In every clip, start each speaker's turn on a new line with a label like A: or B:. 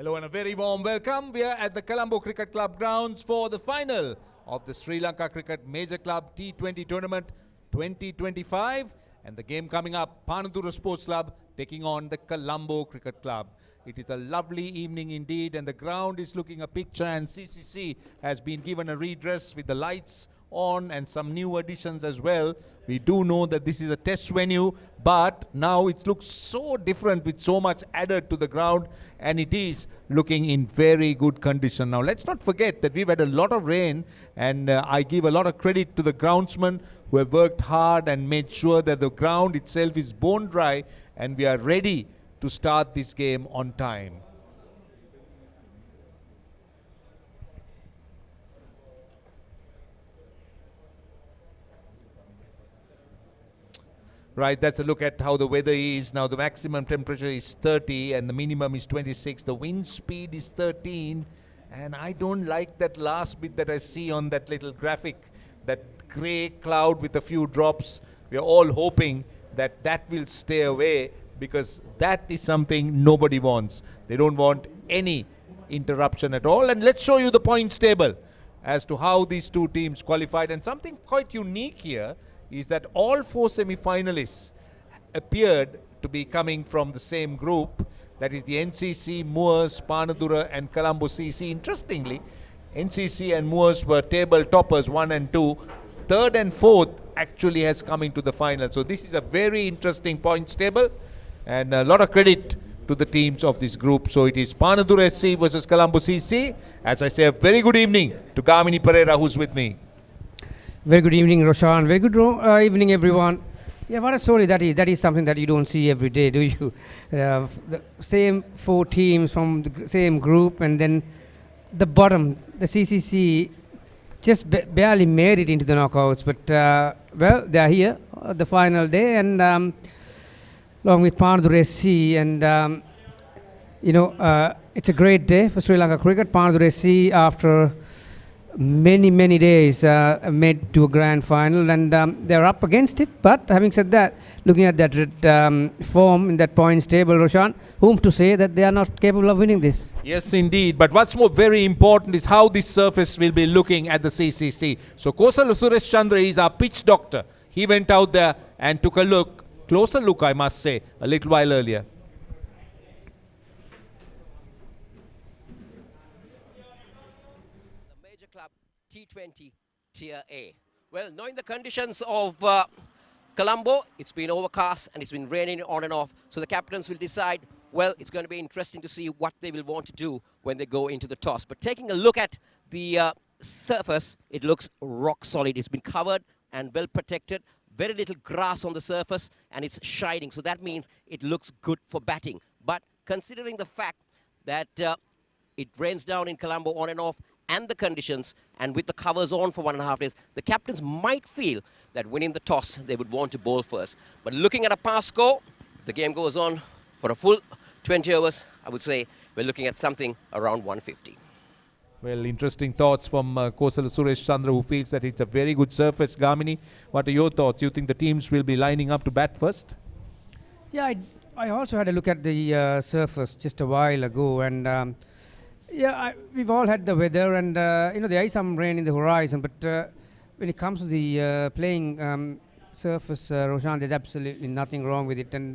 A: Hello and a very warm welcome. We are at the Colombo Cricket Club grounds for the final of the Sri Lanka Cricket Major Club T20 Tournament 2025. And the game coming up, Panadura Sports Club taking on the Colombo Cricket Club. It is a lovely evening indeed, and the ground is looking a picture, and CCC has been given a redress with the lights on and some new additions as well. We do know that this is a test venue, but now it looks so different with so much added to the ground, and it is looking in very good condition. Now let's not forget that we've had a lot of rain, and I give a lot of credit to the groundsmen who have worked hard and made sure that the ground itself is bone dry and we are ready to start this game on time. Right, that's a look at how the weather is. Now the maximum temperature is 30 and the minimum is 26. The wind speed is 13, and I don't like that last bit that I see on that little graphic, that grey cloud with a few drops. We are all hoping that that will stay away, because that is something nobody wants. They don't want any interruption at all. And let's show you the points table as to how these two teams qualified. And something quite unique here is that all four semi-finalists appeared to be coming from the same group. That is the NCC, Moors, Panadura and Colombo CC. Interestingly, NCC and Moors were table toppers 1 and 2. Third and fourth actually has come into the final. So this is a very interesting points table, and a lot of credit to the teams of this group. So it is Panadura SC versus Colombo CC. As I say, a very good evening to Gamini Pereira, who's with me.
B: Very good evening, Roshan. Very good evening, everyone. Yeah, what a story that is. That is something that you don't see every day, do you? The same four teams from the same group, and then the bottom, the CCC, just barely made it into the knockouts. But, well, they are here, the final day, and along with Panadura SC, and, it's a great day for Sri Lanka cricket. Panadura SC, after many days, made to a grand final, and they're up against it. But having said that, looking at that form in that points table, Roshan, whom to say that they are not capable of winning this?
A: Yes, indeed. But what's more very important is how this surface will be looking at the CCC. So Kosala Suresh Chandra is our pitch doctor. He went out there and took a closer look, I must say, a little while earlier.
C: T20 Tier A. Well, knowing the conditions of Colombo, it's been overcast and it's been raining on and off. So the captains will decide, well, it's going to be interesting to see what they will want to do when they go into the toss. But taking a look at the surface, it looks rock solid. It's been covered and well protected. Very little grass on the surface, and it's shining. So that means it looks good for batting. But considering the fact that it rains down in Colombo on and off, and the conditions, and with the covers on for 1.5 days, the captains might feel that winning the toss, they would want to bowl first. But looking at a past score, if the game goes on for a full 20 overs, I would say we're looking at something around 150.
A: Well, interesting thoughts from Kosala Suresh Chandra, who feels that it's a very good surface. Gamini, what are your thoughts? You think the teams will be lining up to bat first?
B: Yeah, I also had a look at the surface just a while ago, and yeah, we've all had the weather, and there is some rain in the horizon, but when it comes to the playing surface, Roshan, there's absolutely nothing wrong with it. And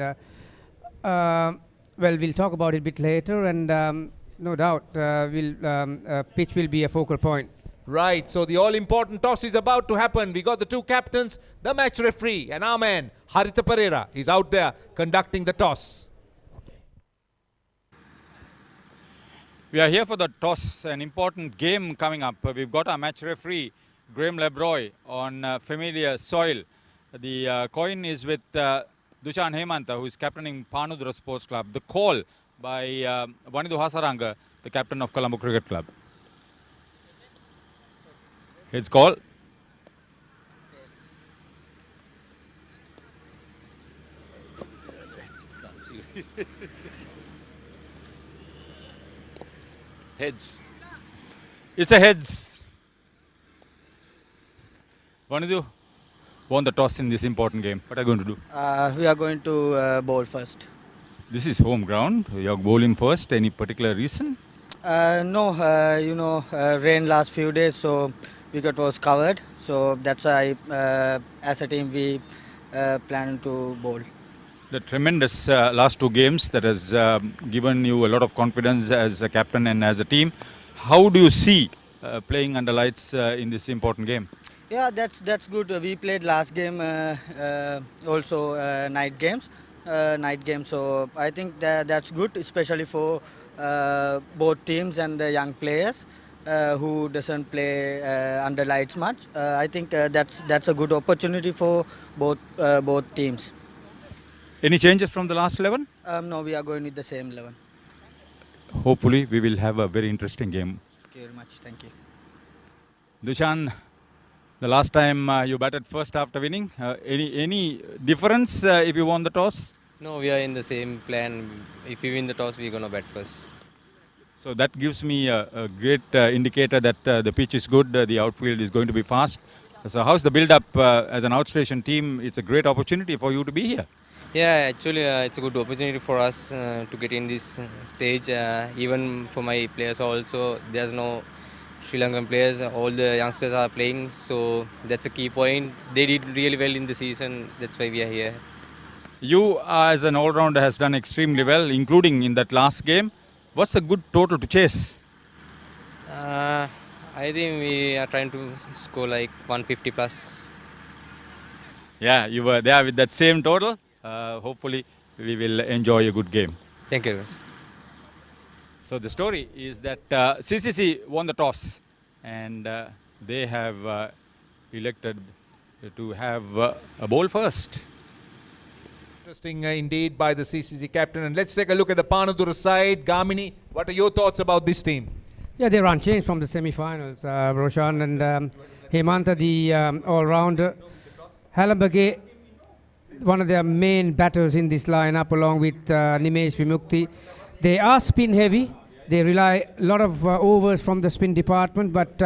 B: well, we'll talk about it a bit later, and no doubt pitch will be a focal point.
A: Right, so the all-important toss is about to happen. We got the two captains, the match referee, and our man, Haritha Pereira, is out there conducting the toss.
D: We are here for the toss, an important game coming up. We've got our match referee, Graham Lebroy, on familiar soil. The coin is with Dushan Hemanta, who is captaining Panadura Sports Club. The call by Wanidu Hasaranga, the captain of Colombo Cricket Club. It's call.
C: Heads.
D: It's a heads. Vanidu won the toss in this important game. What are you going to do?
E: We are going to bowl first.
D: This is home ground. You're bowling first. Any particular reason?
E: No, rain last few days, so wicket was covered. So that's why, as a team, we plan to bowl.
D: The tremendous last two games that has given you a lot of confidence as a captain and as a team. How do you see playing under lights in this important game?
E: Yeah, that's good. We played last game also night games. So I think that's good, especially for both teams and the young players who doesn't play under lights much. I think that's a good opportunity for both teams.
D: Any changes from the last 11?
E: No, we are going with the same 11.
D: Hopefully, we will have a very interesting game.
E: Thank you very much. Thank you.
D: Dushan, the last time you batted first after winning, any difference if you won the toss?
F: No, we are in the same plan. If we win the toss, we're going to bat first.
D: So that gives me a great indicator that the pitch is good, the outfield is going to be fast. So how's the build-up as an outstation team? It's a great opportunity for you to be here.
F: Yeah, actually, it's a good opportunity for us to get in this stage. Even for my players also, there's no Sri Lankan players. All the youngsters are playing, so that's a key point. They did really well in the season. That's why we are here.
D: You as an all-rounder has done extremely well, including in that last game. What's a good total to chase?
F: I think we are trying to score like 150 plus.
D: Yeah, you were there with that same total. Hopefully, we will enjoy a good game.
F: Thank you very much.
D: So the story is that CCC won the toss and they have elected to have a bowl first.
A: Interesting indeed by the CCC captain. And let's take a look at the Panadura side. Gamini, what are your thoughts about this team?
B: Yeah, they're unchanged from the semi-finals. Roshan and Hemanta, the all-rounder. Halambage, one of their main batters in this lineup, along with Nimesh Vimukti. They are spin heavy. They rely a lot of overs from the spin department, but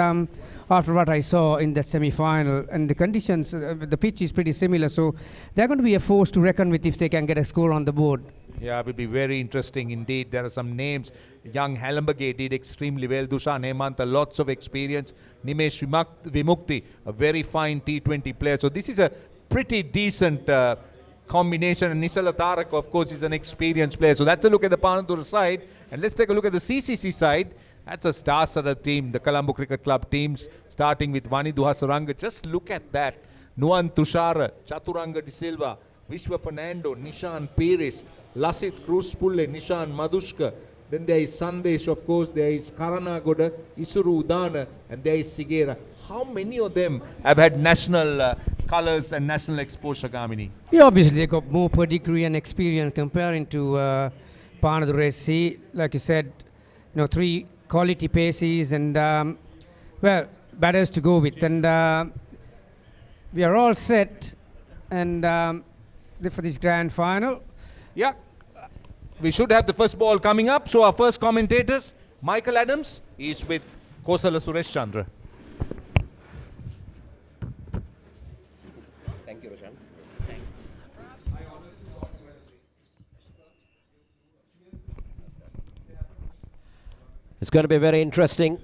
B: after what I saw in that semi-final and the conditions, the pitch is pretty similar, so they're going to be a force to reckon with if they can get a score on the board.
A: Yeah, it will be very interesting indeed. There are some names. Young Halambage did extremely well. Dushan Hemanta, lots of experience. Nimesh Vimukti, a very fine T20 player. So this is a pretty decent combination. And Nisala Tarak, of course, is an experienced player. So that's a look at the Panadura side. And let's take a look at the CCC side. That's a star-studded team, the Colombo Cricket Club teams, starting with Vani Duhasaranga. Just look at that. Nuan Tushara, Chaturanga De Silva, Vishwa Fernando, Nishan Pires, Lasit Cruz Pulle, Nishan Madushka. Then there is Sandesh, of course. There is Karanagoda, Isuru Udana, and there is Sigera. How many of them have had national colours and national exposure, Gamini?
B: Yeah, obviously they got more pedigree and experience comparing to Panadura SC. Like you said, three quality paces and, batters to go with. And we are all set and for this grand final.
A: Yeah, we should have the first ball coming up. So our first commentators, Michael Adams, is with Kosala Suresh Chandra.
C: Thank you, Roshan. It's going to be very interesting.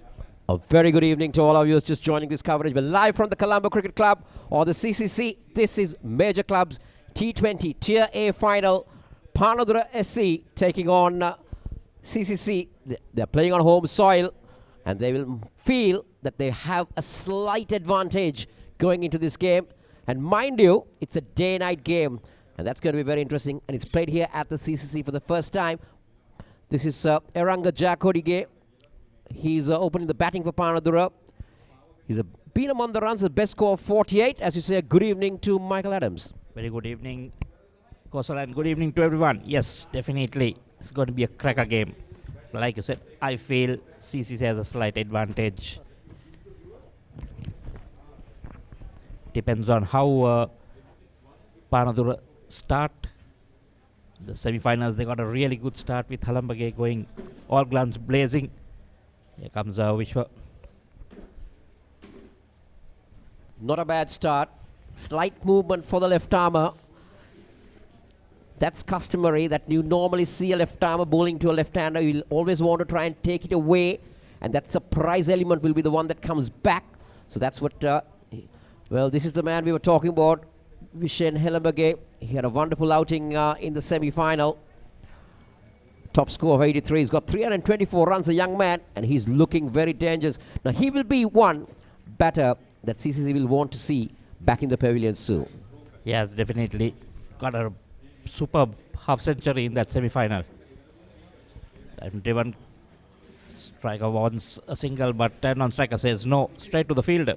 C: A very good evening to all of you just joining this coverage. We're live from the Colombo Cricket Club or the CCC. This is Major Clubs T20 Tier A final. Panadura SC taking on CCC. They're playing on home soil and they will feel that they have a slight advantage going into this game. And mind you, it's a day-night game and that's going to be very interesting. And it's played here at the CCC for the first time. This is Eranga Jakodige. He's opening the batting for Panadura. He's been among the runs, the best score of 48. As you say, good evening to Michael Adams.
G: Very good evening, Kosal, and good evening to everyone. Yes, definitely, it's going to be a cracker game. Like you said, I feel CCC has a slight advantage. Depends on how Panadura start. The semi-finals, they got a really good start with Halambage going all guns blazing. Here comes Vishwa.
C: Not a bad start. Slight movement for the left armer. That's customary that you normally see a left-armer bowling to a left-hander. You'll always want to try and take it away, and that surprise element will be the one that comes back. So that's what, well, this is the man we were talking about, Vishen Helembage. He had a wonderful outing in the semi-final. Top score of 83. He's got 324 runs, a young man, and he's looking very dangerous. Now, he will be one batter that CCC will want to see back in the pavilion soon.
G: He has definitely got a superb half century in that semi-final. And driven striker wants a single, but non-striker says no, straight to the field.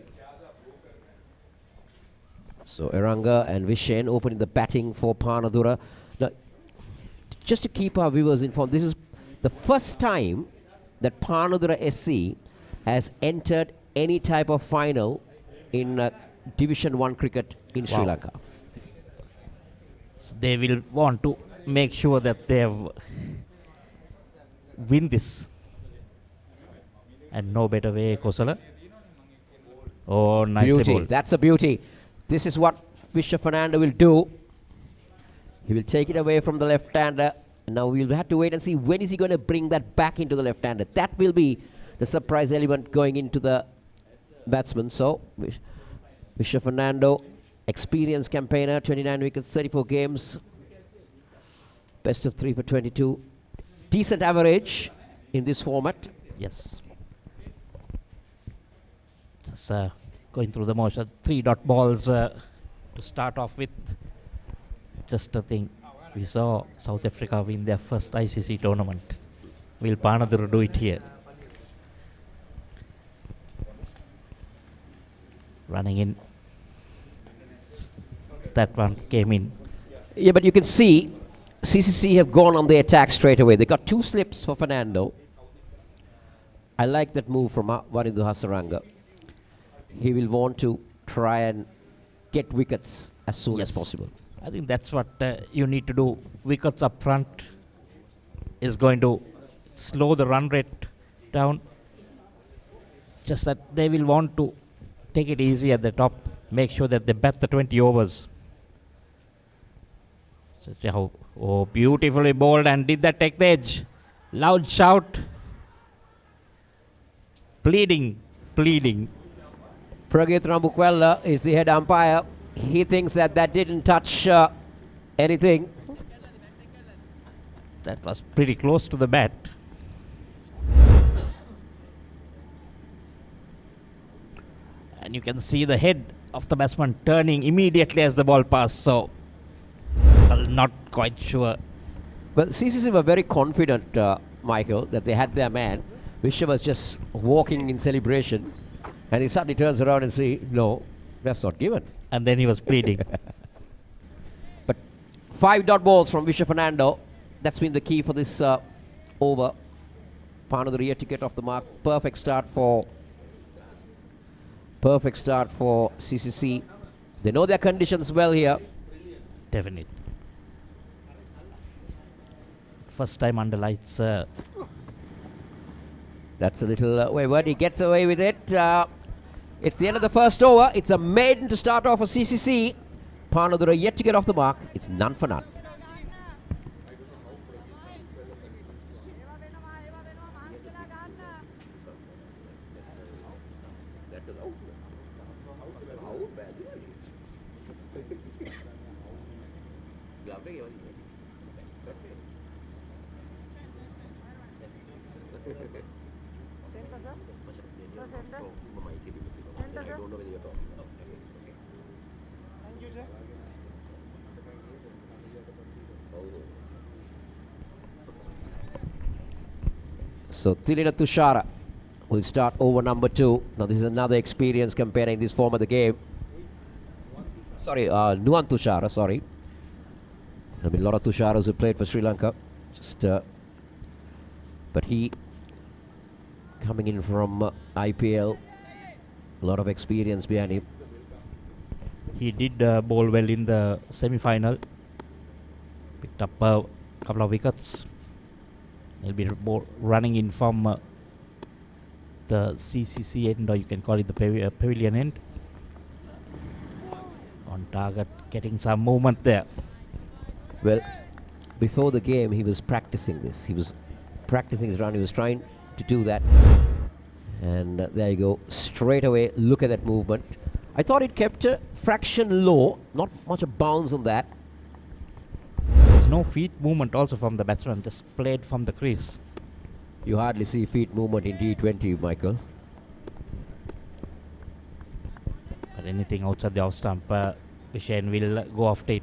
C: So Eranga and Vishen opening the batting for Panadura. Now, just to keep our viewers informed, this is the first time that Panadura SC has entered any type of final in Division 1 cricket in Sri Lanka.
G: So they will want to make sure that they win this. And no better way, Kosala. Oh, nicely
C: Beauty.
G: bowled.
C: That's a beauty. This is what Vishwa Fernando will do. He will take it away from the left-hander. And now we'll have to wait and see when is he going to bring that back into the left-hander. That will be the surprise element going into the batsman. So Vishwa Fernando, experienced campaigner, 29 wickets, 34 games. Best of 3 for 22. Decent average in this format.
G: Yes. Just going through the motion. 3 dot balls to start off with. Just a thing. We saw South Africa win their first ICC tournament. Will Panadura do it here? Running in. That one came in.
C: Yeah, but you can see CCC have gone on the attack straight away. They got 2 slips for Fernando. I like that move from Warindu Hasaranga. He will want to try and get wickets as soon as possible.
G: I think that's what you need to do. Wickets up front is going to slow the run rate down. Just that they will want to take it easy at the top. Make sure that they bat the 20 overs. So, oh, beautifully bowled, and did that take the edge? Loud shout. Pleading.
C: Pragit Rambukwella is the head umpire. He thinks that didn't touch anything.
G: That was pretty close to the bat. And you can see the head of the batsman turning immediately as the ball passed. So, well, not quite sure.
C: Well, CCC were very confident, Michael, that they had their man. Vishwa was just walking in celebration. And he suddenly turns around and says, no, that's not given.
G: And then he was pleading.
C: But 5 dot balls from Vishwa Fernando. That's been the key for this over. Panadura yet to get off the mark. Perfect start for CCC. They know their conditions well here.
G: Definitely. First time under lights.
C: That's a little wayward. He gets away with it. It's the end of the first over. It's a maiden to start off for CCC. Panadura yet to get off the mark. It's none for none. So Tilina Tushara will start over number 2. Now this is another experienced campaigner in this form of the game. Sorry, Nuan Tushara, sorry. There have been a lot of Tusharas who played for Sri Lanka. But he coming in from IPL, a lot of experience behind him.
G: He did bowl well in the semi-final. Picked up a couple of wickets. He'll be running in from the CCC end, or you can call it the pavilion end. On target, getting some movement there.
C: Well,
H: before the game, he was practicing this. He was practicing his run. He was trying to do that. And there you go. Straight away, look at that movement. I thought it kept a fraction low. Not much of bounce on that.
G: There's no feet movement also from the batsman, just played from the crease.
H: You hardly see feet movement in T20, Michael.
G: But anything outside the off stump, Vishen will go after it.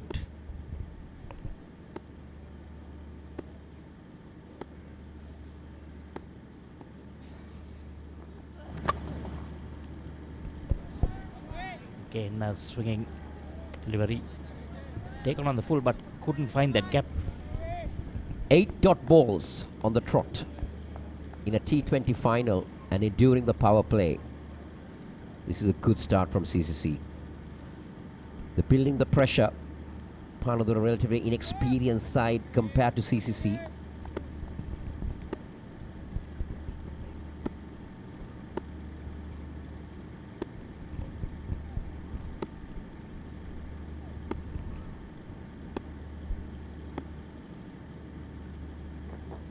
G: Again, swinging delivery. Taken on the full, but couldn't find that gap.
H: 8 dot balls on the trot in a T20 final and during the power play. This is a good start from CCC. They're building the pressure. Part of the relatively inexperienced side compared to CCC.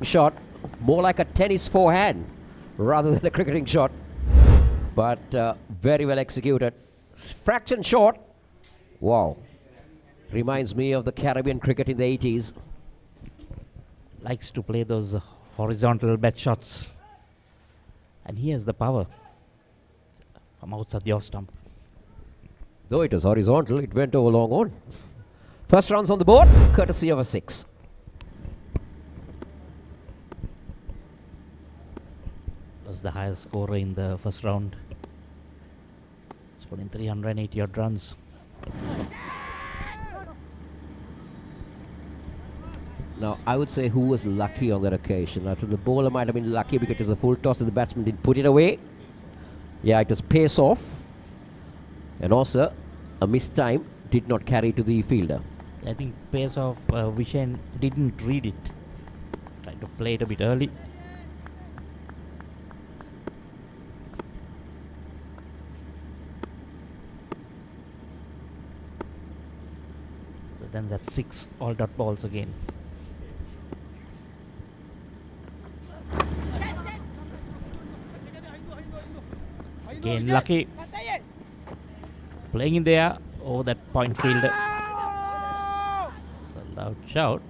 H: Shot, more like a tennis forehand rather than a cricketing shot, but very well executed. Fraction short. Wow, reminds me of the Caribbean cricket in the 80s.
G: Likes to play those horizontal bat shots, and he has the power from outside the off stump.
H: Though it was horizontal, it went over long on. First runs on the board, courtesy of a 6.
G: Was the highest scorer in the first round, scoring 380 odd runs.
H: Now, I would say who was lucky on that occasion. I think the bowler might have been lucky because it was a full toss and the batsman didn't put it away. Yeah, it was pace off. And also, a missed time did not carry to the fielder.
G: I think pace of Vishen didn't read it. Tried to play it a bit early. But then that's 6 all dot balls again. Again lucky. Playing in there over that point fielder. It's a loud shout.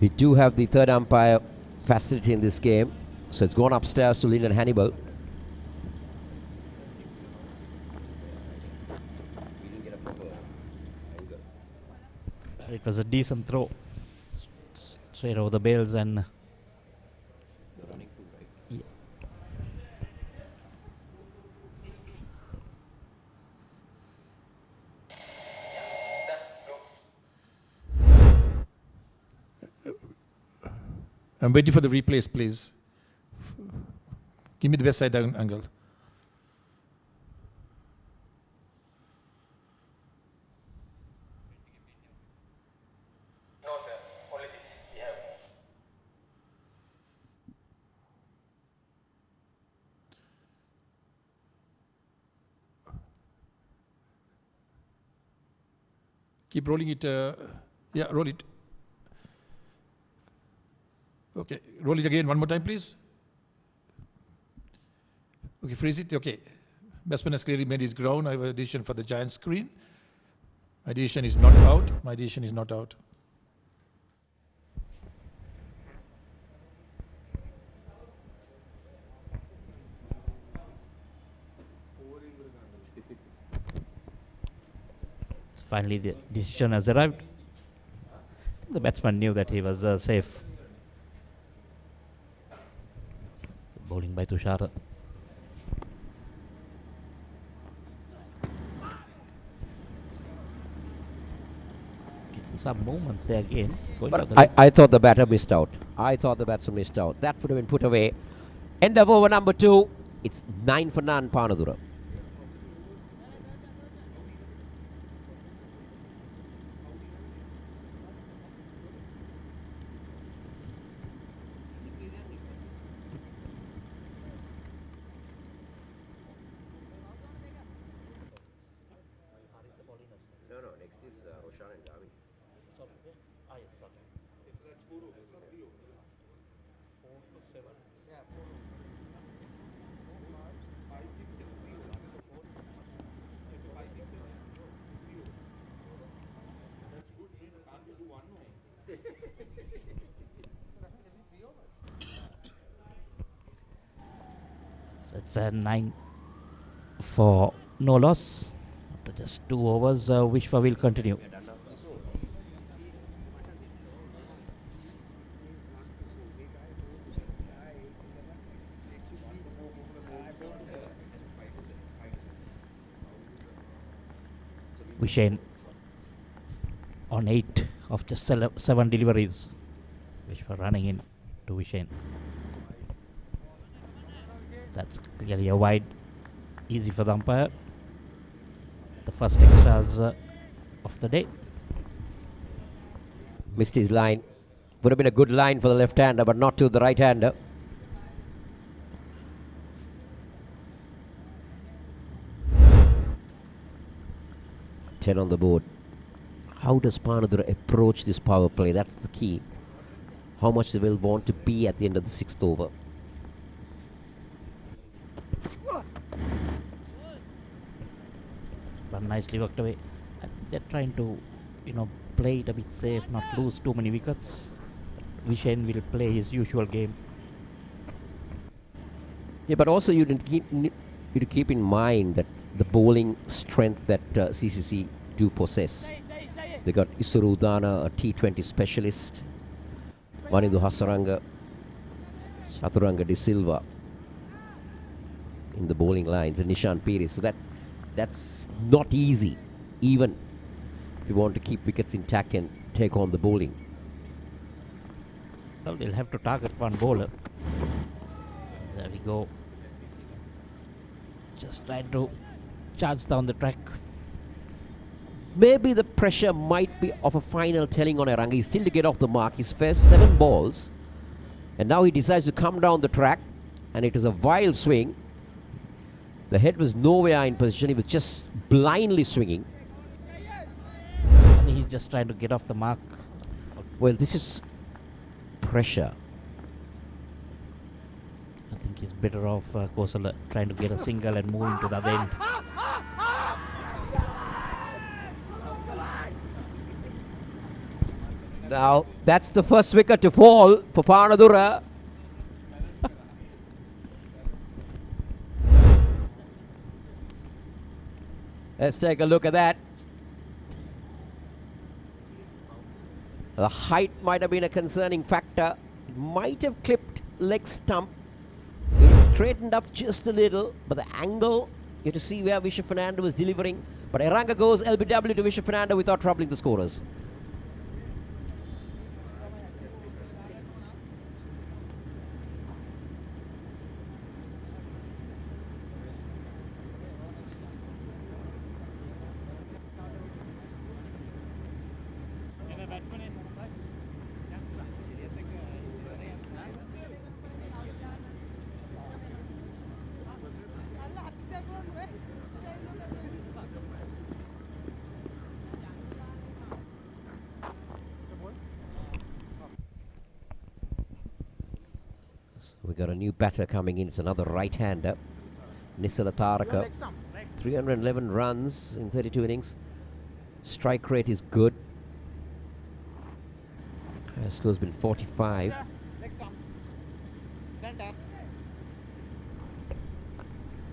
H: We do have the third umpire facility in this game. So it's gone upstairs to Lyndon Hannibal.
G: It was a decent throw. Straight over the bails and yeah.
I: I'm waiting for the replays, please. Give me the best side angle. Keep rolling it. Yeah, roll it. Okay, roll it again one more time, please. Okay, freeze it. Okay. Batsman has clearly made his ground. I have a decision for the giant screen. My decision is not out. My decision is not out.
G: Finally the decision has arrived. The batsman knew that he was safe. Bowling by Tushar. Some movement there again.
H: But I thought the batter missed out. I thought the batsman missed out. That would have been put away. End of over number 2. It's 9 for none, Panadura.
G: So it's a 9 for no loss. After just 2 overs, Vishwa will continue. Vishen on 8 of just 7 deliveries. Vishwa running in to Vishen. That's clearly a wide. Easy for the umpire. The first extras of the day.
H: Missed his line. Would have been a good line for the left-hander, but not to the right-hander. Ten on the board. How does Panadura approach this power play? That's the key. How much they will want to be at the end of the 6th over.
G: Run nicely worked away. I think they're trying to, play it a bit safe, not lose too many wickets. Vishen will play his usual game.
H: Yeah, but also you need to keep in mind that the bowling strength that CCC do possess. They got Isuru Udana, a T20 specialist, Manidu Hasaranga, Chaturanga De Silva in the bowling lines, and Nishan Piri. So that's not easy, even if you want to keep wickets intact and take on the bowling.
G: Well, they'll have to target one bowler. There we go. Just trying to charge down the track.
H: Maybe the pressure might be of a final telling on Eranga. He's still to get off the mark. He's faced 7 balls. And now he decides to come down the track. And it is a wild swing. The head was nowhere in position. He was just blindly swinging.
G: I think he's just trying to get off the mark.
H: Well, this is pressure.
G: I think he's better off Kosala trying to get a single and moving to the other end.
H: Now, that's the first wicket to fall for Panadura. Let's take a look at that. The height might have been a concerning factor. It might have clipped leg stump. It straightened up just a little, but the angle, you have to see where Visha Fernando was delivering. But Eranga goes LBW to Visha Fernando without troubling the scorers. We got a new batter coming in. It's another right-hander, Nisala Taraka. 311 runs in 32 innings. Strike rate is good. Score's been 45.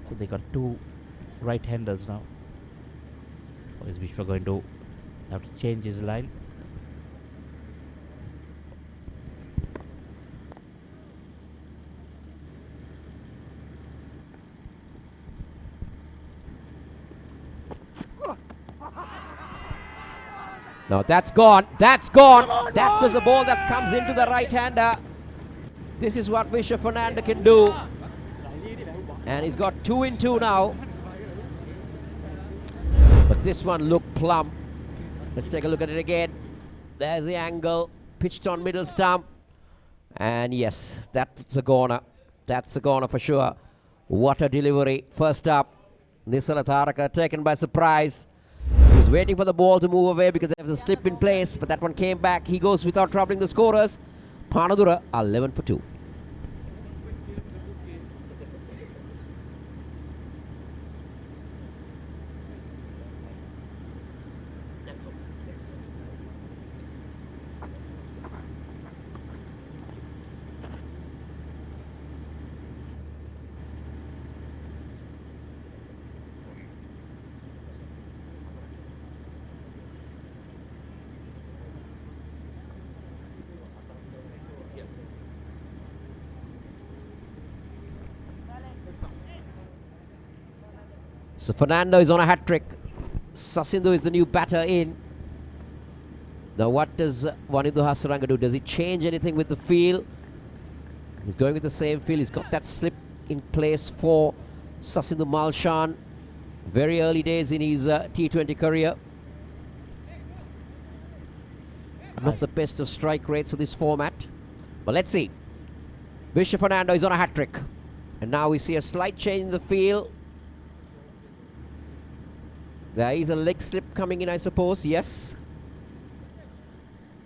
G: So they got 2 right-handers now. Or is Vishwa going to have to change his line?
H: Now that's gone. That's gone. That was the ball that comes into the right-hander. This is what Visha Fernando can do. And he's got 2 in 2 now. But this one looked plump. Let's take a look at it again. There's the angle. Pitched on middle stump. And yes, that's a goner. That's a goner for sure. What a delivery. First up, Nisala Taraka taken by surprise. He was waiting for the ball to move away because there was a slip in place, but that one came back. He goes without troubling the scorers. Panadura are 11 for 2. So Fernando is on a hat-trick. Sasindu is the new batter in. Now what does Wanindu Hasaranga do? Does he change anything with the field? He's going with the same field. He's got that slip in place for Sasindu Malshan. Very early days in his T20 career. Not the best of strike rates of this format. But let's see. Visha Fernando is on a hat-trick. And now we see a slight change in the field. There is a leg slip coming in, I suppose. Yes.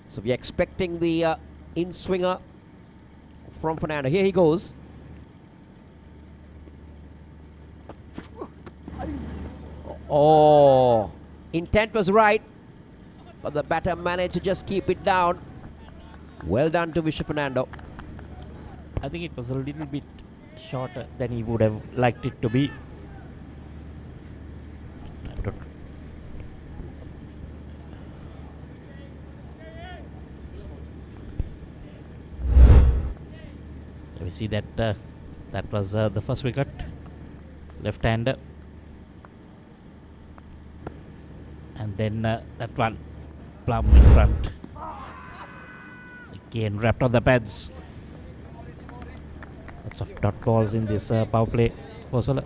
H: So we're expecting the in-swinger from Fernando. Here he goes. Oh, intent was right, but the batter managed to just keep it down. Well done to Visha Fernando.
G: I think it was a little bit shorter than he would have liked it to be. We see that that was the first wicket, left-hander, and then that one plumb in front. Again wrapped on the pads. Lots of dot balls in this power play. Also,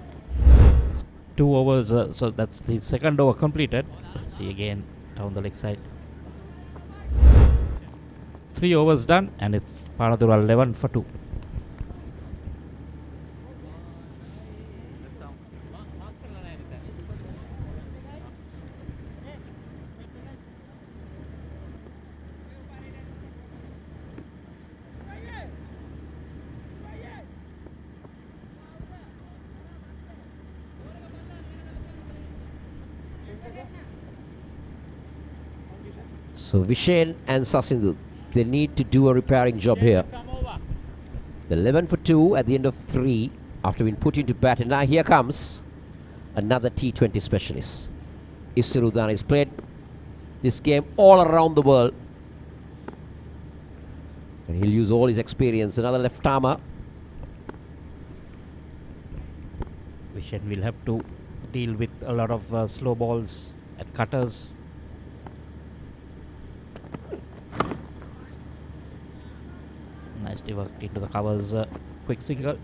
G: 2 overs, so that's the second over completed. See again down the leg side. 3 overs done, and it's Panadura 11 for 2.
H: So Vishen and Sasindu, they need to do a repairing job here. 11 for 2 at the end of 3 after being put into bat. And now here comes another T20 specialist. Isirudana has played this game all around the world. And he'll use all his experience. Another left-armer.
G: Vishen will have to deal with a lot of slow balls at cutters. Nicely worked into the covers, quick single.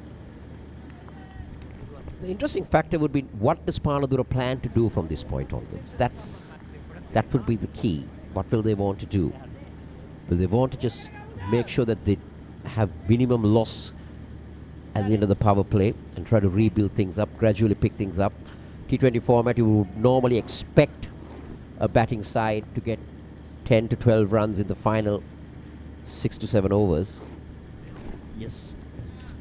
H: The interesting factor would be, what does Panadura plan to do from this point onwards? That would be the key. What will they want to do? Will they want to just make sure that they have minimum loss at the end of the power play and try to rebuild things up, gradually pick things up? T20 format, you would normally expect a batting side to get 10 to 12 runs in the final 6 to 7 overs.
G: Yes.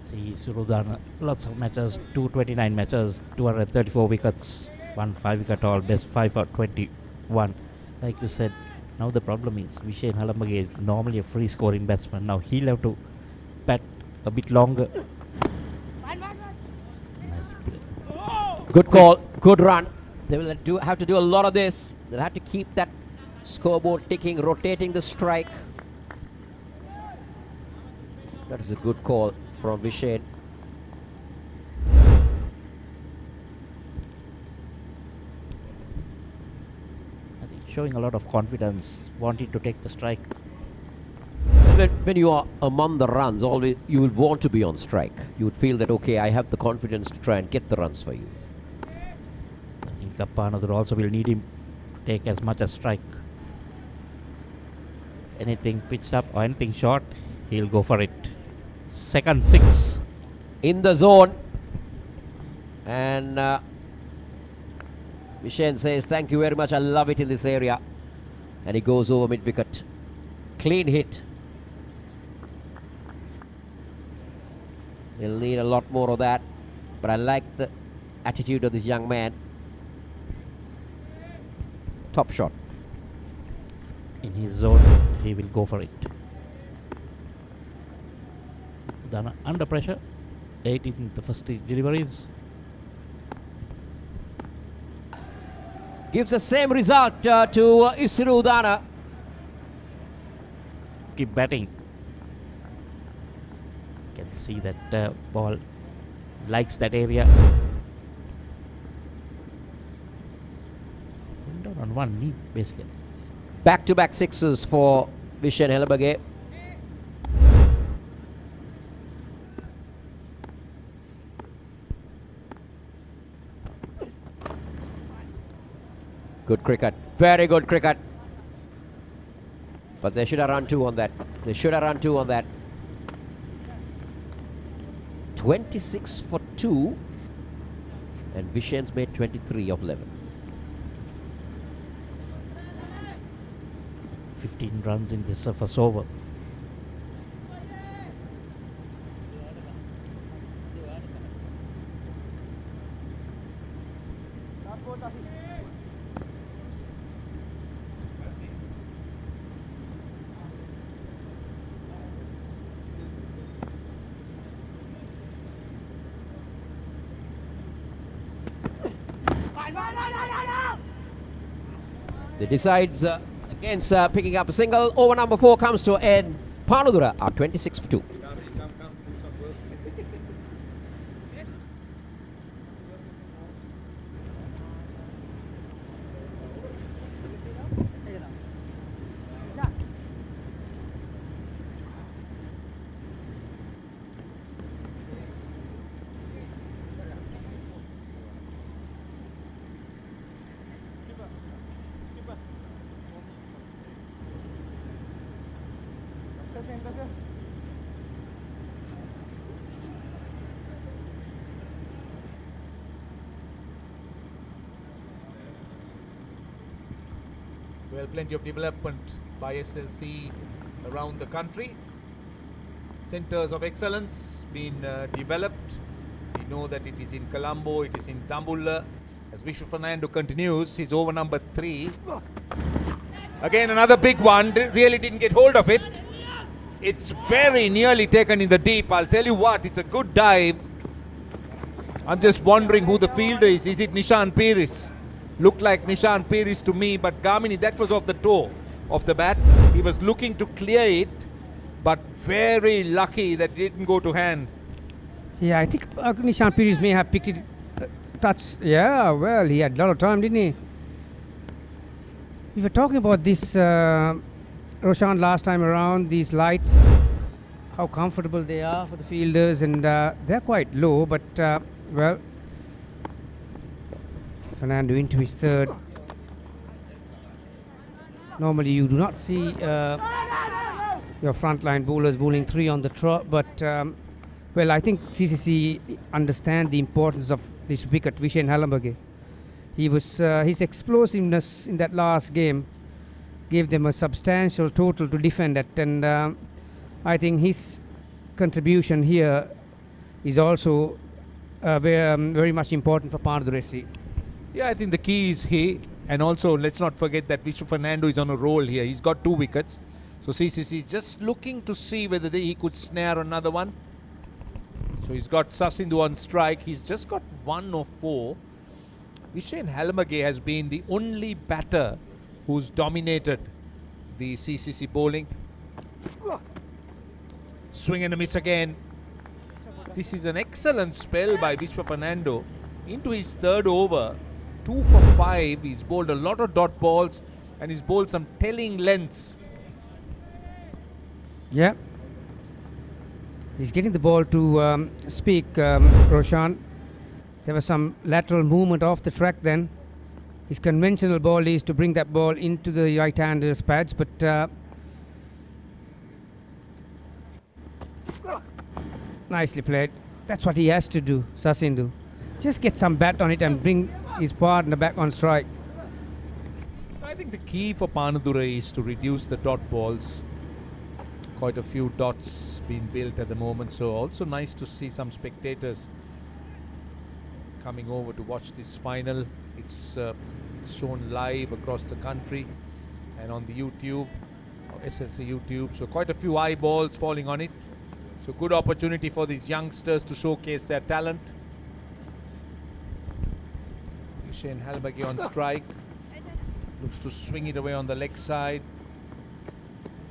G: See Surudana, lots of matches, 229 matches, 234 wickets, 1 5-wicket haul, best 5 for 21. Like you said, now the problem is Vishen Halambage is normally a free scoring batsman. Now he'll have to bat a bit longer. Nice play.
H: Good call, good run. They will have to do a lot of this. They'll have to keep that scoreboard ticking, rotating the strike. That is a good call from Vishen.
G: I think showing a lot of confidence, wanting to take the strike.
H: When you are among the runs, always you will want to be on strike. You would feel that, okay, I have the confidence to try and get the runs for you.
G: I think Panadura also will need him to take as much as strike. Anything pitched up or anything short, he'll go for it. Second 6.
H: In the zone. And Vishen says, thank you very much, I love it in this area. And he goes over mid-wicket. Clean hit. He'll need a lot more of that. But I like the attitude of this young man. Top shot.
G: In his zone, he will go for it. Dana under pressure, 18 the first deliveries.
H: Gives the same result to Isirudana.
G: Keep batting. You can see that ball likes that area. on one knee, basically.
H: Back-to-back sixes for Vishen Helabage. Good cricket. Very good cricket. But they should have run 2 on that. They should have run 2 on that. 26 for 2. And Vishen's made 23 of 11.
G: 15 runs in this first over.
H: They decides against picking up a single. Over number 4 comes to end. Panadura are 26 for 2.
A: Well, plenty of development by SLC around the country. Centers of excellence being developed. We know that it is in Colombo, it is in Dambulla. As Vishwa Fernando continues, his over number 3. Again, another big one. Really didn't get hold of it. It's very nearly taken in the deep. I'll tell you what, it's a good dive. I'm just wondering who the fielder is. Is it Nishan Piris? Looked like Nishan Piris to me, but Gamini, that was off the toe of the bat. He was looking to clear it, but very lucky that it didn't go to hand.
B: Yeah, I think Nishan Piris may have picked it touch. Yeah, well, he had a lot of time, didn't he? We were talking about this, Roshan, last time around, these lights, how comfortable they are for the fielders, and they're quite low, but, well, Fernando into his third. Normally you do not see your frontline bowlers bowling 3 on the trot, but well, I think CCC understand the importance of this wicket, Vishen Helabage. He was his explosiveness in that last game gave them a substantial total to defend at, and I think his contribution here is also very much important for Panadura.
A: Yeah, I think the key is he, and also let's not forget that Vishwa Fernando is on a roll here. He's got 2 wickets. So CCC is just looking to see whether he could snare another one. So he's got Sasindhu on strike. He's just got 1 of 4. Vishen Helabage has been the only batter who's dominated the CCC bowling. Swing and a miss again. This is an excellent spell by Vishwa Fernando. Into his third over, 2 for 5. He's bowled a lot of dot balls and he's bowled some telling lengths.
B: Yeah. He's getting the ball to speak, Roshan. There was some lateral movement off the track then. His conventional ball is to bring that ball into the right-hander's pads, but nicely played. That's what he has to do, Sasindhu. Just get some bat on it and bring his partner back on strike.
A: I think the key for Panadura is to reduce the dot balls. Quite a few dots being built at the moment, so also nice to see some spectators coming over to watch this final. It's shown live across the country and on the YouTube, SLC YouTube, so quite a few eyeballs falling on it. So good opportunity for these youngsters to showcase their talent. Vishen Helabage on strike. Looks to swing it away on the leg side.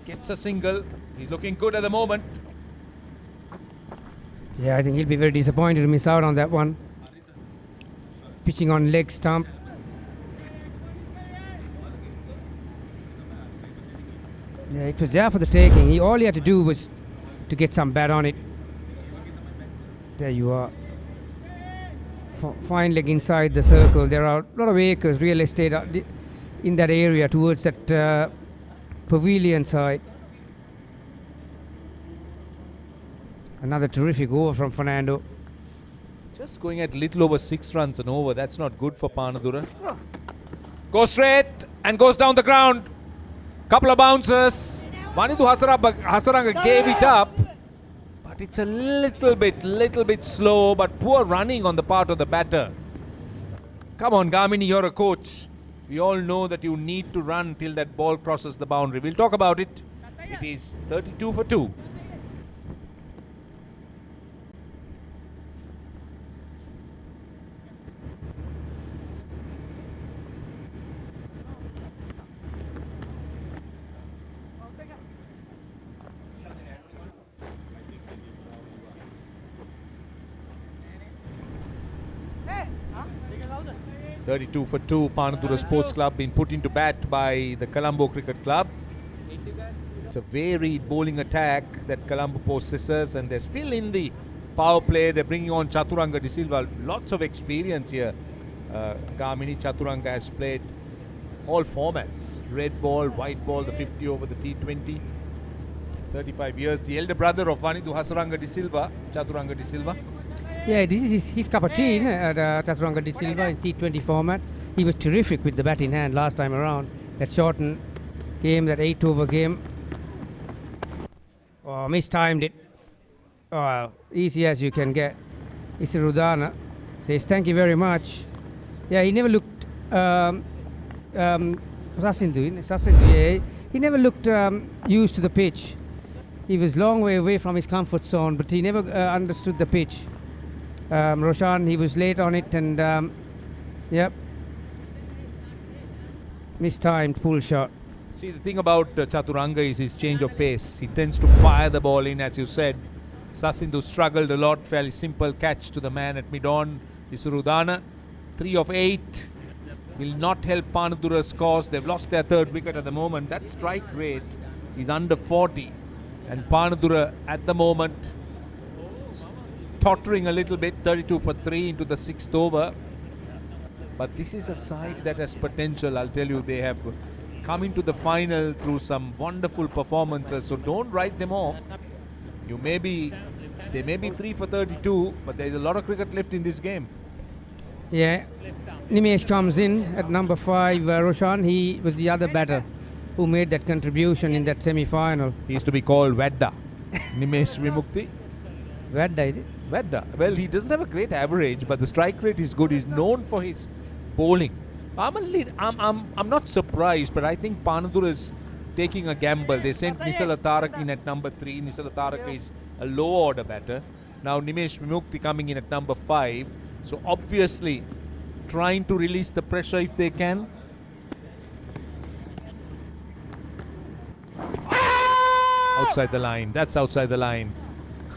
A: Gets a single. He's looking good at the moment.
B: Yeah, I think he'll be very disappointed to miss out on that one. Pitching on leg stump. Yeah, it was there for the taking. All he had to do was to get some bat on it. There you are. Fine leg inside the circle. There are a lot of acres, real estate in that area towards that pavilion side. Another terrific over from Fernando.
A: Just going at little over 6 runs and over. That's not good for Panadura. Goes straight and goes down the ground. Couple of bounces. Vanidhu Hasaranga gave it up. But it's a little bit slow, but poor running on the part of the batter. Come on, Gamini, you're a coach. We all know that you need to run till that ball crosses the boundary. We'll talk about it. It is 32 for 2. (32 for 2). Panadura Sports Club been put into bat by the Colombo Cricket Club. It's a varied bowling attack that Colombo possesses, and they're still in the power play. They're bringing on Chaturanga De Silva. Lots of experience here. Gamini Chaturanga has played all formats. Red ball, white ball, the 50 over the T20. 35 years. The elder brother of Vanidhu Hasaranga De Silva, Chaturanga De Silva.
B: Yeah, this is his cup of tea, Chaturanga De Silva in T20 format. He was terrific with the bat in hand last time around. That shortened game, that 8-over game. Oh, mistimed it. Oh, easy as you can get. Isirudana says, thank you very much. Yeah, he never looked... Sasindu, yeah. He never looked used to the pitch. He was long way away from his comfort zone, but he never understood the pitch. Roshan, he was late on it, and yep, mistimed pull shot.
A: See, the thing about Chaturanga is his change of pace. He tends to fire the ball in, as you said. Sasindu struggled a lot. Fairly simple catch to the man at mid-on. Isurudana, 3 of 8. Will not help Panadura's cause. They've lost their third wicket at the moment. That strike rate is under 40. And Panadura at the moment tottering a little bit, 32 for 3 into the 6th over. But this is a side that has potential. I'll tell you, they have come into the final through some wonderful performances, so don't write them off. They may be 3 for 32, but there's a lot of cricket left in this game.
B: Yeah, Nimesh comes in at number 5. Roshan, he was the other batter who made that contribution in that semi-final.
A: He is to be called Vedda. Nimesh Vimukti.
B: Vedda, is it?
A: Vedda. Well, he doesn't have a great average, but the strike rate is good. He's known for his bowling. I'm not surprised, but I think Panadura is taking a gamble. They sent Nisala Tarak in at number 3. Nisala Tarak is a low order batter. Now Nimesh Vimukti coming in at number 5. So obviously trying to release the pressure if they can. Outside the line. That's outside the line.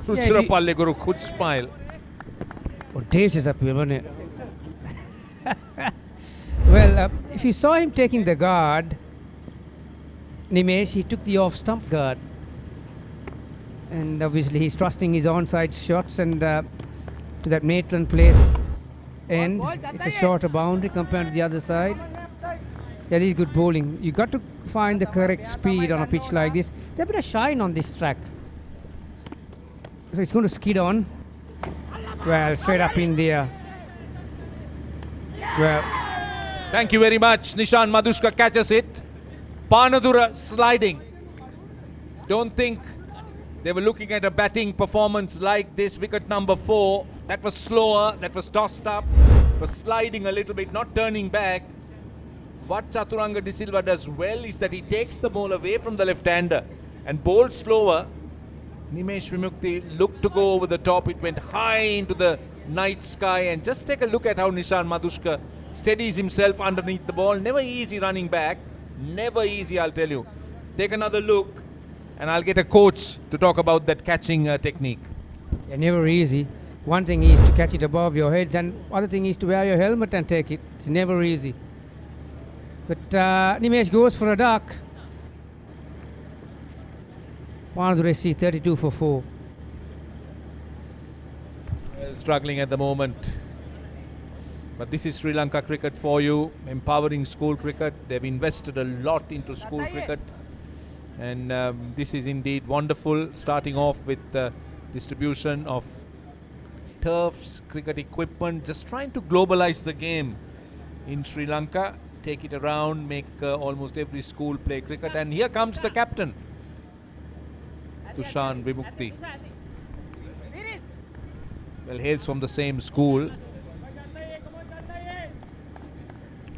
A: Ruchira Palleguru could smile.
B: Audacious up here, wasn't it? Well, if you saw him taking the guard, Nimesh, he took the off-stump guard. And obviously he's trusting his onside shots, and to that Maitland Place end, it's a shorter boundary compared to the other side. Yeah, this is good bowling. You got to find the correct speed on a pitch like this. There's a bit of shine on this track. So it's going to skid on. Well, straight up in there. Well,
A: thank you very much. Nishan Madhushka catches it. Panadura sliding. Don't think they were looking at a batting performance like this. Wicket number 4. That was slower. That was tossed up. Was sliding a little bit, not turning back. What Chaturanga De Silva does well is that he takes the ball away from the left-hander and bowls slower. Nimesh Vimukti looked to go over the top. It went high into the night sky, and just take a look at how Nishan Madhushka steadies himself underneath the ball. Never easy running back. Never easy, I'll tell you. Take another look, and I'll get a coach to talk about that catching technique.
B: Yeah, never easy. One thing is to catch it above your heads, and other thing is to wear your helmet and take it. It's never easy. But Nimesh goes for a duck. Panadura 32 for 4.
A: Struggling at the moment. But this is Sri Lanka cricket for you, empowering school cricket. They've invested a lot into school cricket. And this is indeed wonderful, starting off with the distribution of turfs, cricket equipment, just trying to globalize the game in Sri Lanka, take it around, make almost every school play cricket. And here comes the captain, Tushan Vimukti. Well, hails from the same school.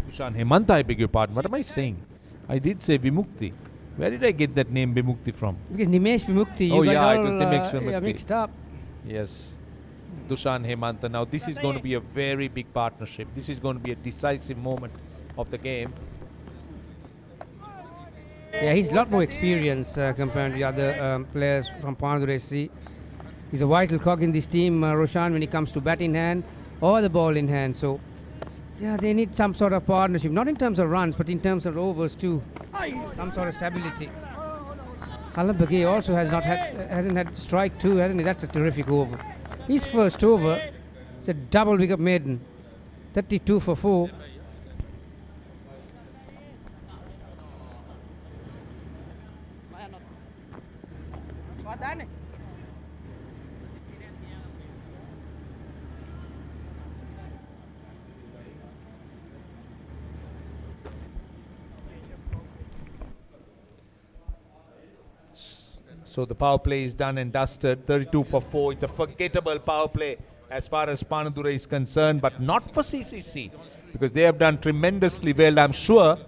A: Tushan Hemanta, I beg your pardon. What am I saying? I did say Vimukti. Where did I get that name Vimukti from?
B: Because Nimesh Vimukti,
A: Oh
B: you got
A: yeah,
B: all,
A: it was Nimesh Vimukti.
B: mixed up.
A: Yes. Tushan Hemanta. Now this is going to be a very big partnership. This is going to be a decisive moment of the game.
B: Yeah, he's a lot more experienced compared to the other players from Panadura SC. He's a vital cog in this team, Roshan, when it comes to bat in hand or the ball in hand. So, yeah, they need some sort of partnership, not in terms of runs, but in terms of overs too. Some sort of stability. Halambagay also hasn't had strike two, hasn't he? That's a terrific over. His first over, it's a double wicket maiden, 32 for 4.
A: So the power play is done and dusted. 32 for 4. It's a forgettable power play as far as Panadura is concerned, but not for CCC, because they have done tremendously well. I'm sure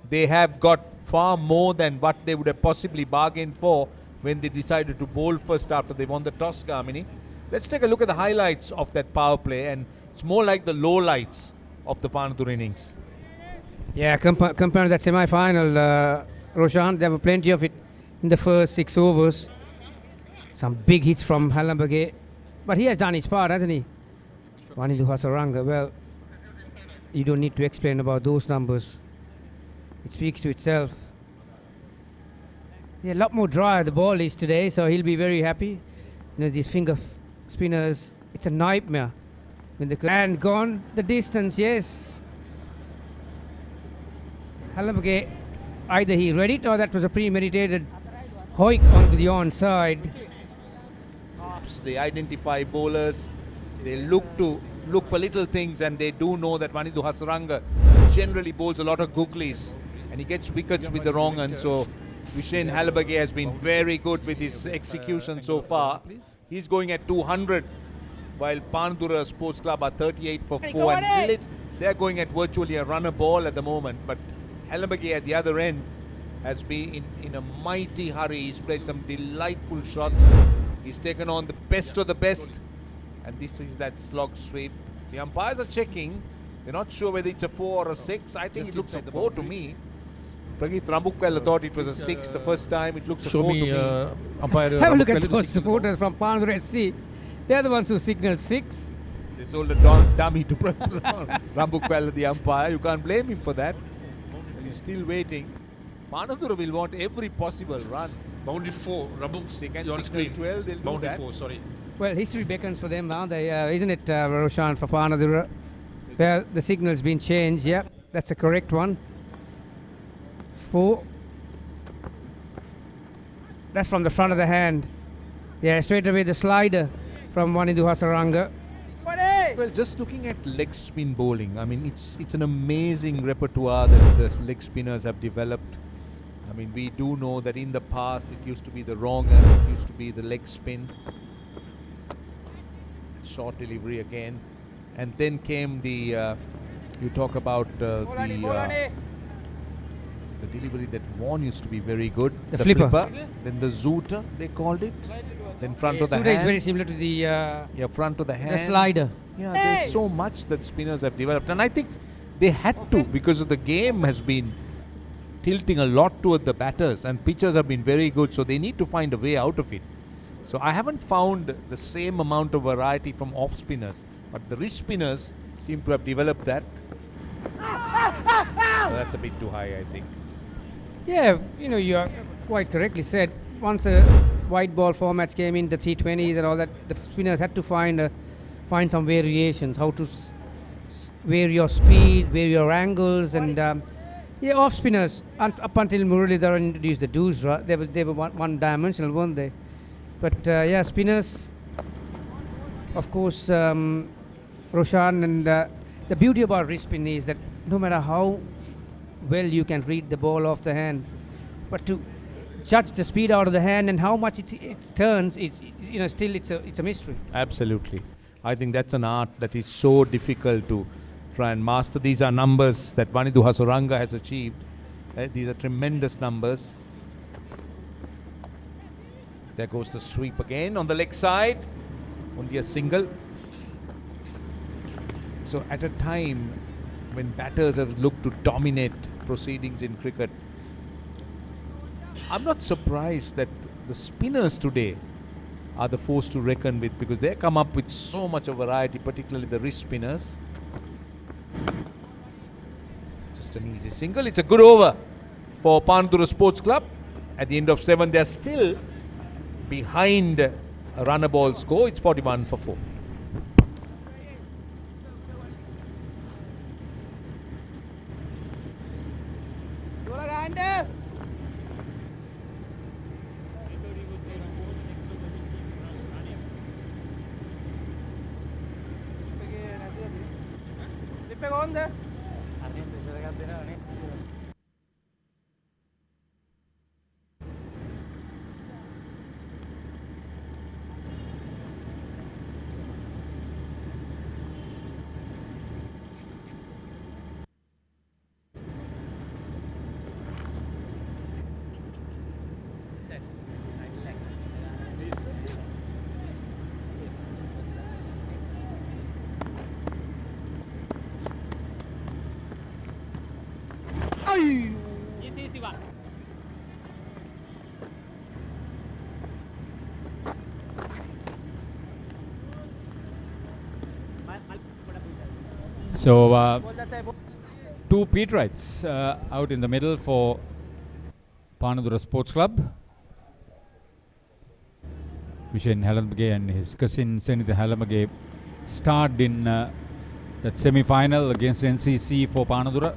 A: they have got far more than what they would have possibly bargained for when they decided to bowl first after they won the toss, Kamini. Let's take a look at the highlights of that power play, and it's more like the lowlights of the Panadura innings.
B: Yeah, compared to that semi-final, Roshan, there were plenty of it in the first 6 overs. Some big hits from Halambagay. But he has done his part, hasn't he? Wanindu Hasaranga, well, you don't need to explain about those numbers. It speaks to itself. Yeah, a lot more drier the ball is today, so he'll be very happy. You know, these finger spinners, it's a nightmare. And gone the distance, yes. Halambagay, either he read it or that was a premeditated hoik onto the onside.
A: They identify bowlers. They look for little things, and they do know that Wanindu Hasaranga generally bowls a lot of googlies, and he gets wickets with the wrong one. So Vishen Halambagay has been very good with his execution so far. He's going at 200, while Panadura Sports Club are 38 for 4, and they're going at virtually a runner ball at the moment. But Halambagay at the other end has been in a mighty hurry. He's played some delightful shots. He's taken on the best of the best, and this is that slog sweep. The umpires are checking. They're not sure whether it's a 4 or a 6. I think it looks a 4 to me. Prageet Rambukwala thought it was a 6 the first time. It looks a 4 to me.
I: Umpire
B: Have a look at
I: Rambukwala
B: those supporters from Panadura SC. They're the ones who signaled 6.
A: They sold a dummy to Rambukwala, the umpire. You can't blame him for that. And he's still waiting. Panadura will want every possible run.
I: Boundary 4, Rabuks,
A: They can
I: you're on
A: signal
I: screen.
A: 12, they'll do
I: Boundary
A: that.
I: 4, sorry.
B: Well, history beckons for them now, isn't it, Roshan, for Panadura? Well, the signal's been changed, yeah, that's a correct one. 4. That's from the front of the hand. Yeah, straight away the slider from Wanindu Hasaranga.
A: Well, just looking at leg spin bowling, I mean, it's an amazing repertoire that the leg spinners have developed. I mean, we do know that in the past it used to be the wrong end, it used to be the leg spin. Short delivery again. And then came the, you talk about the delivery that Vaughan used to be very good.
B: The flipper.
A: Then the Zoota, they called it. Then front of the
B: Suda
A: hand.
B: is very similar to the
A: Yeah, front of the hand.
B: slider.
A: Yeah, there's so much that spinners have developed, and I think they had to, because of the game has been tilting a lot toward the batters, and pitchers have been very good, so they need to find a way out of it. So I haven't found the same amount of variety from off spinners, but the wrist spinners seem to have developed that. So that's a bit too high, I think.
B: Yeah, you know, you are quite correctly said. Once a white ball formats came in, the T20s and all that, the spinners had to find some variations, how to vary your speed, vary your angles, and off spinners. Up until Muralidharan introduced the doosra, they were one-dimensional, weren't they? But spinners, of course, Roshan, and the beauty about wrist spin is that no matter how well you can read the ball off the hand, but to judge the speed out of the hand and how much it turns, still it's a mystery.
A: Absolutely. I think that's an art that is so difficult to try and master. These are numbers that Vanidu Hasaranga has achieved. These are tremendous numbers. There goes the sweep again on the leg side. Only a single. So at a time when batters have looked to dominate proceedings in cricket, I'm not surprised that the spinners today are the force to reckon with, because they come up with so much of variety, particularly the wrist spinners. Just an easy single. It's a good over for Panadura Sports Club. At the end of 7, they're still behind a runner ball score. It's 41 for 4.
D: So, 2 Pete rights out in the middle for Panadura Sports Club. Vishen Halamage and his cousin Senitha Halamage starred in that semi-final against NCC for Panadura.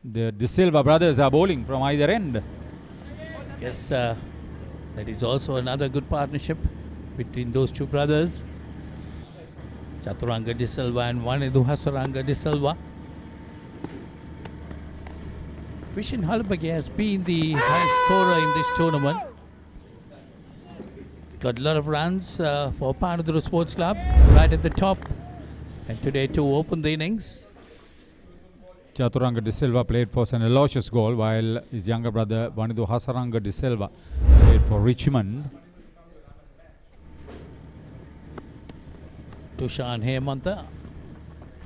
D: The De Silva brothers are bowling from either end.
J: Yes, that is also another good partnership between those two brothers. Chaturanga De Silva and Vanidu Hasaranga De Silva. Vishen Halamage has been the highest scorer in this tournament. Got a lot of runs for Panadura Sports Club right at the top. And today to open the innings.
D: Chaturanga De Silva played for St. Aloysius goal, while his younger brother Vanidu Hasaranga De Silva played for Richmond.
J: Tushan Hemanta,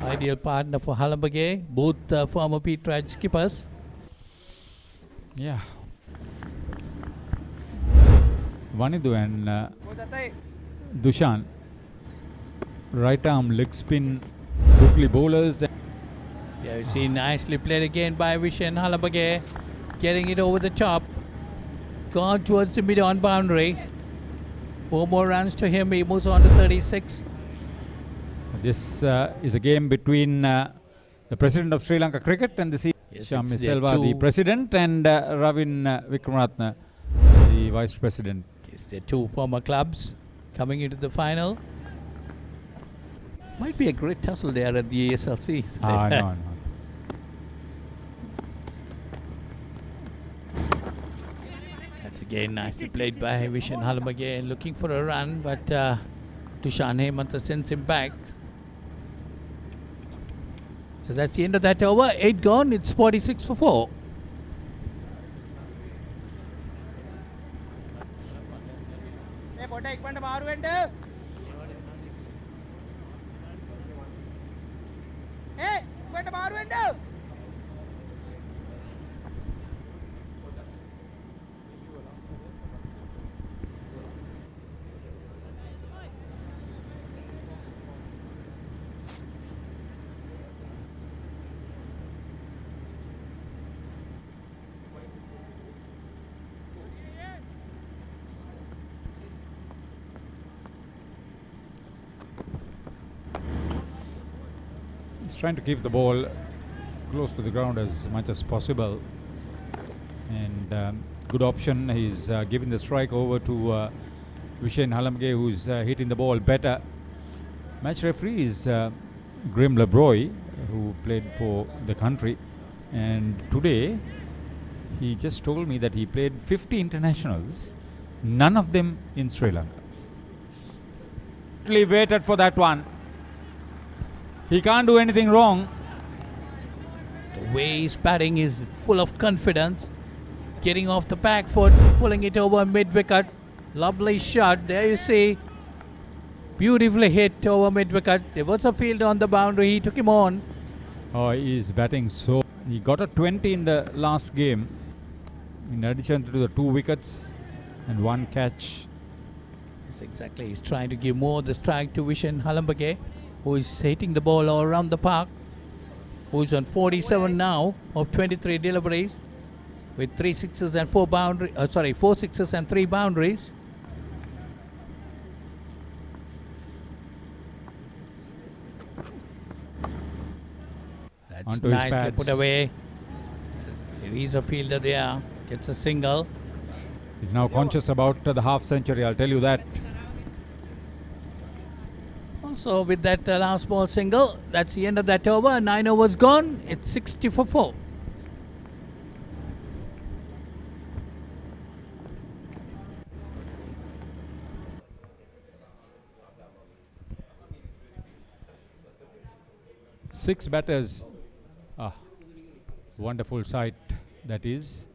J: ideal partner for Halamage, both former Pete Wright skippers.
D: Yeah. Vanidu and Dushan, right arm leg spin, hookly bowlers.
J: Yeah, you see nicely played again by Vishen Halamage, getting it over the top, gone towards the mid-on boundary. 4 more runs to him, he moves on to 36.
D: This is a game between the president of Sri Lanka Cricket and the Shammi Selva, the president, and Ravin Vikramaratne, the vice president.
J: Yes, they're 2 former clubs coming into the final. Might be a great tussle there at the SLC.
D: No.
J: That's again nicely played by Vishen Halamage, looking for a run, but Tushan Hemanta sends him back. So that's the end of that over. 8 gone, it's 46 for 4.
D: He's trying to keep the ball close to the ground as much as possible. And good option. He's giving the strike over to Vishen Halamge, who's hitting the ball better. Match referee is Grim Lebroy, who played for the country. And today, he just told me that he played 50 internationals, none of them in Sri Lanka. He waited for that one. He can't do anything wrong.
J: The way he's batting is full of confidence. Getting off the back foot, pulling it over mid-wicket. Lovely shot. There you see. Beautifully hit over mid-wicket. There was a field on the boundary. He took him on.
D: Oh, he is batting so. He got a 20 in the last game. In addition to the 2 wickets and 1 catch.
J: Yes, exactly. He's trying to give more the strike to Vishen Halambage, who is hitting the ball all around the park. Who's on 47 now of 23 deliveries with 3 sixes and 4 boundaries. 4 sixes and 3 boundaries. That's
D: Onto his
J: nicely
D: pads.
J: put away. He's a fielder there. Gets a single.
D: He's now conscious about the half century, I'll tell you that.
J: Also with that last ball single, that's the end of that over. 9 overs gone. It's 60 for 4.
D: Six batters. Wonderful sight that is.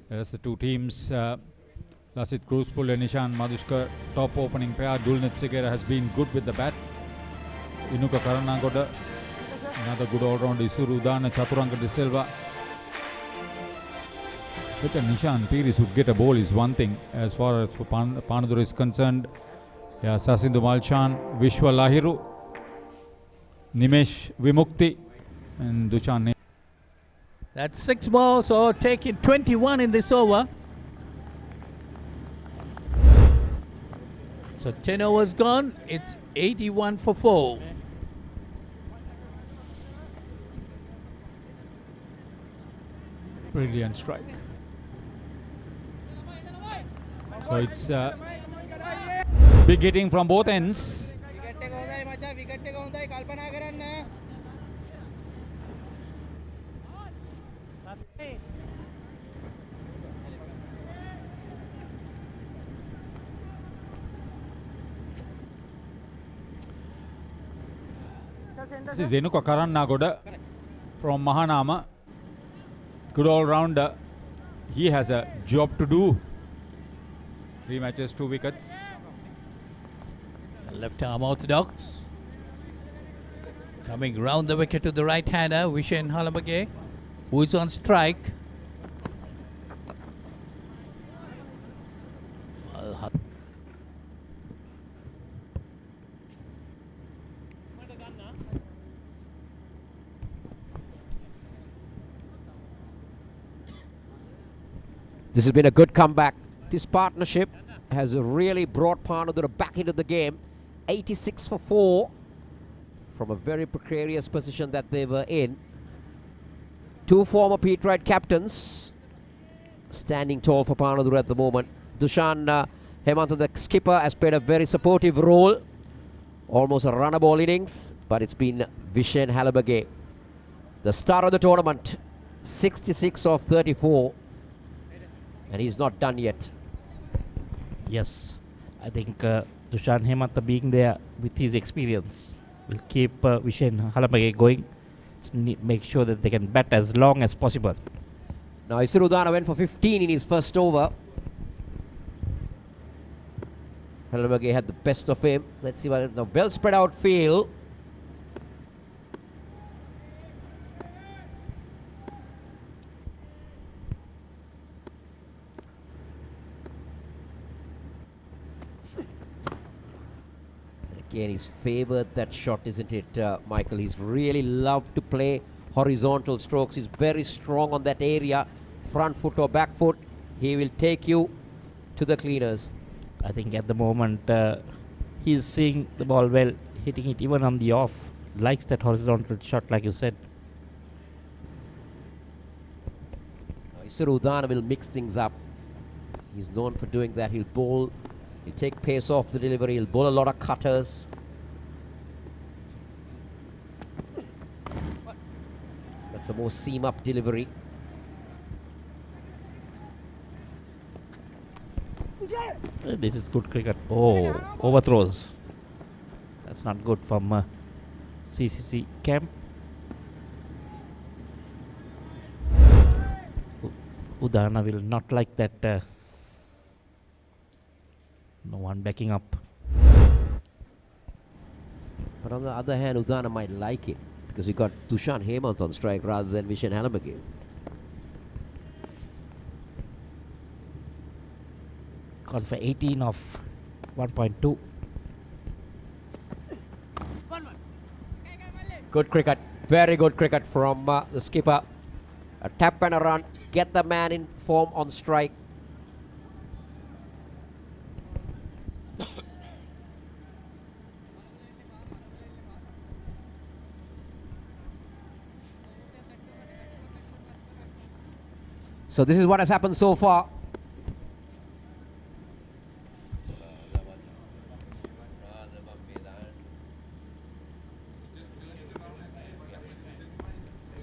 D: That's the 2 teams. Lasit Cruzpul and Nishan Madhushkar, top opening pair. Dulnit Sigera has been good with the bat. Inuka Karanagoda, another good all-round. Isuru Udana, Chaturanga De Silva. But Nishan Piris would get a ball is one thing. As far as for Panadur is concerned, yeah, Sasindu Malchan, Vishwa Lahiru, Nimesh Vimukti, and Dushan.
J: That's 6 balls, so taking 21 in this over. So 10 overs gone. It's 81 for 4.
D: Brilliant strike. So it's big hitting from both ends. This is Enuka Karannagoda from Mahanama. Good all-rounder. He has a job to do. 3 matches, 2 wickets.
J: Left arm orthodox. Coming round the wicket to the right-hander, Vishen Halambage, who is on strike.
H: This has been a good comeback. This partnership has really brought Panadura back into the game. 86 for 4 from a very precarious position that they were in. 2 former Pete Wright captains standing tall for Panadura at the moment. Dushan Hemantha, the skipper, has played a very supportive role. Almost a run-a-ball innings, but it's been Vishen Halambage, the star of the tournament. 66 of 34. And he's not done yet.
G: Yes, I think Dushan Hemantha being there with his experience will keep Vishen Halambage going. Make sure that they can bat as long as possible.
H: Now Isuru Udana went for 15 in his first over. Halambage had the best of him. Let's see what the well spread out field. Again, he's favoured that shot, isn't it, Michael? He's really loved to play horizontal strokes. He's very strong on that area, front foot or back foot. He will take you to the cleaners.
G: I think at the moment he's seeing the ball well, hitting it even on the off. likes that horizontal shot, like you said.
H: Isuru Udana will mix things up. He's known for doing that. He'll bowl, he'll take pace off the delivery, he'll bowl a lot of cutters. That's the more seam-up delivery.
G: This is good cricket. Oh, overthrows. That's not good from CCC camp. Udana will not like that. No one backing up.
H: But on the other hand, Udana might like it because we got Tushan Hemant on strike rather than Vishen Halamage.
G: Gone for 18 of 1.2.
H: Good cricket, very good cricket from the skipper. A tap and a run, get the man in form on strike. So this is what has happened so far.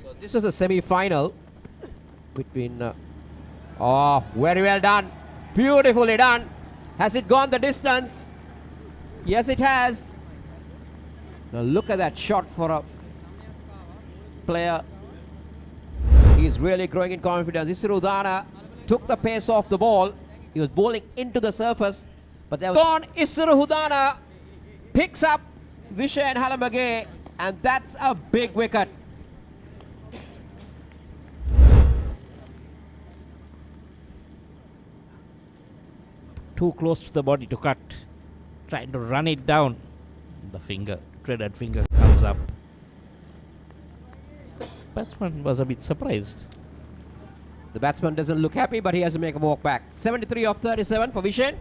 H: So this is a semi-final between. Oh, very well done, beautifully done. Has it gone the distance? Yes, it has. Now look at that shot for a player. He's really growing in confidence. Isuru Udana took the pace off the ball. He was bowling into the surface, but there was gone. Isuru Udana picks up Vishen Halamage, and that's a big wicket.
G: Too close to the body to cut. Trying to run it down. The finger, threaded finger comes up. Batsman was a bit surprised.
H: The batsman doesn't look happy, but he has to make a walk back. 73 of 37 for Vishen.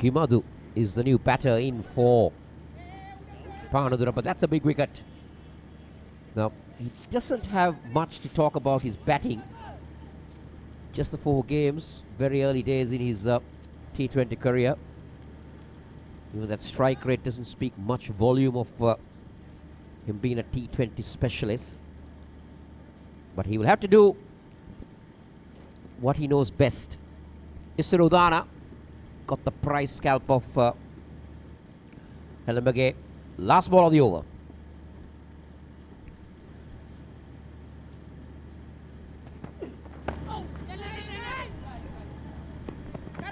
H: Kimadu is the new batter in for Pavanadura, but that's a big wicket. Now, he doesn't have much to talk about his batting. Just the 4 games, very early days in his T20 career. Even that strike rate doesn't speak much volume of him being a T20 specialist. But he will have to do what he knows best. Isuru Udana got the prize scalp of Halamage. Last ball of the over.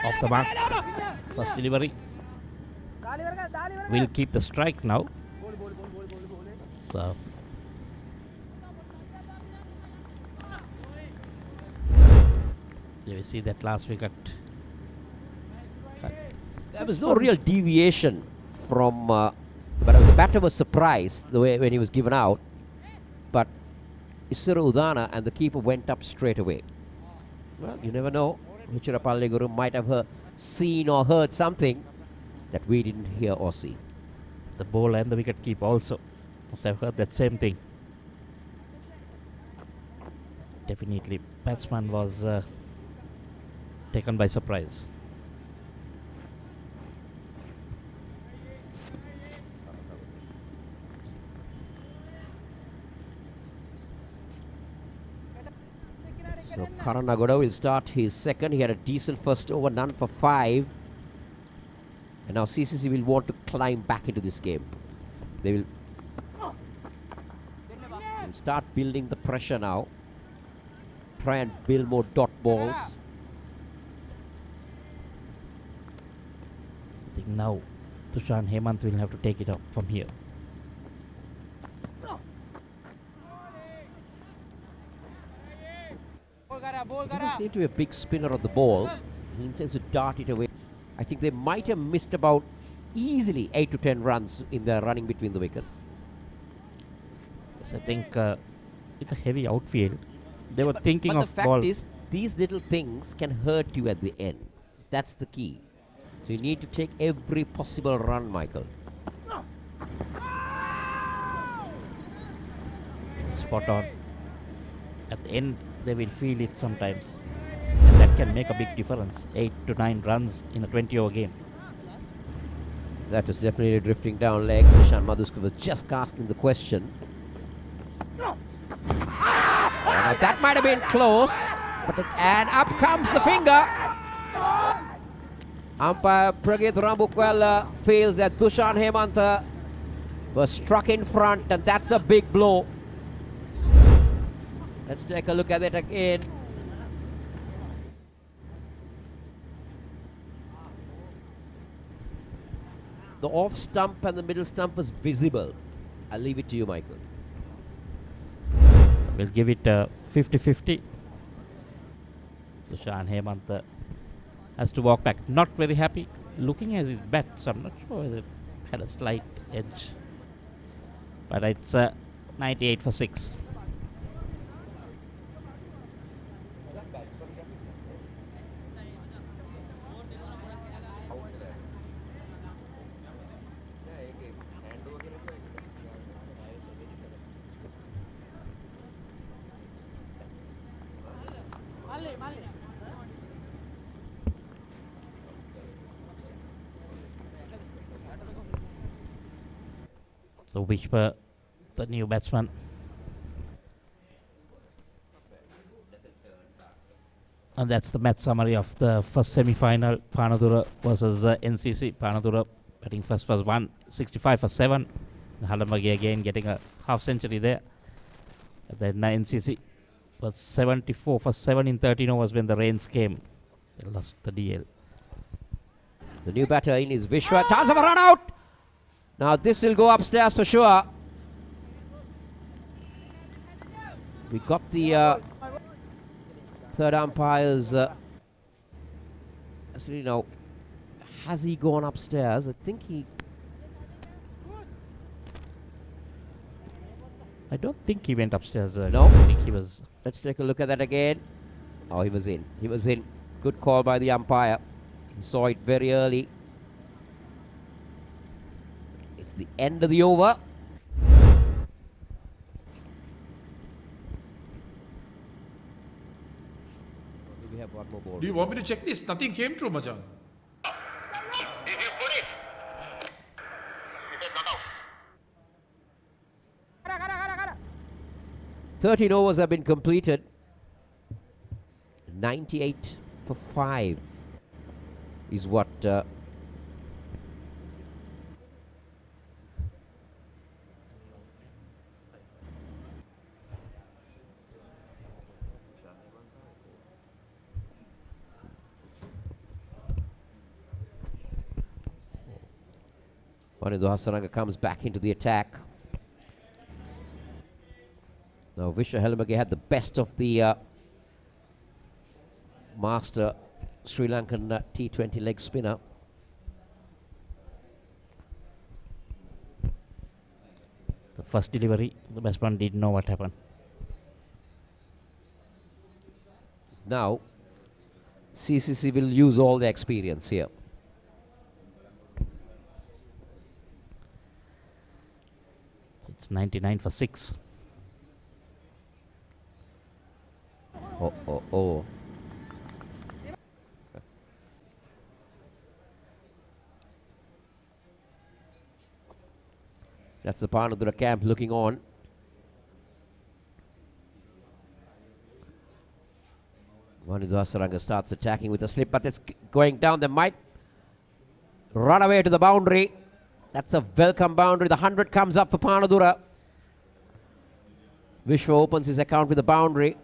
G: Off the mark. First delivery. We'll keep the strike now. So you see that last wicket.
H: There was no real deviation from, but the batter was surprised the way when he was given out. But Isuru Udana and the keeper went up straight away. Well, you never know. Vicharapalle Guru might have seen or heard something that we didn't hear or see.
G: The bowler and the wicket keeper also must have heard that same thing. Definitely, batsman was taken by surprise.
H: So Karan Nagoda will start his second. He had a decent first over, none for 5. And now CCC will want to climb back into this game. They will start building the pressure now. Try and build more dot balls.
G: I think now Tushan Hemant will have to take it up from here.
H: He doesn't seem to be a big spinner of the ball. He intends to dart it away. I think they might have missed about easily 8 to 10 runs in the running between the wickets.
G: Yes, I think in a heavy outfield, they were thinking
H: but
G: of
H: the fact
G: ball.
H: is, these little things can hurt you at the end. That's the key. So you need to take every possible run, Michael.
G: Spot on. At the end, they will feel it sometimes. And that can make a big difference. 8 to 9 runs in a 20-over game.
H: That was definitely drifting down leg. Nishan Madhuskar was just asking the question. Now that might have been close. And up comes the finger. Umpire Pragit Rambukwala feels that Tushan Hemanta was struck in front, and that's a big blow. Let's take a look at it again. The off stump and the middle stump was visible. I'll leave it to you, Michael.
G: We'll give it 50-50. Tushan Hemant has to walk back. Not very happy. Looking at his bats, I'm not sure whether it had a slight edge. But it's 98 for 6. So Wishper, the new batsman. And that's the match summary of the first semi-final. Panadura versus NCC. Panadura batting first was 165 for 7. And Halambagi again getting a half century there. And then NCC was 74 for 7 in 13 overs when the rains came. They lost the DL.
H: The new batter in is Vishwa. Chance of a run out. Now this will go upstairs for sure. We got the third umpire's actually now, has he gone upstairs? I
G: don't think he went upstairs.
H: No?
G: I think he was.
H: Let's take a look at that again. Oh, he was in. He was in. Good call by the umpire. He saw it very early. It's the end of the over. We have one more ball.
I: Do you want me to check this? Nothing came through, Machan.
H: 13 overs have been completed. 98 for 5 is what Wanindu Hasaranga comes back into the attack. Now Vishwa Helamage had the best of the master Sri Lankan T20 leg spinner.
G: The first delivery, the batsman didn't know what happened.
H: Now CCC will use all the experience here.
G: It's 99 for 6.
H: Oh. That's the Panadura camp looking on. Vanidhu Hasaranga starts attacking with a slip, but it's going down. They might run away to the boundary. That's a welcome boundary. The 100 comes up for Panadura. Vishwa opens his account with a boundary.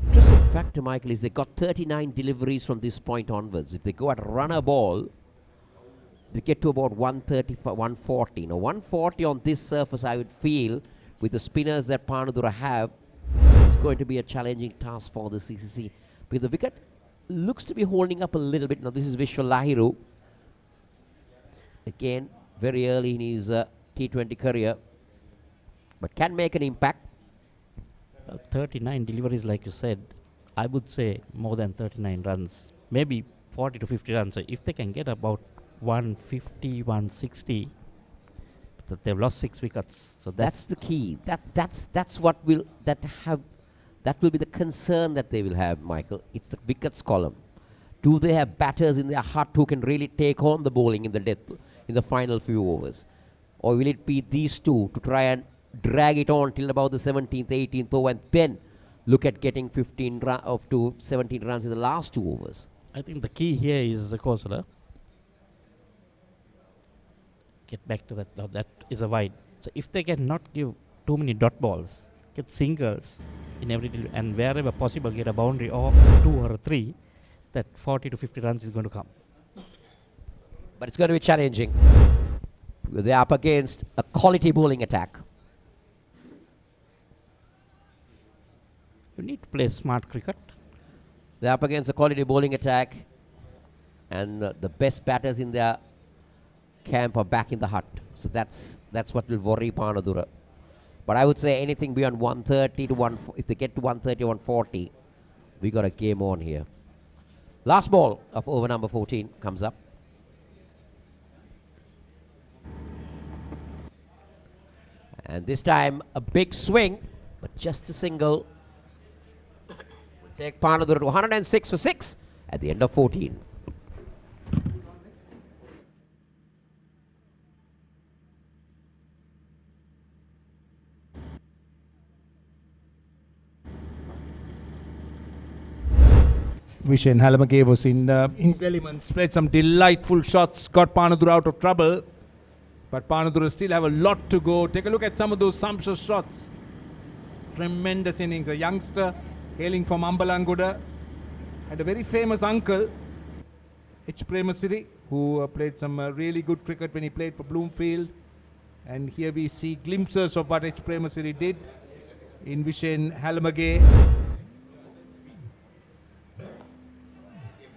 H: Interesting factor, Michael, is they got 39 deliveries from this point onwards. If they go at runner ball, they get to about 130, 140. Now, 140 on this surface, I would feel, with the spinners that Panadura have, is going to be a challenging task for the CCC. Because the wicket looks to be holding up a little bit. Now, this is Vishwa Lahiru. Again, very early in his T20 career, but can make an impact.
G: 39 deliveries, like you said, I would say more than 39 runs, maybe 40 to 50 runs. So if they can get about 150, 160, but they've lost 6 wickets. So
H: That's the key. That's what will be the concern that they will have, Michael. It's the wickets column. Do they have batters in their hut who can really take on the bowling in the final few overs? Or will it be these two to try and drag it on till about the 17th, 18th over, and then look at getting 15 to 17 runs in the last 2 overs?
G: I think the key here is, of course, get back to that. Now that is a wide. So if they can not give too many dot balls, get singles in every delivery, and wherever possible get a boundary or 2 or 3, that 40 to 50 runs is going to come.
H: But it's going to be challenging. They're up against a quality bowling attack.
G: You need to play smart cricket.
H: They're up against a quality bowling attack, and the best batters in their camp are back in the hut. So that's what will worry Panadura. But I would say anything beyond 130 to if they get to 130 or 140, we got a game on here. Last ball of over number 14 comes up. And this time a big swing, but just a single. Will take Panadura to 106 for 6 at the end of 14.
A: Vishen Halamage was in his element, spread some delightful shots, got Panadura out of trouble. But Panadura still have a lot to go. Take a look at some of those sumptuous shots. Tremendous innings. A youngster hailing from Ambalanguda. Had a very famous uncle, H. Premasiri, who played some really good cricket when he played for Bloomfield. And here we see glimpses of what H. Premasiri did in Vishen Halamage.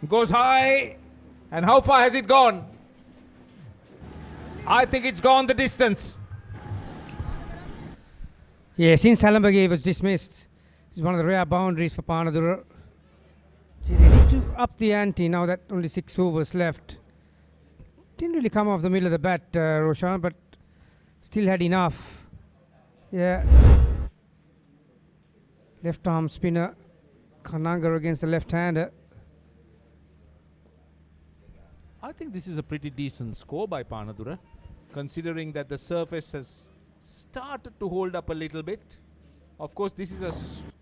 A: Goes high. And how far has it gone? I think it's gone the distance.
B: Yeah, since Halamage was dismissed, this is one of the rare boundaries for Panadura. They need to up the ante now that only 6 overs left. Didn't really come off the middle of the bat, Roshan, but still had enough. Yeah. Left arm spinner, Kananga against the left-hander.
A: I think this is a pretty decent score by Panadura, considering that the surface has started to hold up a little bit. Of course, this is a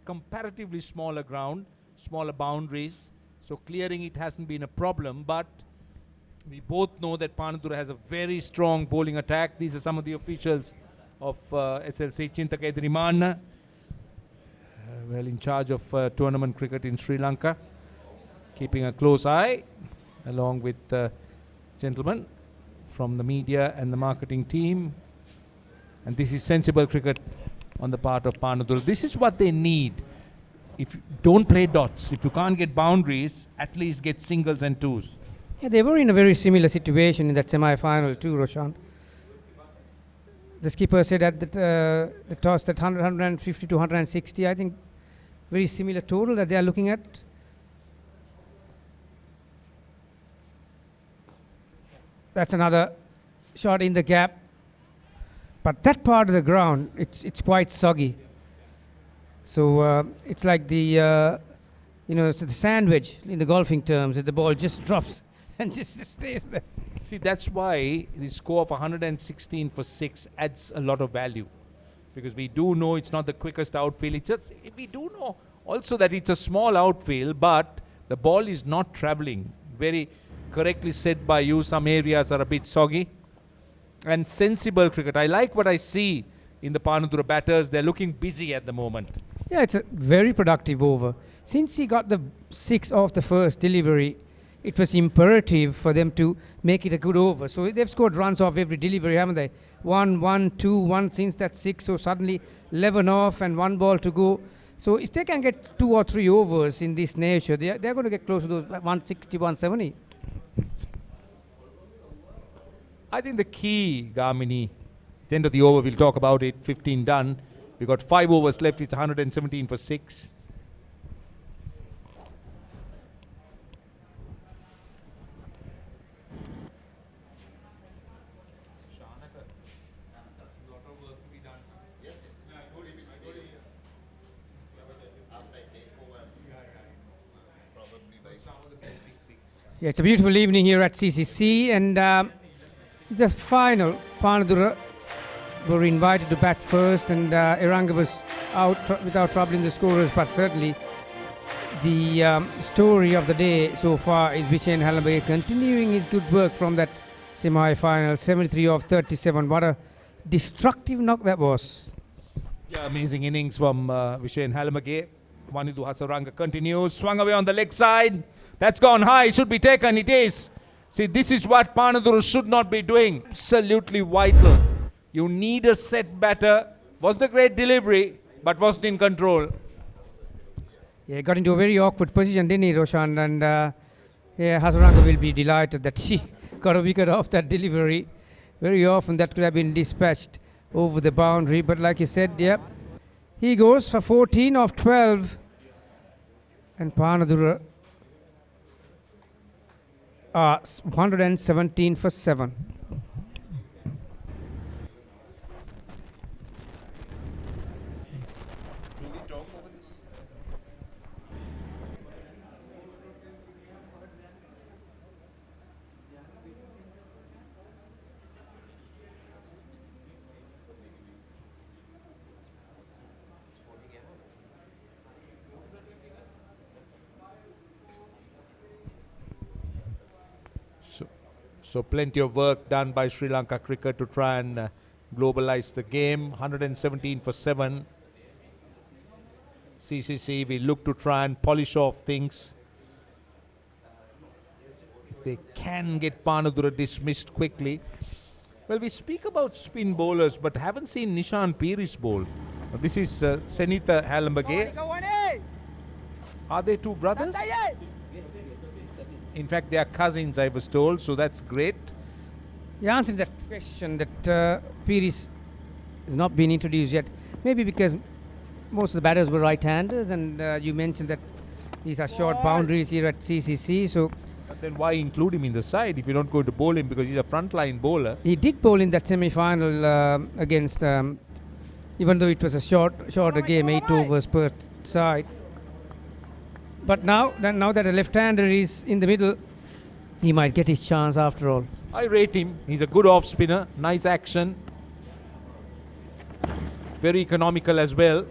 A: comparatively smaller ground, smaller boundaries, so clearing it hasn't been a problem, but we both know that Panadura has a very strong bowling attack. These are some of the officials of SLC. Chinta Kedriman, well in charge of tournament cricket in Sri Lanka, keeping a close eye, along with gentlemen from the media and the marketing team. And this is sensible cricket on the part of Panadura. This is what they need. If you don't play dots, if you can't get boundaries, at least get singles and twos.
B: Yeah, they were in a very similar situation in that semi-final too, Roshan. The skipper said at the toss that 150 to 160, I think very similar total that they are looking at. That's another shot in the gap. But that part of the ground, it's quite soggy. So it's like the the sandwich in the golfing terms, that the ball just drops and just stays there.
A: See, that's why the score of 116 for 6 adds a lot of value. because we do know it's not the quickest outfield. It's just, we do know also that it's a small outfield, but the ball is not traveling. Very correctly said by you, some areas are a bit soggy. And sensible cricket. I like what I see in the Panadura batters. They're looking busy at the moment.
B: Yeah, it's a very productive over. Since he got the 6 off the first delivery, it was imperative for them to make it a good over. So they've scored runs off every delivery, haven't they? 1, 1, 2, 1 since that 6. So suddenly 11 off and 1 ball to go. So if they can get 2 or 3 overs in this nature, they're going to get close to those 160, 170.
A: I think the key, Gamini, at the end of the over, we'll talk about it. 15 done. We've got 5 overs left. It's 117 for 6.
B: Yeah, it's a beautiful evening here at CCC, and it's the final. Panadura were invited to bat first, and Eranga was out without troubling the scorers, but certainly the story of the day so far is Vishen Halambage continuing his good work from that semi-final. 73 off 37. What a destructive knock that was.
A: Yeah, amazing innings from Vishen Halambage. Wanidu Hasaranga continues, swung away on the leg side. That's gone high, should be taken, it is. See, this is what Panadura should not be doing. Absolutely vital. You need a set batter. Wasn't a great delivery, but wasn't in control.
B: Yeah, got into a very awkward position, didn't he, Roshan? And yeah, Hasaranga will be delighted that he got a wicket off that delivery. Very often that could have been dispatched over the boundary, but like you said, yeah, he goes for 14 off 12. And Panadura 117 for 7.
A: So plenty of work done by Sri Lanka cricket to try and globalize the game. 117 for 7. CCC, we look to try and polish off things. If they can get Panadura dismissed quickly. Well, we speak about spin bowlers, but haven't seen Nishan Piri's bowl. This is Senitha Halambage. Are they two brothers? In fact, they are cousins, I was told, so that's great.
B: You answered that question that Piris has not been introduced yet. Maybe because most of the batters were right-handers, and you mentioned that these are short boundaries here at CCC. So,
A: but then why include him in the side if you're not going to bowl him, because he's a frontline bowler?
B: He did bowl in that semi-final against, even though it was a shorter game, 8 overs per side. But now that a left-hander is in the middle, he might get his chance after all.
A: I rate him. He's a good off-spinner. Nice action. Very economical as well.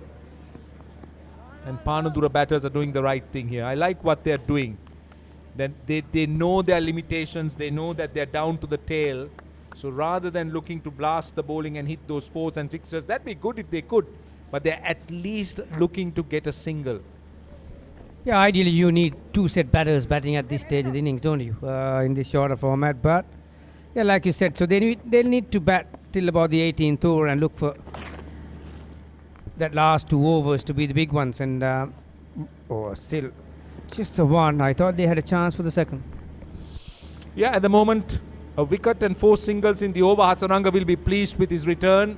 A: And Panadura batters are doing the right thing here. I like what they're doing. Then they know their limitations. They know that they're down to the tail. So rather than looking to blast the bowling and hit those 4s and 6s, that'd be good if they could. But they're at least looking to get a single.
B: Yeah, ideally you need 2 set batters batting at this stage of the innings, don't you, in this shorter format. But, yeah, like you said, so they'll need to bat till about the 18th over and look for that last 2 overs to be the big ones. And, still, just the one. I thought they had a chance for the second.
A: Yeah, at the moment, a wicket and 4 singles in the over. Hasaranga will be pleased with his return.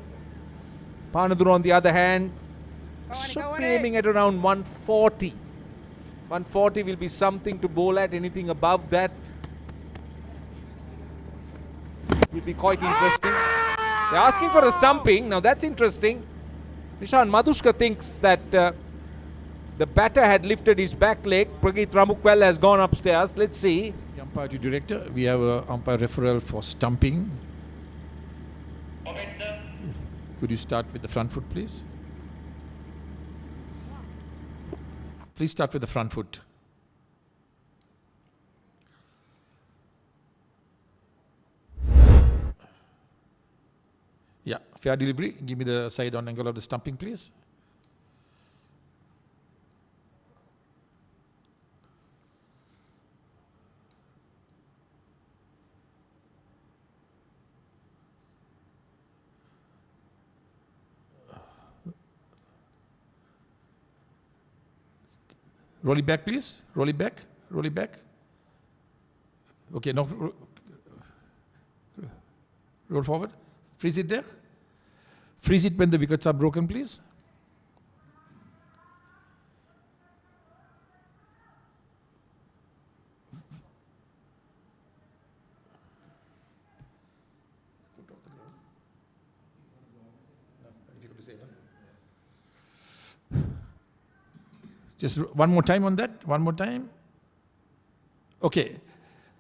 A: Panadura, on the other hand, should be aiming at around 140. 140 will be something to bowl at. Anything above that will be quite interesting. They're asking for a stumping. Now that's interesting. Nishan Madhushka thinks that the batter had lifted his back leg. Prageet Ramukwel has gone upstairs. Let's see.
I: The umpire to director, we have an umpire referral for stumping. Could you start with the front foot, please? Please start with the front foot. Yeah, fair delivery. Give me the side on angle of the stumping, please. Roll it back, please. Roll it back. Roll it back. Okay, now roll forward. Freeze it there. Freeze it when the wickets are broken, please. Just one more time on that. One more time. Okay.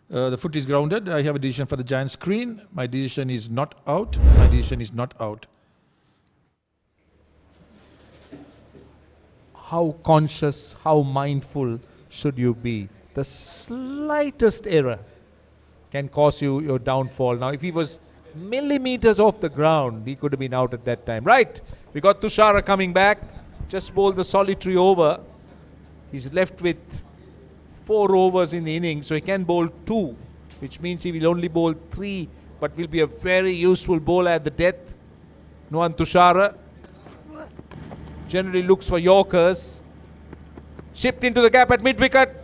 I: The foot is grounded. I have a decision for the giant screen. My decision is not out. My decision is not out.
A: How conscious, how mindful should you be? The slightest error can cause you your downfall. Now, if he was millimeters off the ground, he could have been out at that time. Right. We got Tushara coming back. Just bowled the solitary over. He's left with 4 overs in the innings, so he can bowl 2, which means he will only bowl 3, but will be a very useful bowler at the death. Nuwan Tushara generally looks for Yorkers. Shipped into the gap at mid-wicket,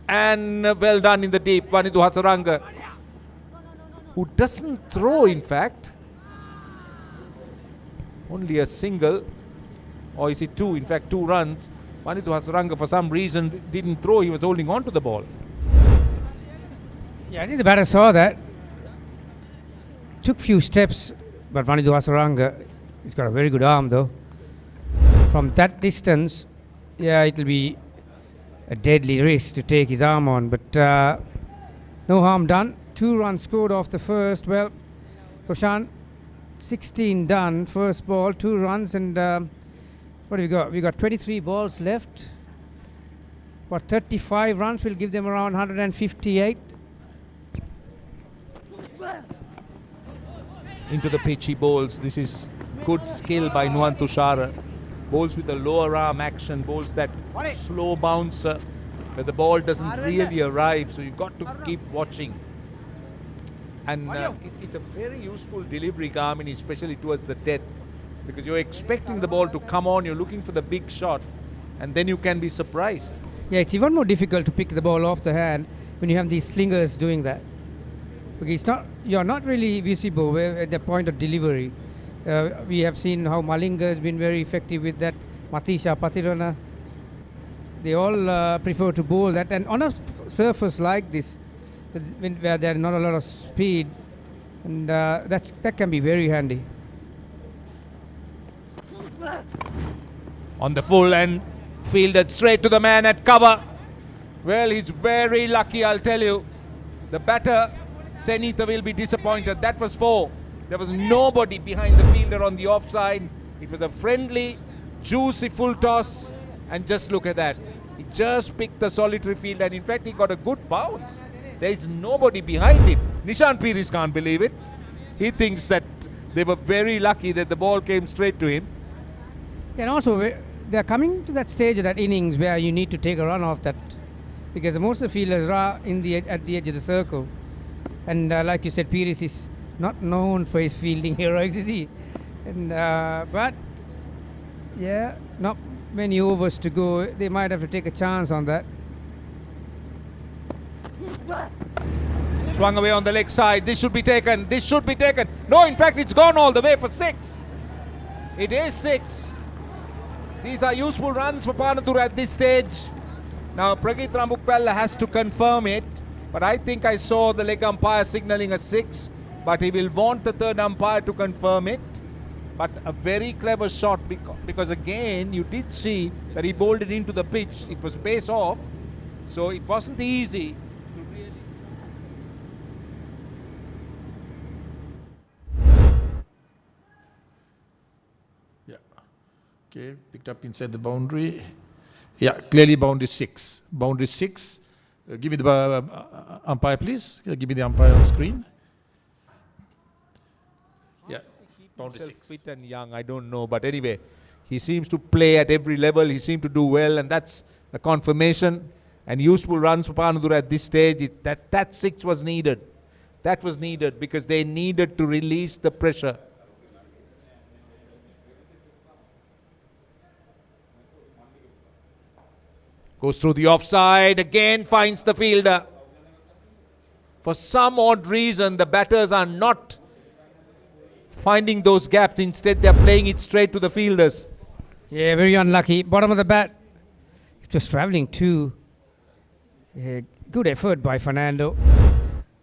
A: and well done in the deep. Wanidhu Hasaranga, who doesn't throw, in fact. Only a single, or is it 2? In fact, 2 runs. Wanidhu Hasaranga, for some reason, didn't throw. He was holding on to the ball.
B: Yeah, I think the batter saw that. Took few steps, but Wanidhu Hasaranga, he's got a very good arm though. From that distance, yeah, it'll be a deadly risk to take his arm on, but no harm done. 2 runs scored off the first. Well, Roshan, 16 done, first ball, 2 runs, and what do we got? We got 23 balls left. What, 35 runs will give them around 158.
A: Into the pitch he bowls. This is good skill by Nuwan Tushara. Bowls with the lower arm action, bowls that slow bouncer where the ball doesn't really arrive, so you've got to keep watching. And it's a very useful delivery, Garmin, especially towards the death, because you're expecting the ball to come on, you're looking for the big shot, and then you can be surprised.
B: Yeah, it's even more difficult to pick the ball off the hand when you have these slingers doing that. Okay, you're not really visible at the point of delivery. We have seen how Malinga has been very effective with that. Matisha, Patirana, they all prefer to bowl that. And on a surface like this, where there's not a lot of speed, and that can be very handy.
A: On the full and fielded straight to the man at cover. Well, he's very lucky, I'll tell you. The batter, Senitha, will be disappointed. That was 4. There was nobody behind the fielder on the offside. It was a friendly, juicy full toss. And just look at that. He just picked the solitary field, and in fact he got a good bounce. There is nobody behind him. Nishan Piris can't believe it. He thinks that they were very lucky that the ball came straight to him.
B: And also, they're coming to that stage of that innings where you need to take a run off that, because most of the fielders are at the edge of the circle. And like you said, Piris is not known for his fielding heroics, is he? And but yeah, not many overs to go. They might have to take a chance on that.
A: Swung away on the leg side. This should be taken. This should be taken. No, in fact, it's gone all the way for 6. It is 6. These are useful runs for Panathur at this stage. Now, Prageet Ramukpella has to confirm it, but I think I saw the leg umpire signaling a 6, but he will want the third umpire to confirm it. But a very clever shot, because again, you did see that he bowled it into the pitch. It was base off, so it wasn't easy.
I: Okay, picked up inside the boundary. Yeah, clearly boundary 6. Boundary 6. Give me the umpire, please. Give me the umpire on screen. Yeah, boundary 6.
A: Fit and young, I don't know, but anyway, he seems to play at every level. He seems to do well, and that's a confirmation. And useful runs for Panadura at this stage. That 6 was needed. That was needed because they needed to release the pressure. Goes through the offside, again finds the fielder. For some odd reason, the batters are not finding those gaps. Instead, they're playing it straight to the fielders.
B: Yeah, very unlucky. Bottom of the bat. Just travelling too. Good effort by Fernando.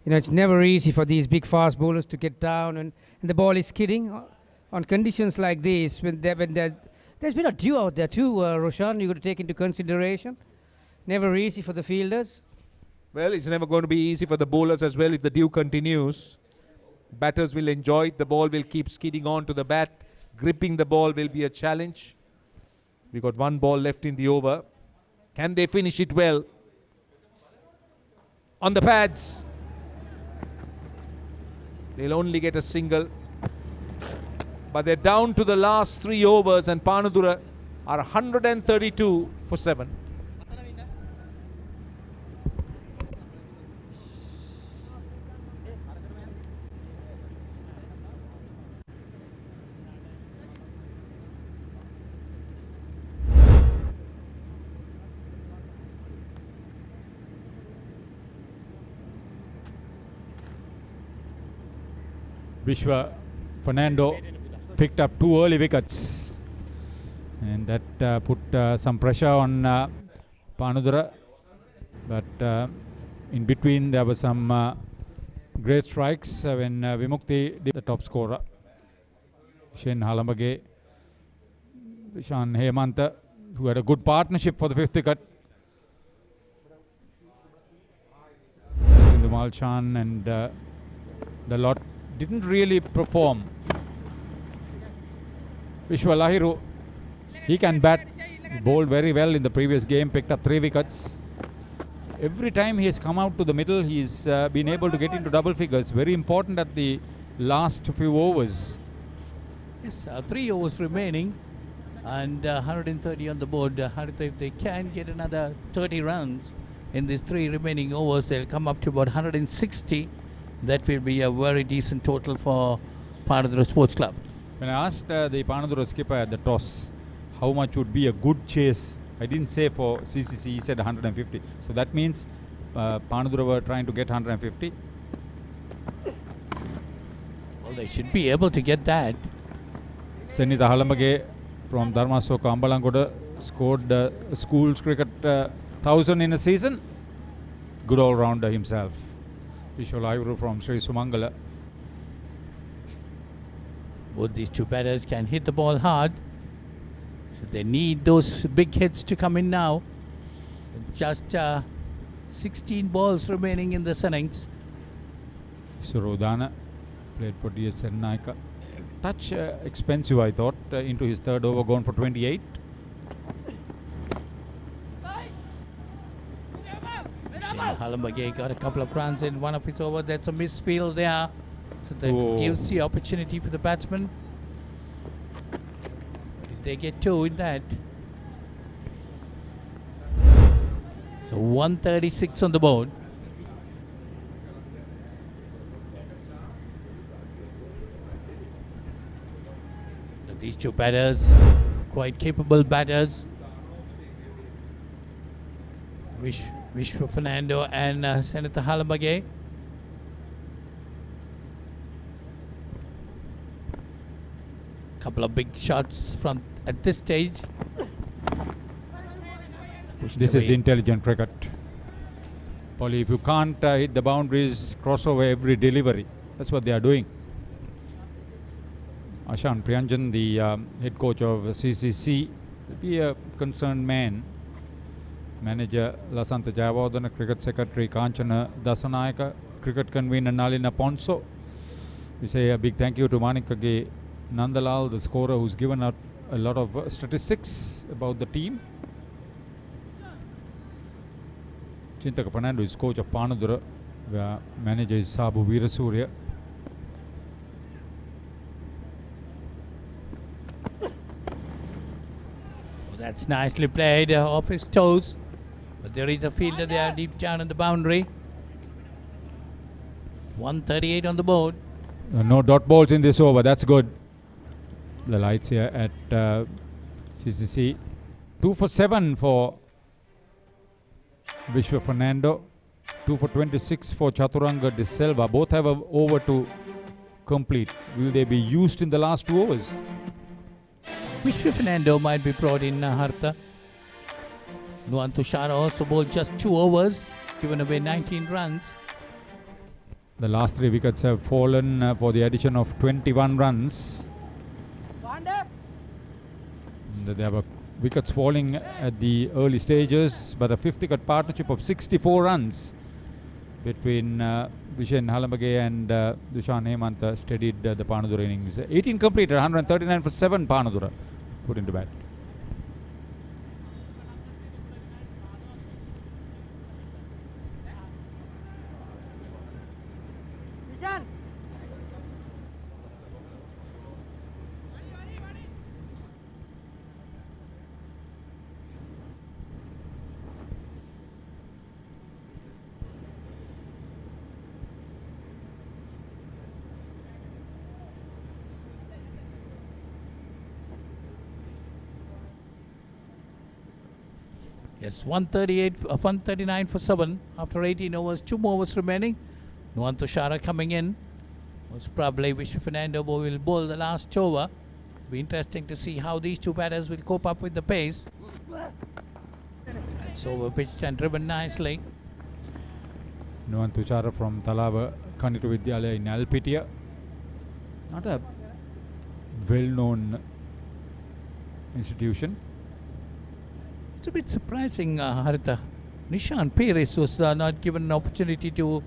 B: You know, it's never easy for these big fast bowlers to get down, and the ball is skidding on conditions like this. When there's been a dew out there too, Roshan, you've got to take into consideration. Never easy for the fielders.
A: Well, it's never going to be easy for the bowlers as well if the dew continues. Batters will enjoy it. The ball will keep skidding on to the bat. Gripping the ball will be a challenge. We've got 1 ball left in the over. Can they finish it well? On the pads. They'll only get a single. But they're down to the last 3 overs, and Panadura are 132 for 7.
D: Vishwa Fernando picked up 2 early wickets, and that put some pressure on Panadura, but in between there were some great strikes when Vimukti did the top scorer. Shane Halambage, Vishan Hemanta, who had a good partnership for the 5th wicket. Sindhu Malchan and the lot didn't really perform. Vishwa Lahiru, he can bat. He bowled very well in the previous game, picked up 3 wickets. Every time he has come out to the middle, he's been able to get into double figures. Very important at the last few overs.
J: Yes, 3 overs remaining and 130 on the board. If they can get another 30 runs in these 3 remaining overs, they'll come up to about 160. That will be a very decent total for Panadura Sports Club.
D: When I asked the Panadura skipper at the toss how much would be a good chase, I didn't say for CCC, he said 150. So that means Panadura were trying to get 150.
J: Well, they should be able to get that.
D: Senitha Halambage from Dharmasoka Ambalangoda scored schools cricket 1000 in a season. Good all-rounder himself. Vishal Ayuru from Sri Sumangala.
J: Both these 2 batters can hit the ball hard. So they need those big hits to come in now. Just 16 balls remaining in this innings.
D: Surodana played for DSN Naika. Touch expensive, I thought, into his 3rd over, gone for 28.
J: Halambage got a couple of runs in one of his overs. That's a misfield there. So that gives the opportunity for the batsman. Did they get 2 in that? So 136 on the board. So these 2 batters, quite capable batters. Vishwa Fernando and Senitha Halambage. Couple of big shots from at this stage.
D: This is intelligent cricket. Polly, if you can't hit the boundaries, cross over every delivery. That's what they are doing. Ashan Priyanjan, the head coach of CCC, will be a concerned man. Manager Lasantha Jayawardena, Cricket Secretary Kanchana Dasanayaka, Cricket Convener Nalina Ponso. We say a big thank you to Manikage Nandalal, the scorer who's given a lot of statistics about the team. Chintaka Fernando is coach of Panadura. The manager is Sabu Veerasurya.
J: That's nicely played off his toes. But there is a fielder there deep down on the boundary. 138 on the board.
D: No dot balls in this over. That's good. The lights here at CCC. 2 for 7 for Vishwa Fernando. 2 for 26 for Chaturanga De Silva. Both have an over to complete. Will they be used in the last 2 overs?
J: Vishwa Fernando might be brought in, Hartha. Nuwan Tushara also bowled just 2 overs, given away 19 runs.
D: The last 3 wickets have fallen for the addition of 21 runs. There were wickets falling at the early stages, but a 5th wicket partnership of 64 runs between Vishen Halambage and Dushan Hemanta steadied the Panadura innings. 18 completed, 139 for 7 Panadura put into bat.
J: Yes, 139 for 7 after 18 overs, 2 more overs remaining. Nuwan Tushara coming in. Most probably Vishwa Fernando will bowl the last over. Be interesting to see how these 2 batters will cope up with the pace. That's over pitched and driven nicely.
D: Nuwan Tushara from Talava Kanitu Vidyalaya in Alpitia. Not a well-known institution.
J: It's a bit surprising, Haritha. Nishan Perez was not given an opportunity to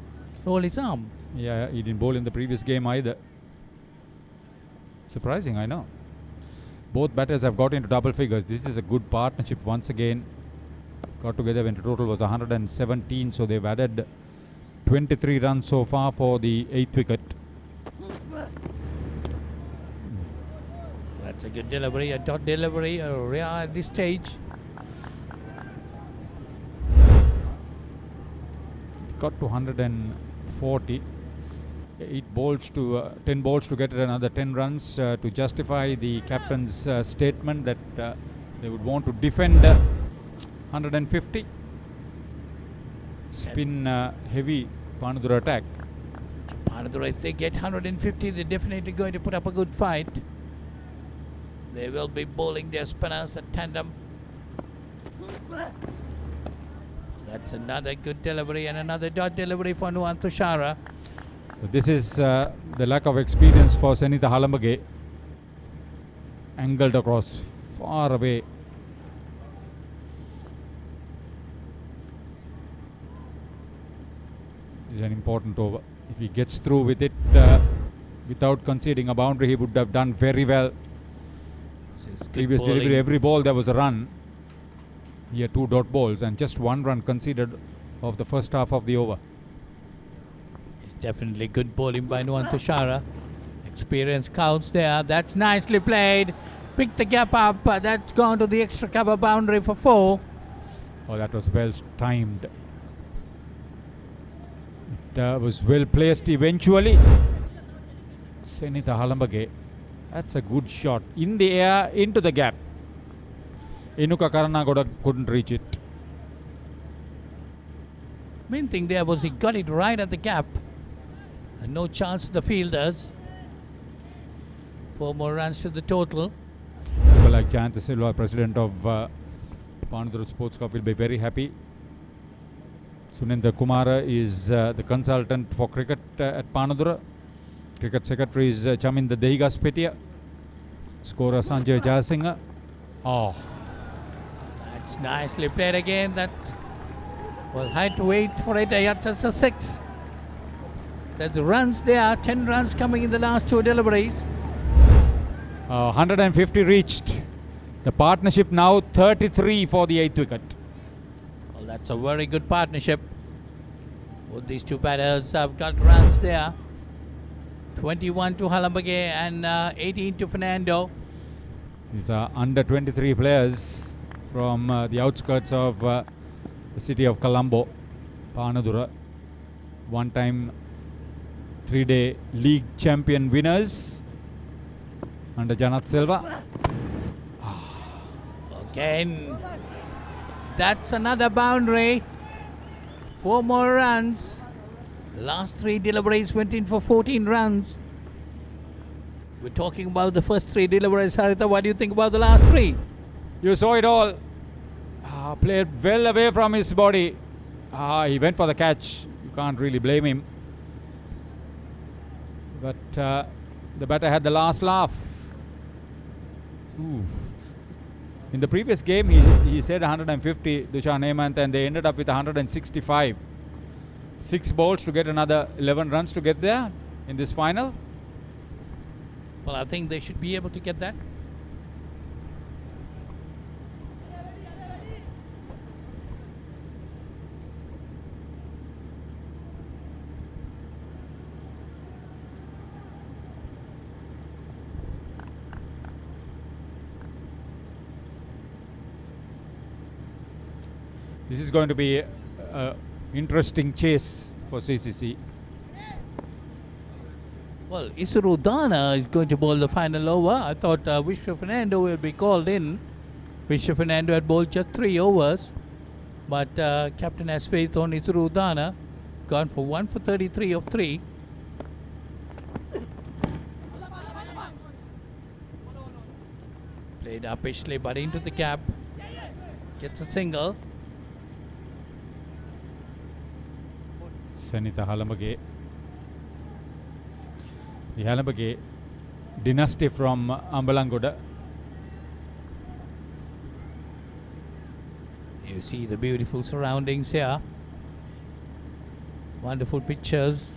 J: roll his arm.
D: Yeah, he didn't bowl in the previous game either. Surprising, I know. Both batters have got into double figures. This is a good partnership once again. Got together when the total was 117, so they've added 23 runs so far for the 8th wicket.
J: That's a good delivery, a dot delivery, a rare at this stage.
D: Got to 140. 10 balls to get another 10 runs to justify the captain's statement that they would want to defend 150. Spin heavy Panadura attack.
J: Panadura, if they get 150, they're definitely going to put up a good fight. They will be bowling their spinners at tandem. That's another good delivery and another dot delivery for Nuwan Tushara.
D: So this is the lack of experience for Senitha Halambage. Angled across, far away. This is an important over. If he gets through with it without conceding a boundary, he would have done very well. Previous delivery, every ball there was a run. Here 2 dot balls and just 1 run conceded of the first half of the over.
J: It's definitely good bowling by Nuwan Tushara. Experience counts there. That's nicely played. Picked the gap up. That's gone to the extra cover boundary for 4.
D: Oh, that was well timed. It was well placed eventually. Senitha Halambage. That's a good shot. In the air, into the gap. Inuka Karanagoda couldn't reach it.
J: Main thing there was he got it right at the gap. And no chance to the fielders. 4 more runs to the total.
D: People like Jayanta Silva, president of Panadura Sports Club, will be very happy. Sunendra Kumara is the consultant for cricket at Panadura. Cricket secretary is Chaminda Dehigas Petia. Scorer Sanjay Jayasinghe. Oh.
J: That's nicely played again. That will had to wait for it. That's a 6. There's runs there. 10 runs coming in the last 2 deliveries.
D: 150 reached. The partnership now 33 for the 8th wicket.
J: Well, that's a very good partnership. Both these two batters have got runs there. 21 to Halambage and 18 to Fernando.
D: These are under 23 players from the outskirts of the city of Colombo. Panadura, one-time 3-day league champion winners under Janath Silva.
J: Again, that's another boundary. 4 more runs. Last 3 deliveries went in for 14 runs. We're talking about the first 3 deliveries. Haritha, what do you think about the last 3?
D: You saw it all. Played well away from his body. He went for the catch. You can't really blame him. But the batter had the last laugh. Ooh. In the previous game, he said 150, Dushan Hemant, and they ended up with 165. 6 balls to get another 11 runs to get there in this final.
J: Well, I think they should be able to get that.
D: This is going to be an interesting chase for CCC.
J: Well, Isuru Dana is going to bowl the final over. I thought Vishwa Fernando will be called in. Vishwa Fernando had bowled just 3 overs. But captain has faith on Isuru Dana. Gone for 1 for 33 of 3. Played uppishly but into the gap. Gets a single.
D: Sanitha Halambage. The Halambage dynasty from Ambalangoda.
J: You see the beautiful surroundings here. Wonderful pictures.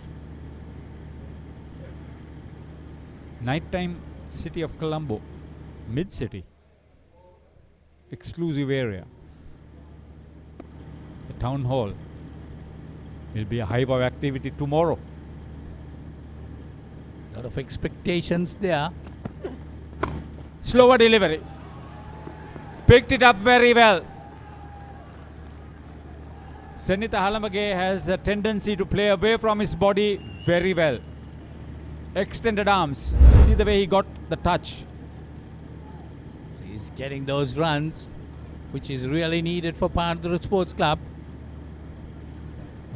D: Nighttime city of Colombo. Mid-city. Exclusive area. The town hall will be a hive of activity tomorrow.
J: A lot of expectations there.
D: Slower delivery. Picked it up very well. Sanitha Halambage has a tendency to play away from his body very well. Extended arms. See the way he got the touch.
J: He's getting those runs, which is really needed for Panadura Sports Club.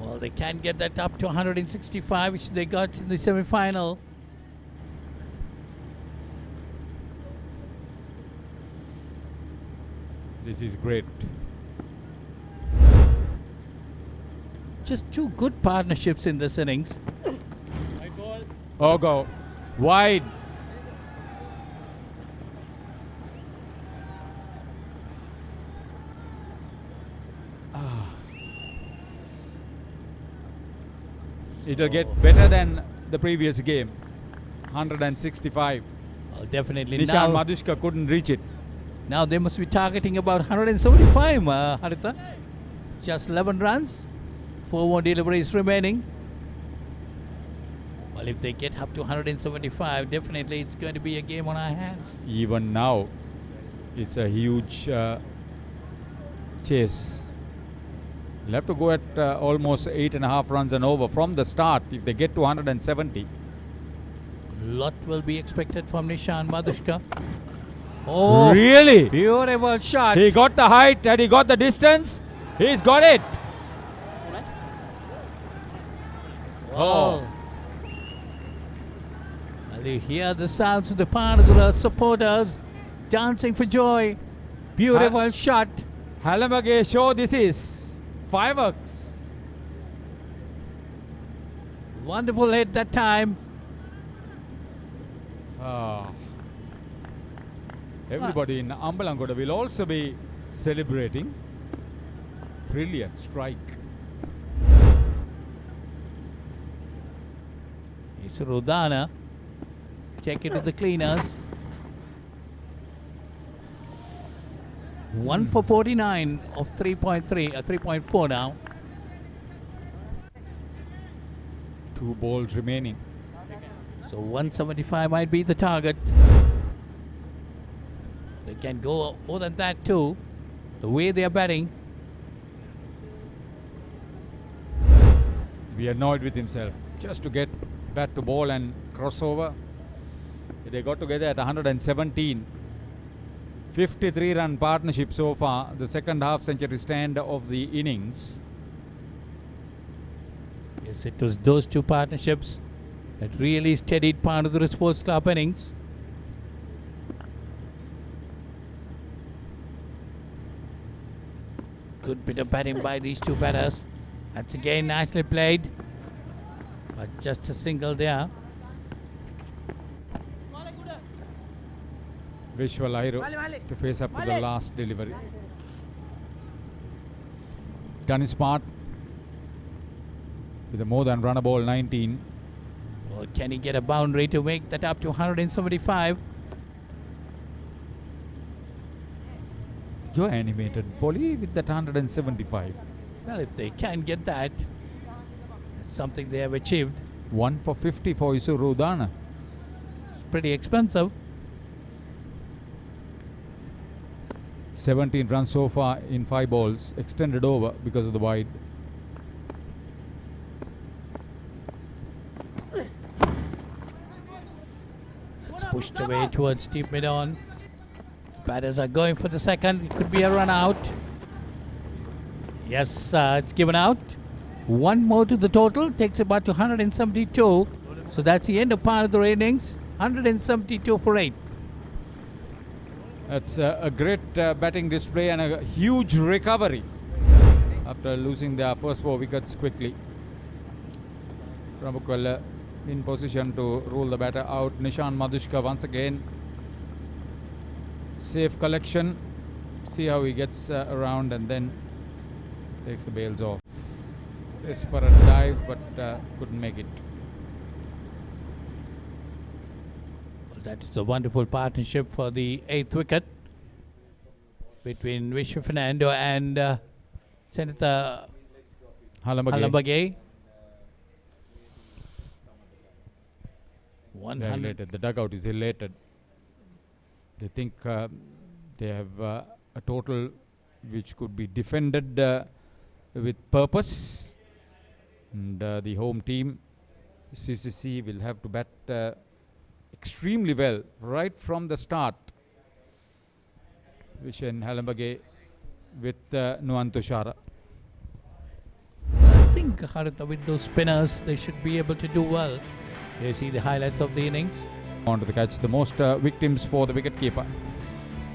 J: Well, they can get that up to 165, which they got in the semi-final.
D: This is great.
J: Just 2 good partnerships in this innings.
D: Oh, go. Wide. It'll get better than the previous game. 165.
J: Well, definitely.
D: Nishan
J: Now,
D: Madhushka couldn't reach it.
J: now they must be targeting about 175, Haritha. Just 11 runs. 4 more deliveries remaining. Well, if they get up to 175, definitely it's going to be a game on our hands.
D: Even now, it's a huge chase. They'll have to go at almost 8.5 runs and over from the start if they get to 170.
J: Lot will be expected from Nishan Madhushka. Oh,
D: Really?
J: beautiful shot.
D: He got the height and he got the distance. He's got it.
J: Oh. Well, you hear the sounds of the Panadura supporters dancing for joy. Beautiful shot.
D: Halambage show this is. Fireworks.
J: Wonderful hit that time.
D: Everybody in Ambalangoda will also be celebrating. Brilliant strike.
J: It's Rodana. Take it to the cleaners. 1 for 49 of 3.3, 3.4 now.
D: 2 balls remaining.
J: So 175 might be the target. They can go more than that too, the way they are batting.
D: Be annoyed with himself just to get bat to ball and crossover. They got together at 117. 53 run partnership so far, the second half century stand of the innings.
J: Yes, it was those two partnerships that really steadied Panadura Sports Club innings. Good bit of batting by these two batters. That's again nicely played, but just a single there.
D: Vishwa Lahiro to face up to the last delivery. Done his part with a more than runner ball 19.
J: Well, can he get a boundary to make that up to 175?
D: You're animated, Polly, with that 175.
J: Well, if they can get that, that's something they have achieved.
D: 1 for 50 for Isuru Udana.
J: It's pretty expensive.
D: 17 runs so far in 5 balls, extended over because of the wide.
J: It's pushed away towards deep mid-on. Batters are going for the second. It could be a run out. Yes, it's given out. One more to the total, takes about to 172. So that's the end of part of the innings. 172 for 8.
D: That's a great batting display and a huge recovery after losing their first 4 wickets quickly. Prabhukwella in position to rule the batter out. Nishan Madhushka once again. Safe collection. See how he gets around and then takes the bails off. Desperate dive, but couldn't make it.
J: That's a wonderful partnership for the 8th wicket between Vishwa Fernando and Senator Halambage.
D: They're elated. The dugout is elated. They think they have a total which could be defended with purpose. And the home team, CCC, will have to bat extremely well right from the start. Vishen Halambage with Nuwan Tushara.
J: I think Haritha, with those spinners, they should be able to do well. You see the highlights of the innings.
D: On to the catch, the most victims for the wicketkeeper.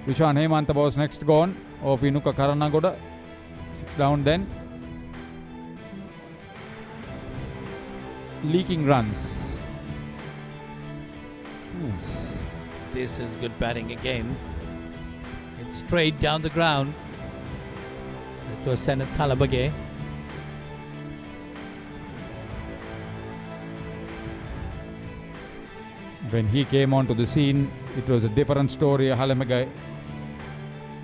D: Vishan Hemanta was next gone of Inuka Karanagoda. 6 down then. Leaking runs.
J: This is good batting again. It's straight down the ground. It was Senator Halambage.
D: When he came onto the scene, it was a different story. Halambage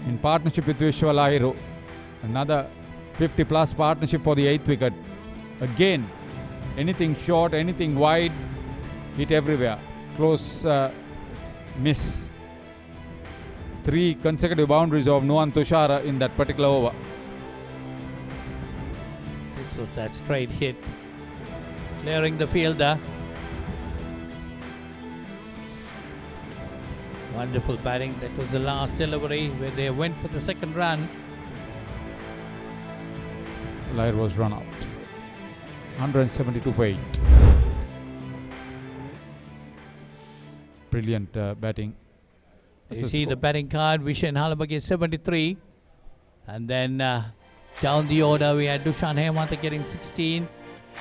D: in partnership with Vishwa Lahiro. Another 50 plus partnership for the 8th wicket. Again, anything short, anything wide, hit everywhere. Close miss. 3 consecutive boundaries of Nuwan Tushara in that particular over.
J: This was that straight hit, clearing the fielder. Wonderful batting. That was the last delivery where they went for the second run.
D: Lahiro was run out. 172 for 8. Brilliant batting.
J: You see the batting card, Vishen Halambage 73. And then down the order, we had Dushan Hemanta getting 16,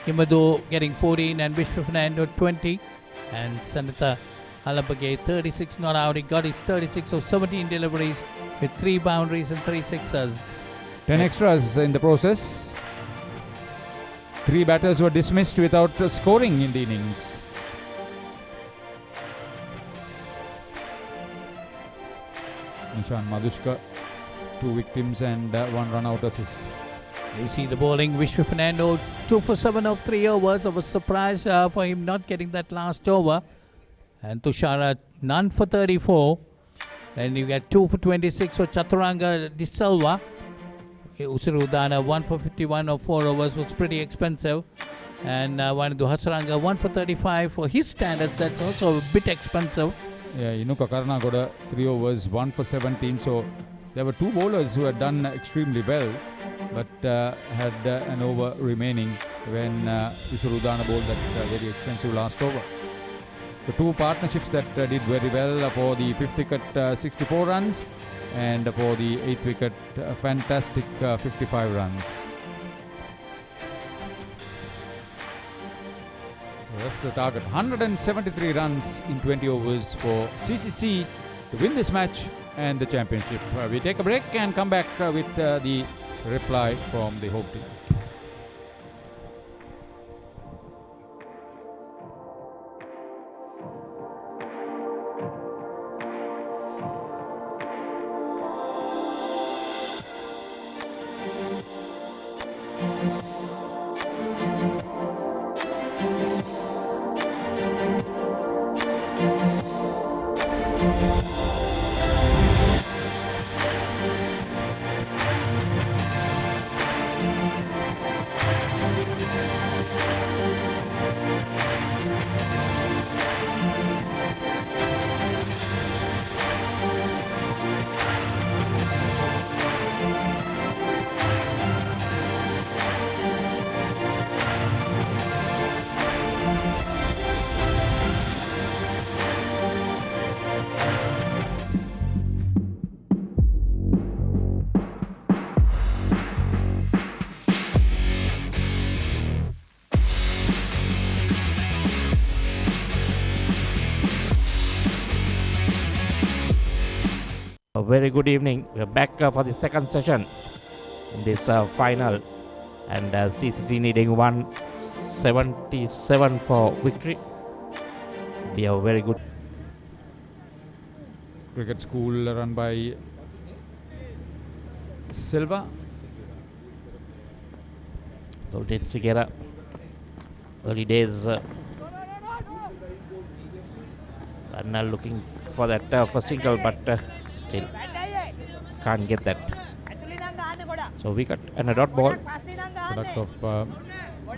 J: Himadu getting 14, and Vishwa Fernando 20. And Senator Halambage 36 not out. He got his 36 of 17 deliveries with 3 boundaries and 3 sixers.
D: 10 extras in the process. 3 batters were dismissed without scoring in the innings. Nishan Madhushka 2 victims and 1 run-out assist.
J: You see the bowling, Vishwa Fernando, 2 for 7 of 3 overs. I was surprised for him not getting that last over. And Tushara, none for 34. Then you get 2 for 26 for Chaturanga De Silva. Usirudana, 1 for 51 of 4 overs, was pretty expensive. And Wanadu Hasaranga, 1 for 35 for his standards. That's also a bit expensive.
D: Yeah, Inuka Karna got a 3 overs, 1 for 17. So there were 2 bowlers who had done extremely well, but had an over remaining when Usirudana bowled that very expensive last over. The 2 partnerships that did very well for the 5th wicket, 64 runs, and for the 8th wicket, fantastic 55 runs. So that's the target. 173 runs in 20 overs for CCC to win this match and the championship. We take a break and come back with the reply from the home team.
G: A very good evening. We're back for the second session in this final, and CCC needing 177 for victory. Be a very good
D: Cricket school run by Silva.
G: Dulcet Sigera. Early days. And now looking for that first single, but still can't get that. So wicket and a dot ball.
D: Product of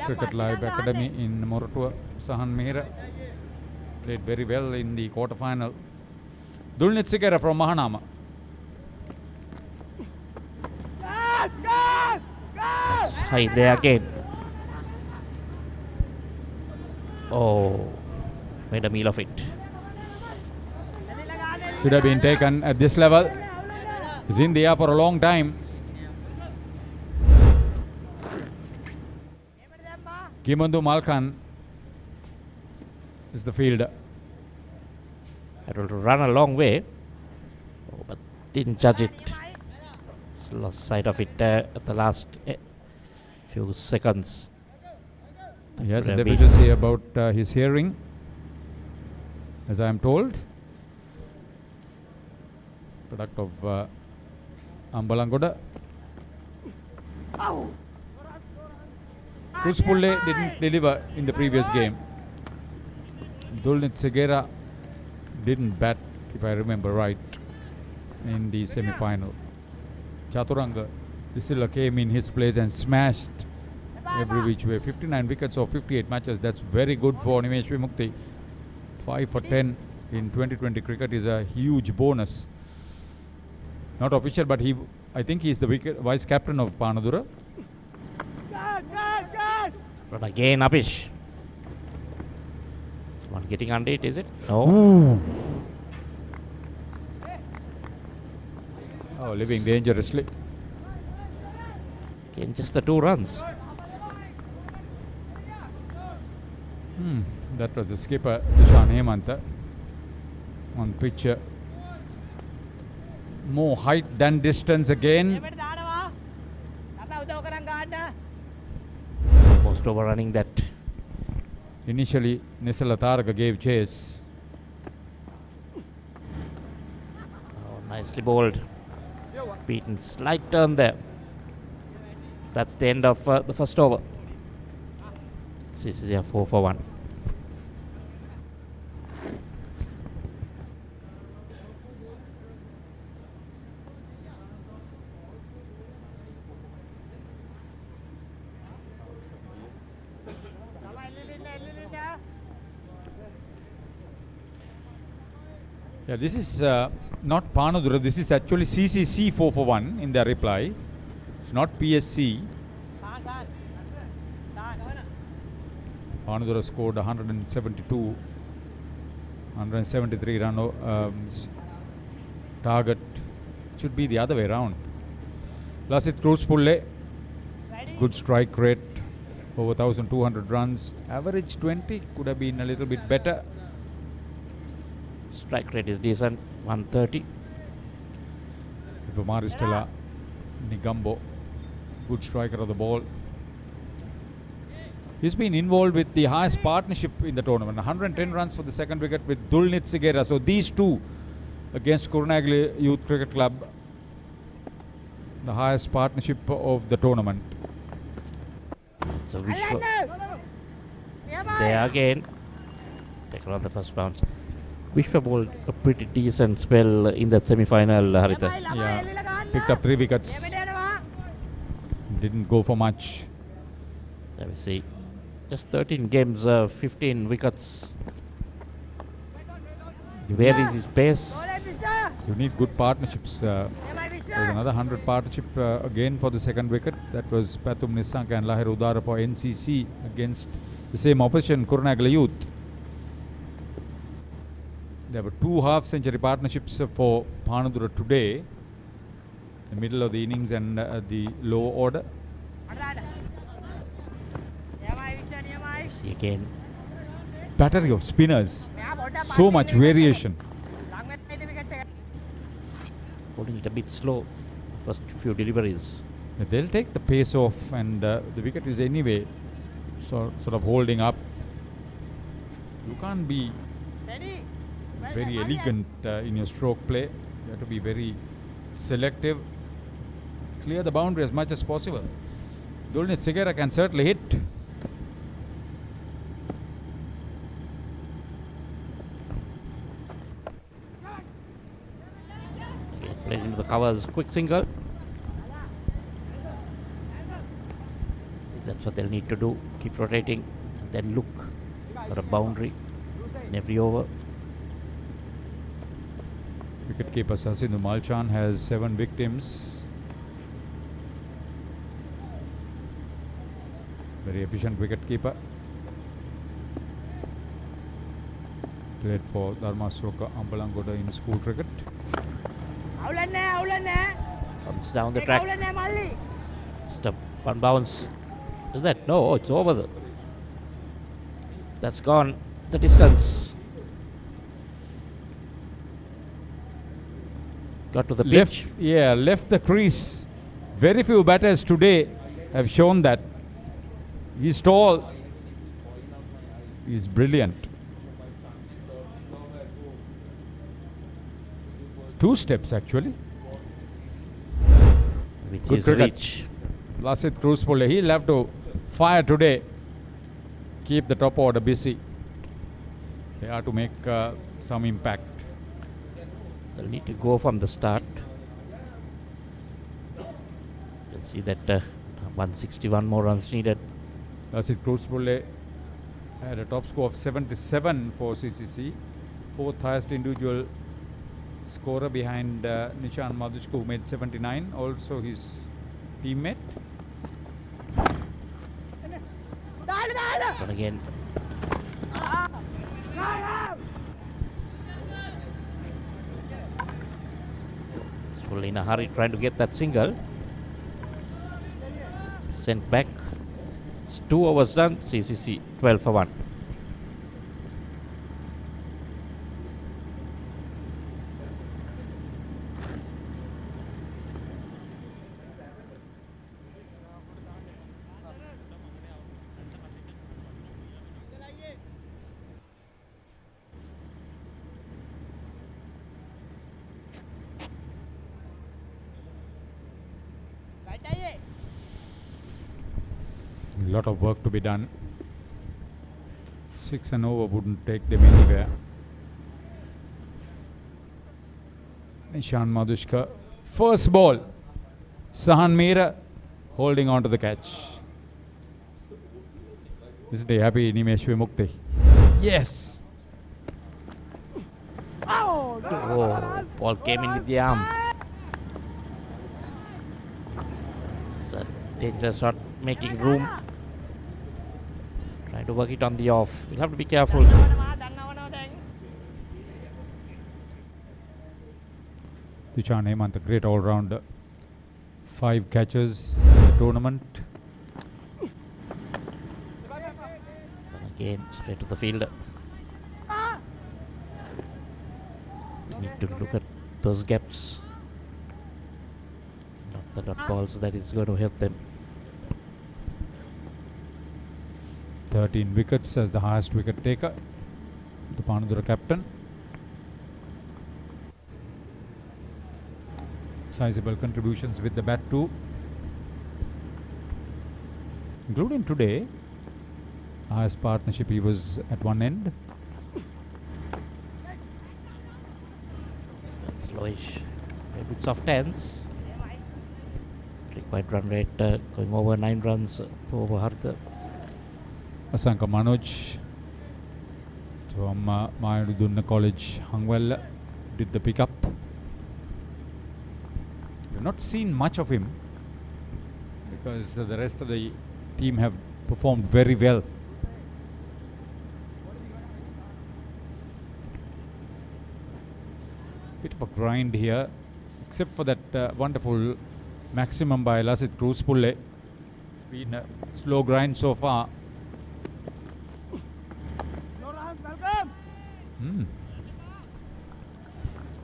D: Cricket Live Academy in Moratua. Sahan Mehra played very well in the quarter-final. Dulcet Sigera from Mahanama.
G: High there again. Oh, made a meal of it.
D: Should have been taken at this level. He's in the air for a long time. Kimandu Malkan is the fielder.
G: Had to run a long way, but didn't judge it. Lost sight of it at the last few seconds.
D: He has a deficiency about his hearing, as I am told. Product of Ambalangoda. Chris Pulle didn't deliver in the previous game. Dulcet Sigera didn't bat, if I remember right, in the semi-final. Chaturanga De Silva came in his place and smashed every which way. 59 wickets of 58 matches. That's very good for Nimesh Vimukti. 5 for 10 in 2020 cricket is a huge bonus. Not official, but I think he is the vice captain of Panadura.
G: But again, Apish. Someone getting under it, is it? No.
D: Ooh. Oh, living dangerously.
G: Again, just the 2 runs.
D: That was the skipper, Dishan Hemanta, on pitch. More height than distance again.
G: Almost overrunning that.
D: Initially, Nisala Targa gave chase.
G: Oh, nicely bowled. Beaten slight turn there. That's the end of the first over. CCC are 4 for 1.
D: Yeah, this is not Panadura, this is actually CCC 4 for 1 in their reply. It's not PSC. Panadura scored 172, 173 run target. Should be the other way around. Lasit Cruz Pulle, good strike rate, over 1,200 runs. Average 20, could have been a little bit better.
G: Strike rate is decent, 130.
D: Maristella Nigambo, good striker of the ball. He's been involved with the highest partnership in the tournament. 110 runs for the second wicket with Dulnit Sigera. So these two against Kurunagli Youth Cricket Club, the highest partnership of the tournament.
G: So Vishwa there again. Take on the first bounce. Vishwa bowled a pretty decent spell in that semi-final, Haritha.
D: Yeah, picked up 3 wickets. Didn't go for much.
G: Let me see. Just 13 games, 15 wickets. Where is his pace?
D: You need good partnerships. There's another 100 partnership again for the second wicket. That was Pathum Nisanka and Lahir Udara for NCC against the same opposition, Kurunagli Youth. There were 2 half-century partnerships for Panadura today, the middle of the innings and the lower order.
G: See again.
D: Battery of spinners, so much variation.
G: Holding it a bit slow, first few deliveries.
D: They'll take the pace off, and the wicket is anyway sort of holding up. You can't be very elegant in your stroke play. You have to be very selective. Clear the boundary as much as possible. Dulnit Sigera can certainly hit.
G: Played into the covers, quick single. That's what they'll need to do. Keep rotating and then look for a boundary in every over.
D: Wicketkeeper Sasindhu Malchan has 7 victims. Very efficient wicketkeeper. Played for Dharmasroka Ambalangoda in school cricket.
G: Comes down the track. Step, one bounce. Is that? No, it's over. That's gone. The distance. Got to the pitch.
D: Left the crease. Very few batters today have shown that. He's tall. He's brilliant. 2 steps actually.
G: With
D: Good
G: his
D: cricket.
G: reach.
D: Lasit Cruz Pulle, he'll have to fire today. Keep the top order busy. They have to make some impact.
G: They'll need to go from the start. You'll see that 161 more runs needed.
D: Lasit Cruz Pulle had a top score of 77 for CCC. 4th highest individual scorer behind Nishan Madhuchka, who made 79. Also his teammate.
G: And again. Pulle in a hurry trying to get that single. Sent back. It's 2 overs done. CCC 12 for 1.
D: lot of work to be done. 6 and over wouldn't take them anywhere. Nishan Madhushka. First ball. Sahan Meera holding on to the catch. Isn't he happy, Nimesh Vimukti? Yes.
G: Oh, ball came in with the arm. It's a dangerous shot, making room. Trying to work it on the off. You'll have to be careful.
D: Dushan Hemant, a great all-rounder. 5 catches in the tournament.
G: And again, straight to the fielder. They need to look at those gaps. Not the dot balls that is going to help them.
D: 13 wickets as the highest wicket taker. The Panadura captain. Sizable contributions with the bat too. Including today. Highest partnership, he was at one end.
G: Slowish. A bit soft hands. Required run rate going over 9 runs over Hartha.
D: Asanka Manoj from Mayadunna College, Hangwell, did the pickup. We've not seen much of him because the rest of the team have performed very well. Bit of a grind here, except for that wonderful maximum by Lasit Cruzpulle. It's been a slow grind so far.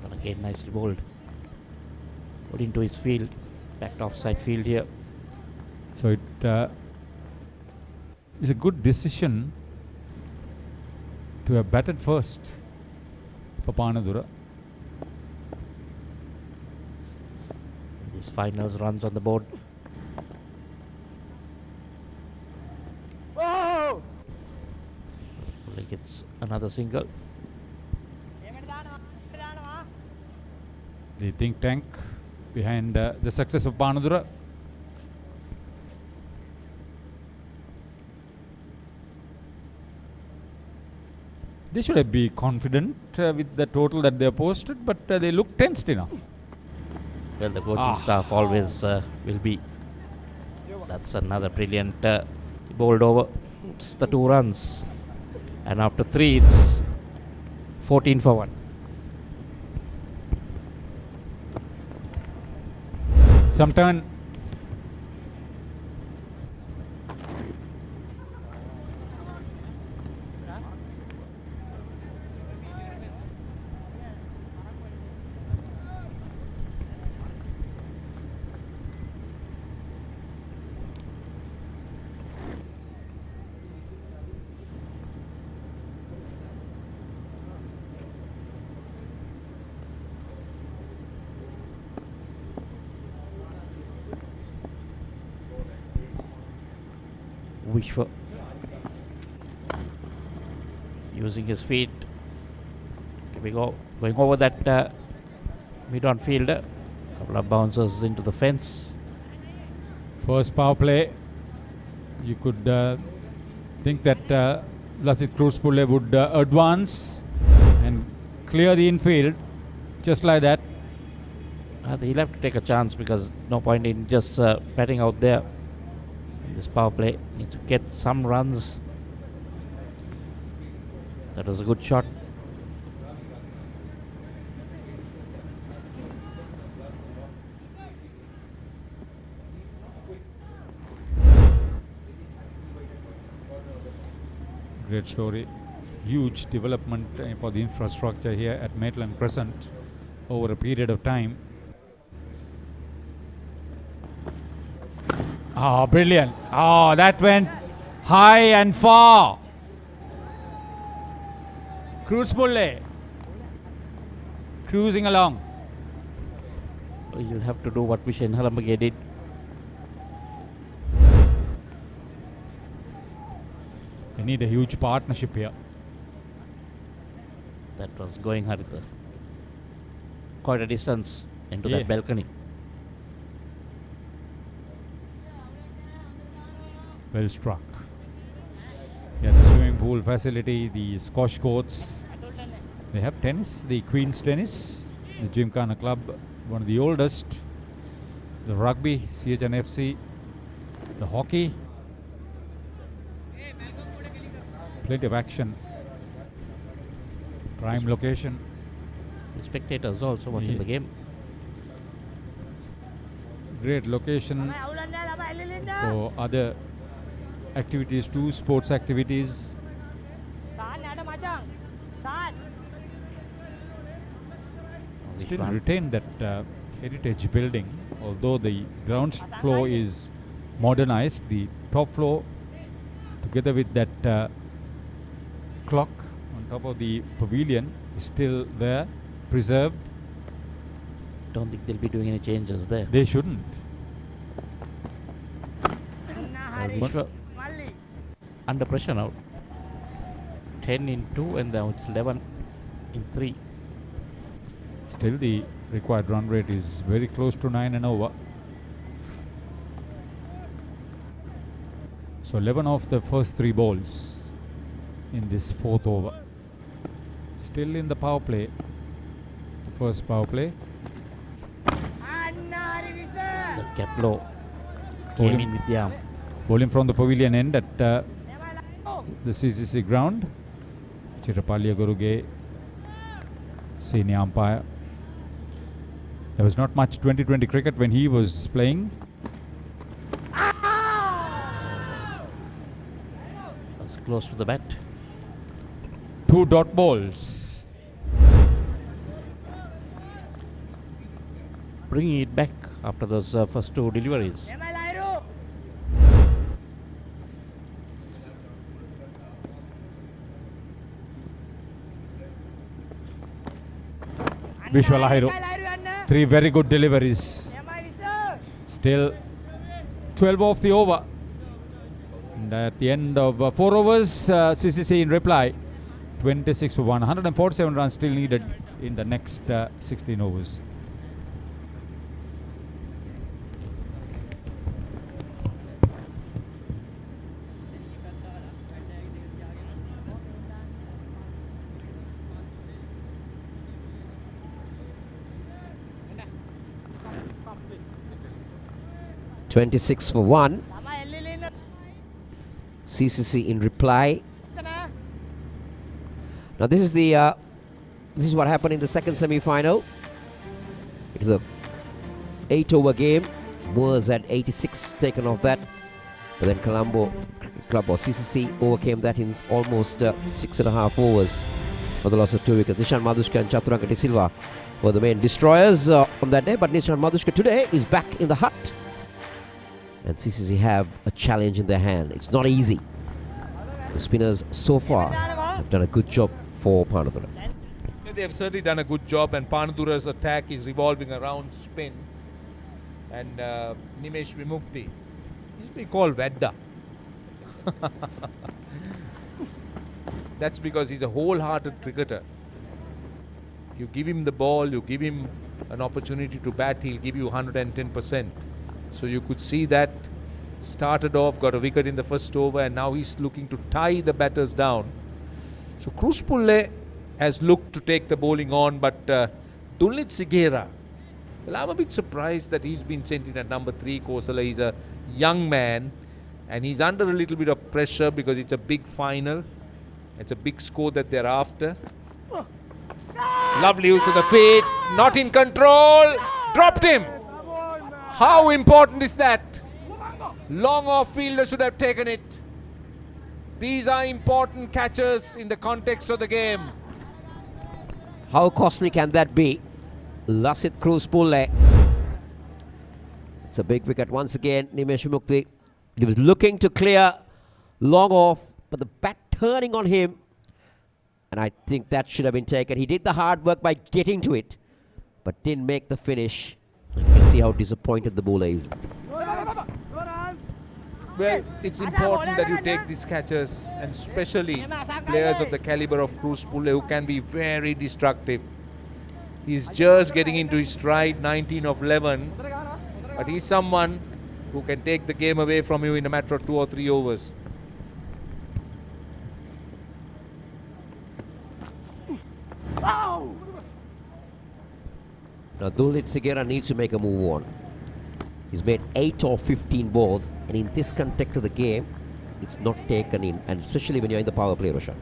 G: But again, nicely bowled. Put into his field, back to offside field here.
D: So it is a good decision to have batted first for Panadura.
G: These finals runs on the board.
J: Oh!
G: Like it's another single.
D: The think tank behind the success of Panadura. They should be confident with the total that they have posted, but they look tensed enough.
G: Well, the coaching staff always will be. That's another brilliant bowled over. It's the 2 runs. And after 3, it's 14 for 1.
D: Some turn.
G: Wishwa using his feet, going over that mid-on fielder. Couple of bounces into the fence.
D: First power play. You could think that Lasit Cruzpulle would advance and clear the infield just like that.
G: He'll have to take a chance because no point in just batting out there. This power play needs to get some runs. That was a good shot.
D: Great story. Huge development for the infrastructure here at Maitland Crescent over a period of time. Oh, brilliant. Oh, that went high and far. Cruzpulle cruising along.
G: You'll have to do what Vishen Halambage did.
D: need a huge partnership here.
G: That was going Haritha. Quite a distance into
D: Yeah.
G: that balcony.
D: Well struck. Yeah, the swimming pool facility, the squash courts. They have tennis, the Queen's Tennis, the Gymkhana Club, one of the oldest. The rugby, CHNFC, the hockey. Plenty of action. Prime location.
G: The spectators also watching
D: Yeah.
G: the game.
D: Great location for other activities too, sports activities. Still retain that heritage building, although the ground floor is modernized. The top floor, together with that clock on top of the pavilion, is still there, preserved.
G: Don't think they'll be doing any changes there.
D: They shouldn't.
G: Vishwa under pressure now. 10 in 2 and now it's 11 in 3.
D: Still, the required run rate is very close to 9 and over. So 11 of the first 3 balls in this 4th over. Still in the power play. The first power play.
G: The Keplo came
D: Bowling.
G: in with the arm.
D: Bowling from the pavilion end at the CCC ground. Chirapalia Guruge, senior umpire. There was not much 2020 cricket when he was playing.
G: That's close to the bat.
D: 2 dot balls.
G: Bringing it back after those first 2 deliveries.
D: Vishwa Lahiro. 3 very good deliveries. Still 12 off the over. And at the end of 4 overs, CCC in reply, 26 for 1. 147 runs still needed in the next 16 overs.
H: $26 for 1. CCC in reply. Now this is what happened in the second semi-final. It is a 8-over game. Moores had 86 taken off that, but then Colombo Club or CCC overcame that in almost 6.5 overs for the loss of 2 wickets. Nishan Madhushka and Chaturanga De Silva were the main destroyers on that day, but Nishan Madhushka today is back in the hut. And CCC have a challenge in their hand. It's not easy. The spinners so far have done a good job for Panadura.
A: They have certainly done a good job, and Panadura's attack is revolving around spin. And Nimesh Vimukti, he's been called Vedda. That's because he's a wholehearted cricketer. You give him the ball, you give him an opportunity to bat, he'll give you 110%. So you could see that started off, got a wicket in the first over, and now he's looking to tie the batters down. So Kruspulle has looked to take the bowling on, but Dullit Sigera, well, I'm a bit surprised that he's been sent in at number 3. Kosala, he's a young man and he's under a little bit of pressure because it's a big final. It's a big score that they're after. Lovely use of the feet, not in control, dropped him. How important is that? Long off fielder should have taken it. These are important catches in the context of the game.
H: How costly can that be? Lasit Kruspulle. It's a big wicket once again. Nimesh Mukti. He was looking to clear long off, but the bat turning on him. And I think that should have been taken. He did the hard work by getting to it, but didn't make the finish. You can see how disappointed the bowler is.
A: Well, it's important that you take these catches, and especially players of the caliber of Cruz Pulle, who can be very destructive. He's just getting into his stride, 19 of 11, but he's someone who can take the game away from you in a matter of 2 or 3 overs.
H: Now Dulnit Sigera needs to make a move on. He's made 8 or 15 balls, and in this context of the game, it's not taken in, and especially when you're in the power play, Roshan.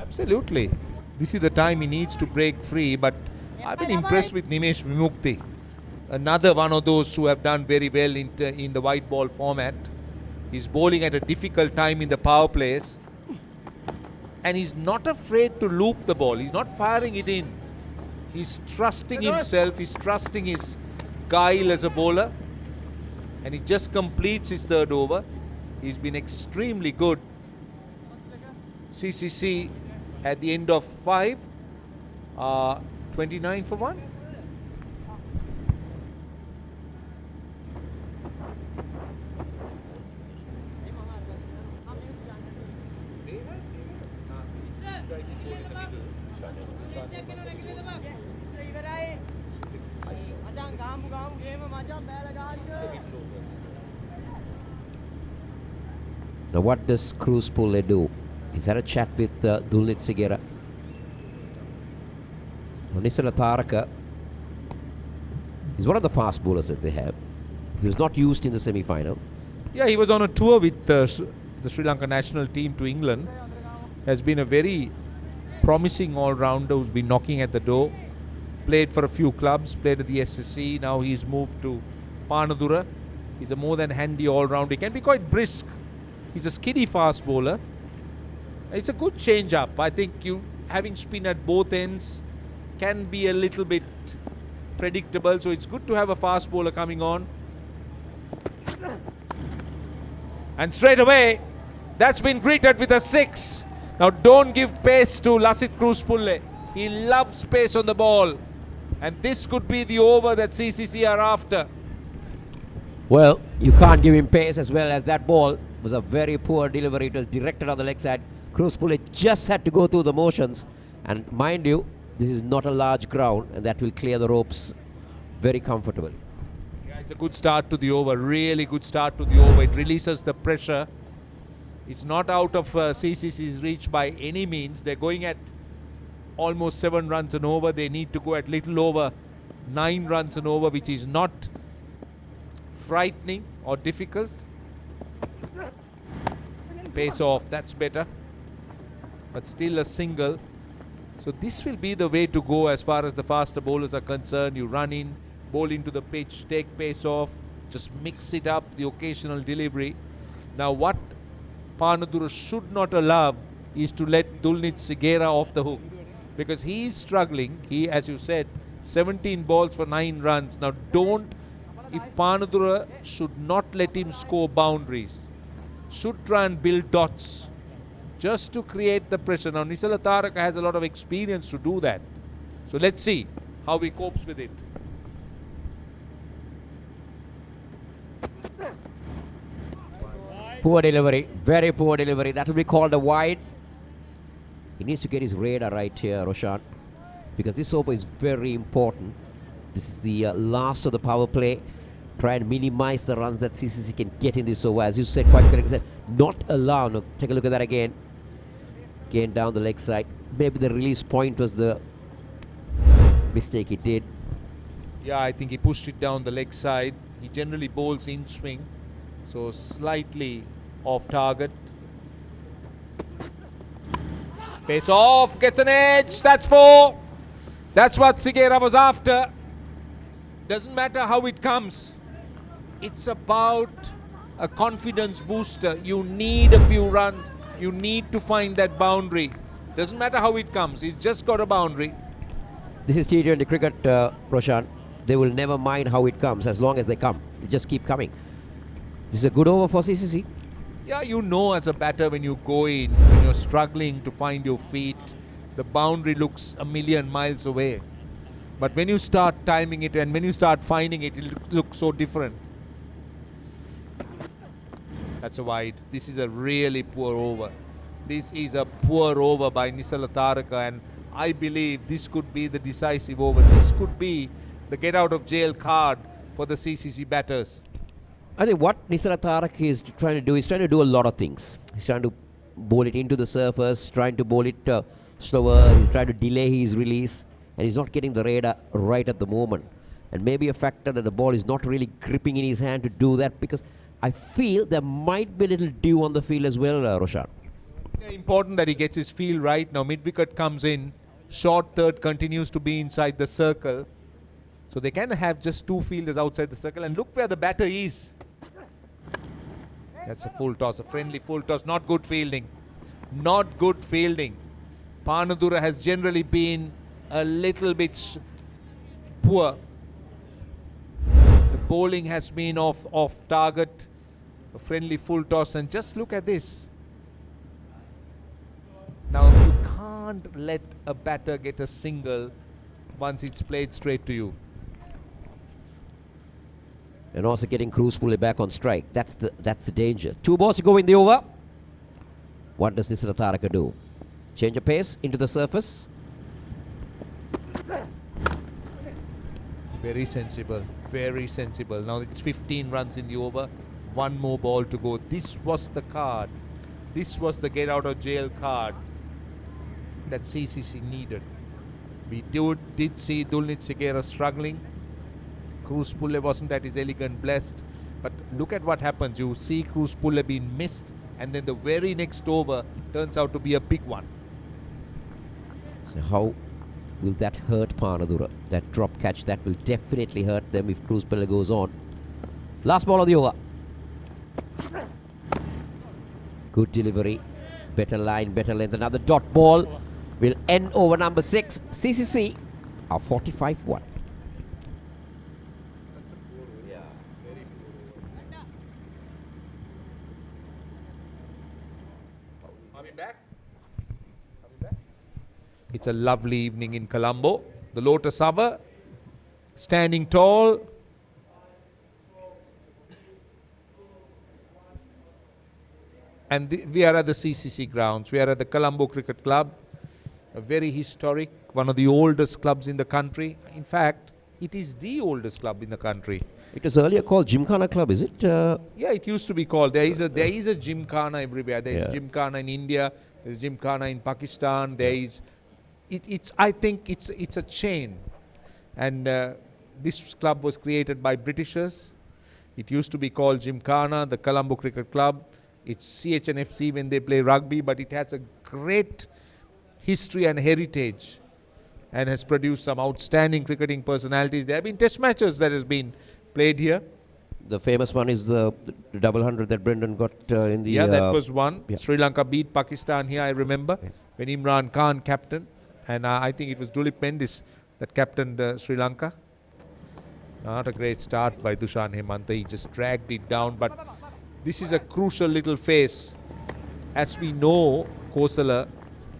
A: Absolutely. This is the time he needs to break free, but I've been impressed with Nimesh Vimukti. Another one of those who have done very well in the white ball format. He's bowling at a difficult time in the power plays, and he's not afraid to loop the ball. He's not firing it in. He's trusting himself, he's trusting his guile as a bowler, and he just completes his third over. He's been extremely good. CCC at the end of 5, 29 for 1.
H: Now what does Cruz Pulle do? He's had a chat with Dulnit Sigera. Nisala Taraka is one of the fast bowlers that they have. He was not used in the semi-final.
A: Yeah, he was on a tour with the Sri Lanka national team to England. Has been a very promising all-rounder who's been knocking at the door. Played for a few clubs, played at the SLC. Now he's moved to Panadura. He's a more than handy all-rounder. He can be quite brisk. He's a skinny fast bowler. It's a good change-up. I think you having spin at both ends can be a little bit predictable. So it's good to have a fast bowler coming on. And straight away, that's been greeted with a 6. Now don't give pace to Lasith Cruz Pulle. He loves pace on the ball. And this could be the over that CCC are after.
H: Well, you can't give him pace as well as that ball was a very poor delivery. It was directed on the leg side. Cruz Pulle just had to go through the motions. And mind you, this is not a large ground, and that will clear the ropes very comfortably.
A: Yeah, it's a good start to the over. Really good start to the over. It releases the pressure. It's not out of CCC's reach by any means. They're going at almost 7 runs and over. They need to go at little over 9 runs and over, which is not frightening or difficult. Pace off, that's better. But still a single. So this will be the way to go as far as the faster bowlers are concerned. You run in, bowl into the pitch, take pace off, just mix it up, the occasional delivery. Now what Panadura should not allow is to let Dulnit Sigera off the hook, because he is struggling. He, as you said, 17 balls for 9 runs. Now if Panadura should not let him score boundaries, should try and build dots just to create the pressure. Now Nisala Taraka has a lot of experience to do that. So let's see how he copes with it.
H: Poor delivery, very poor delivery. That will be called a wide. He needs to get his radar right here, Roshan, because this over is very important. This is the last of the power play. Try and minimize the runs that CCC can get in this over. As you said, quite correctly, not allow. Now, take a look at that again. Again down the leg side. Maybe the release point was the mistake he did.
A: Yeah, I think he pushed it down the leg side. He generally bowls in swing, so slightly off target. Pace off, gets an edge. That's 4. That's what Sigera was after. Doesn't matter how it comes. It's about a confidence booster. You need a few runs. You need to find that boundary. Doesn't matter how it comes. He's just got a boundary.
H: This is T20 cricket, Roshan. They will never mind how it comes as long as they come. They just keep coming. This is a good over for CCC.
A: Yeah, you know as a batter when you go in, when you're struggling to find your feet, the boundary looks a million miles away. But when you start timing it and when you start finding it, it looks so different. That's a wide. This is a really poor over. This is a poor over by Nisala Taraka, and I believe this could be the decisive over. This could be the get out of jail card for the CCC batters.
H: I think what Nisala Tarak is trying to do, he's trying to do a lot of things. He's trying to bowl it into the surface, trying to bowl it slower, he's trying to delay his release, and he's not getting the radar right at the moment. And maybe a factor that the ball is not really gripping in his hand to do that, because I feel there might be a little dew on the field as well, Roshan.
A: Yeah, important that he gets his feel right. Now mid-wicket comes in, short third continues to be inside the circle. So they can have just two fielders outside the circle, and look where the batter is. That's a full toss, a friendly full toss. Not good fielding. Not good fielding. Panadura has generally been a little bit poor. The bowling has been off target. A friendly full toss, and just look at this. Now you can't let a batter get a single once it's played straight to you.
H: And also getting Cruz Pulle back on strike. That's the danger. 2 balls to go in the over. What does Nisala Taraka do? Change of pace into the surface.
A: Very sensible. Very sensible. Now it's 15 runs in the over. 1 more ball to go. This was the card. This was the get out of jail card that CCC needed. We did see Dulnit Sigera struggling. Cruz Pulle wasn't at his elegant best. But look at what happens. You see Cruz Pulle being missed, and then the very next over turns out to be a big one.
H: So how will that hurt Panadura? That drop catch, that will definitely hurt them if Cruz Pulle goes on. Last ball of the over. Good delivery. Better line, better length. Another dot ball will end over number 6. CCC are 45-1.
A: It's a lovely evening in Colombo. The Lotus Hour, standing tall. And we are at the CCC grounds. We are at the Colombo Cricket Club, a very historic, one of the oldest clubs in the country. In fact, it is the oldest club in the country.
H: It was earlier called Gymkhana Club, is it?
A: Yeah, it used to be called. There is a Gymkhana everywhere. There is
H: Yeah.
A: Gymkhana in India. There is Gymkhana in Pakistan. There is. I think it's a chain, and this club was created by Britishers. It used to be called Gymkhana, the Colombo Cricket Club. It's CHNFC when they play rugby, but it has a great history and heritage, and has produced some outstanding cricketing personalities. There have been test matches that has been played here.
H: The famous one is the double hundred that Brendan got in the...
A: Yeah, that was one.
H: Yeah.
A: Sri Lanka beat Pakistan here, I remember, when Imran Khan captained. And I think it was Dulip Mendis that captained Sri Lanka. Not a great start by Dushan Hemanta. He just dragged it down. But this is a crucial little phase. As we know, Kosala,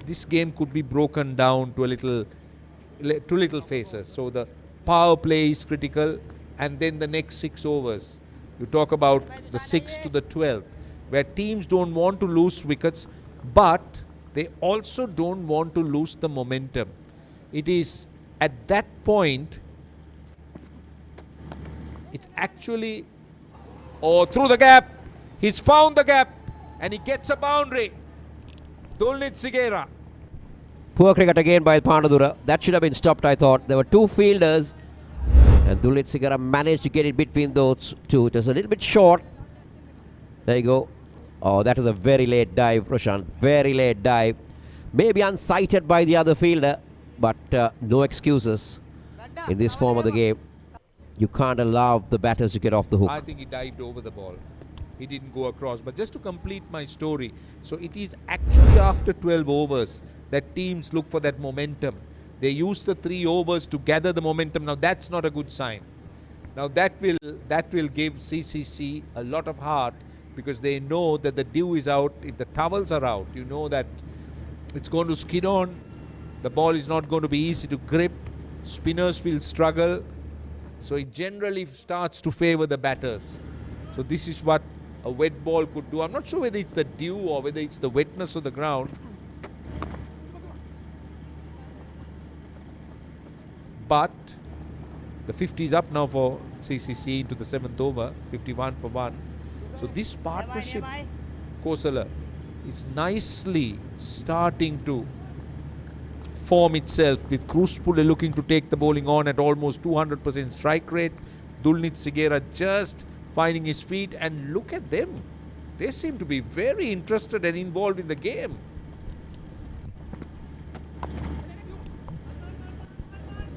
A: this game could be broken down to two little phases. So the power play is critical, and then the next 6 overs. You talk about the 6th to the 12th, where teams don't want to lose wickets, but they also don't want to lose the momentum. It is at that point, it's actually, through the gap, he's found the gap, and he gets a boundary. Dulnit Sigera.
H: Poor cricket again by Panadura. That should have been stopped, I thought. There were 2 fielders, and Dulnit Sigera managed to get it between those 2. It was a little bit short. There you go. Oh, that was a very late dive, Roshan. Very late dive. Maybe unsighted by the other fielder, but no excuses in this form of the game. You can't allow the batters to get off the hook.
A: I think he dived over the ball. He didn't go across. But just to complete my story, so it is actually after 12 overs that teams look for that momentum. They use the 3 overs to gather the momentum. Now that's not a good sign. Now that will give CCC a lot of heart, because they know that the dew is out. If the towels are out, you know that it's going to skid on. The ball is not going to be easy to grip. Spinners will struggle. So it generally starts to favor the batters. So this is what a wet ball could do. I'm not sure whether it's the dew or whether it's the wetness of the ground. But the 50 is up now for CCC into the 7th over, 51 for 1. So this partnership, Kosala, is nicely starting to form itself, with Kruspule looking to take the bowling on at almost 200% strike rate. Dulnit Sigera just finding his feet, and look at them. They seem to be very interested and involved in the game.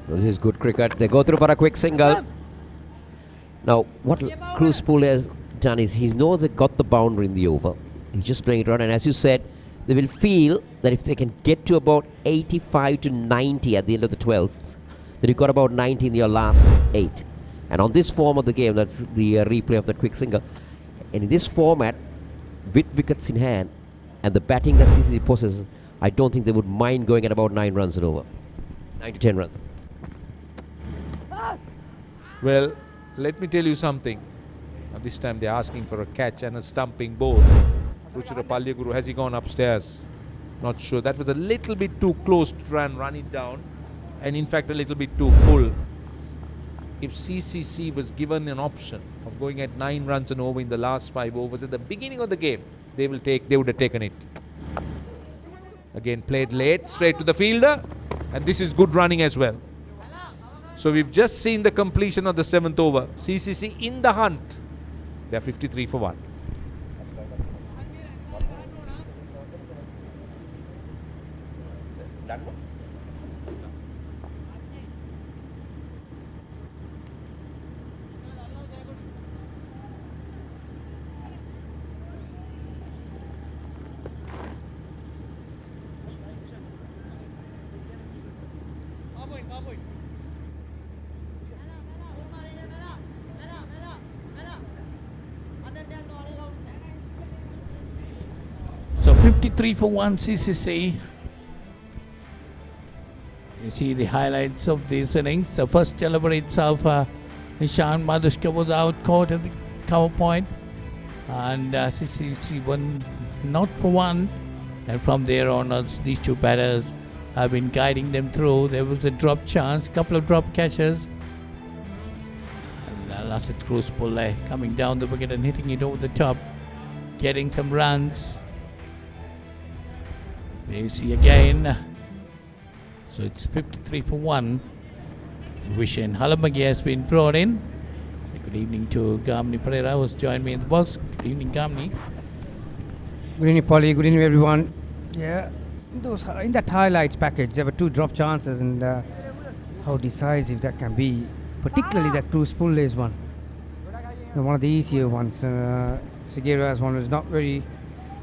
H: This is good cricket. They go through for a quick single. Now, what Kruspule has done is he knows they got the boundary in the over. He's just playing it around, and as you said, they will feel that if they can get to about 85 to 90 at the end of the 12th, then you've got about 90 in your last 8. And on this form of the game, that's the replay of that quick single. And in this format, with wickets in hand and the batting that CCC possesses, I don't think they would mind going at about 9 runs and over. 9 to 10 runs.
A: Well, let me tell you something. This time they're asking for a catch and a stumping ball. Ruchira Palyaguru, has he gone upstairs? Not sure. That was a little bit too close to try and run it down, and in fact a little bit too full. If CCC was given an option of going at 9 runs and over in the last 5 overs at the beginning of the game, they would have taken it. Again, played late, straight to the fielder, and this is good running as well. So we've just seen the completion of the 7th over. CCC in the hunt. They're 53 for 1.
J: So 53 for 1 CCC. You see the highlights of these innings. The first delivery itself, Nishan Madhushka was out, caught at the cover point, and CCC won not for 1. And from there onwards, these two batters have been guiding them through. There was a drop chance, couple of drop catches. And Lasit Kruspule coming down the wicket and hitting it over the top, getting some runs. There you see again. So it's 53 for 1. Vishen Halamagi has been brought in. So good evening to Gamni Pereira, who's joined me in the box. Good evening, Gamni.
B: Good evening, Polly. Good evening, everyone. Yeah, those in that highlights package, there were 2 drop chances, and how decisive that can be, particularly that Kruspule's one. One of the easier ones. Sigera's one was not very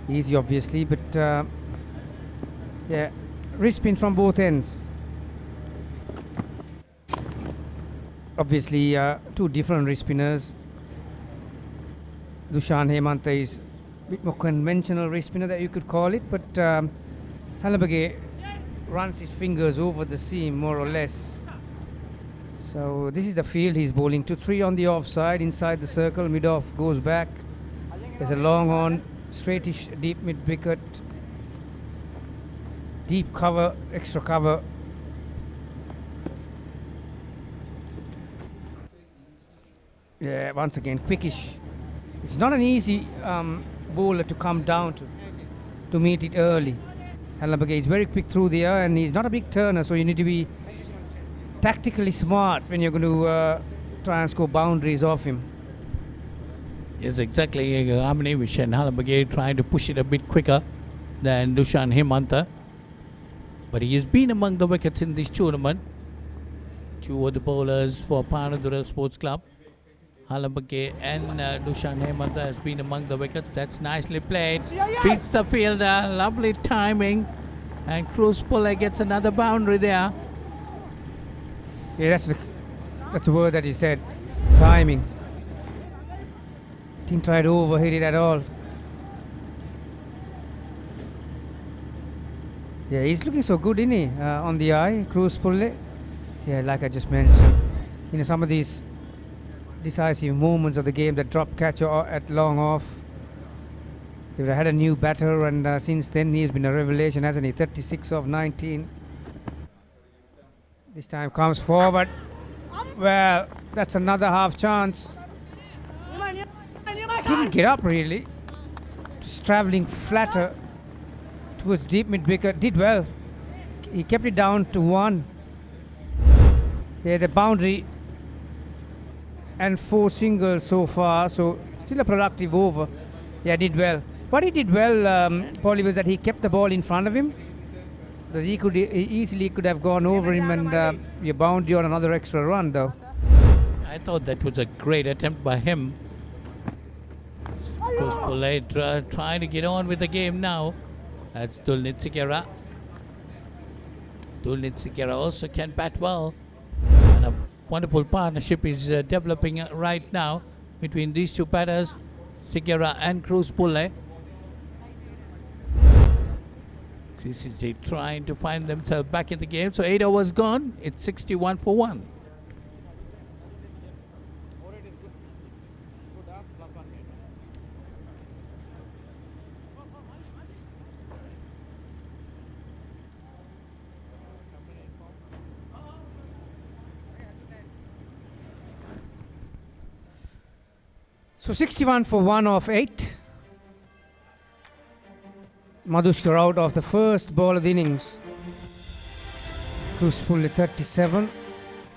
B: easy, obviously, but yeah, wrist spin from both ends. Obviously, 2 different wrist spinners. Dushan Hemanta is a bit more conventional wrist spinner that you could call it, but Halabage runs his fingers over the seam more or less. So this is the field he's bowling to. 3 on the offside, inside the circle, mid-off, goes back. There's a long on, straightish, deep mid-wicket. Deep cover, extra cover. Yeah, once again, quickish. It's not an easy bowler to come down to meet it early. Halabage is very quick through the air, and he's not a big turner, so you need to be tactically smart when you're going to try and score boundaries off him.
J: Yes, exactly. Amini Vishen Halamagi trying to push it a bit quicker than Dushan Hemanta. But he has been among the wickets in this tournament. 2 of the bowlers for Panadura Sports Club. Halamagi and Dushan Hemanta has been among the wickets. That's nicely played. Beats the fielder. Lovely timing. And Kruspule gets another boundary there.
B: Yeah, that's the word that he said. Timing. Didn't try to overhit it at all. Yeah, he's looking so good, isn't he? On the eye, Kruspule. Yeah, like I just mentioned. Some of these decisive moments of the game, that drop catch at long off, They've had a new batter, and since then he's been a revelation, hasn't he? 36 of 19. This time comes forward. Well, that's another half chance. Didn't get up really. Just travelling flatter towards deep mid-wicket. Did well. He kept it down to 1. Yeah, the boundary and 4 singles so far, so still a productive over. Yeah, did well. What he did well, Paulie, was that he kept the ball in front of him. Because he easily could have gone over him, and you bound you on another extra run though.
J: I thought that was a great attempt by him. Cruz Pulley trying to get on with the game now. That's Dulnit Sigera. Dulnit Sigera also can bat well. And a wonderful partnership is developing right now between these two batters, Sigera and Cruz Pulley. CCC trying to find themselves back in the game. So 8 overs gone. It's 61 for 1.
B: So 61 for 1 of 8. Madhushkar out of the first ball of the innings. Cruz Pulley 37,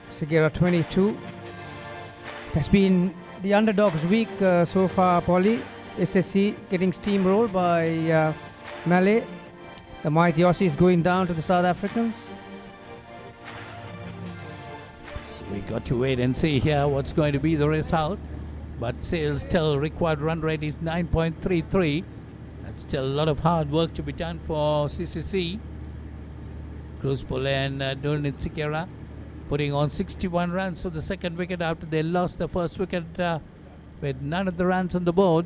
B: Sigera 22. It has been the underdogs' week so far, Polly. SSC getting steamrolled by Malay. The mighty Aussies going down to the South Africans.
J: We got to wait and see here what's going to be the result. But still required run rate is 9.33. That's still a lot of hard work to be done for CCC. Cruz Pulley and Dulnit Sigera putting on 61 runs for the second wicket after they lost the first wicket with none of the runs on the board.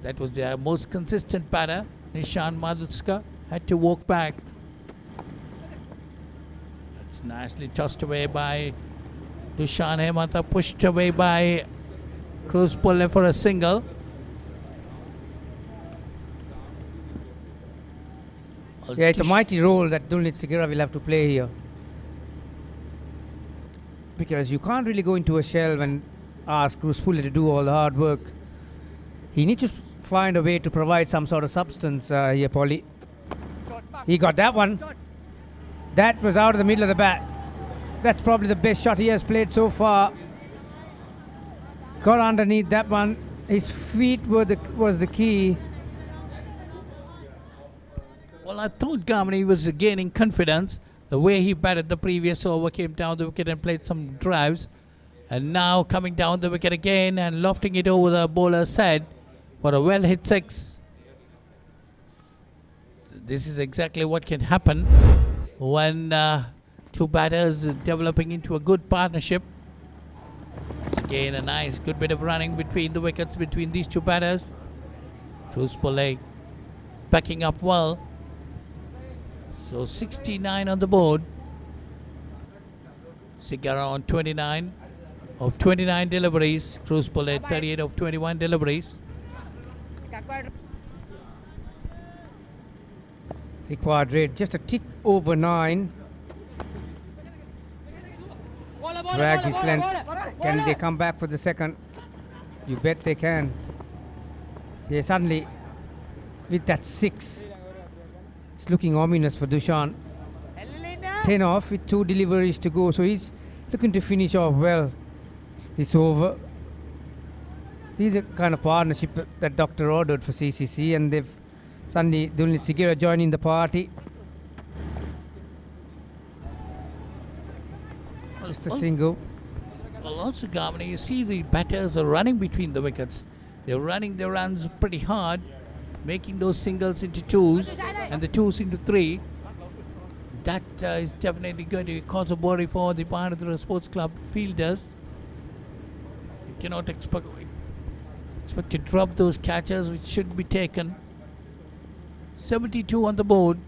J: That was their most consistent batter. Nishan Madhushkar had to walk back. That's nicely tossed away by Dushan Hemanta, pushed away by Cruz Pulley for a single.
B: Yeah, it's a mighty role that Dulnit Sigera will have to play here. Because you can't really go into a shell and ask Cruz Pulley to do all the hard work. He needs to find a way to provide some sort of substance here, Polly. He got that one. That was out of the middle of the bat. That's probably the best shot he has played so far. Got underneath that one. His feet was the key.
J: Well, I thought Gamini was gaining confidence. The way he batted the previous over, came down the wicket and played some drives. And now coming down the wicket again and lofting it over the bowler's head for a well-hit 6. This is exactly what can happen when two batters developing into a good partnership. It's again a nice, good bit of running between the wickets between these two batters. Cruz Pulley backing up well. So 69 on the board. Sigera on 29 of 29 deliveries. Cruz Pulley 38 of 21 deliveries.
B: Required rate just a tick over 9. Drag his length. Can they come back for the second? You bet they can. Yeah, suddenly with that 6, it's looking ominous for Dushan. 10 off with 2 deliveries to go, so he's looking to finish off well this over. This is a kind of partnership that Doctor ordered for CCC, and they've suddenly Dulnit Sigera joining the party. Just a single.
J: Well, also, Gamini, you see the batters are running between the wickets. They're running their runs pretty hard, making those singles into 2s and the 2s into 3. That is definitely going to cause a worry for the Panadura Sports Club fielders. You cannot expect to drop those catches which should be taken. 72 on the board.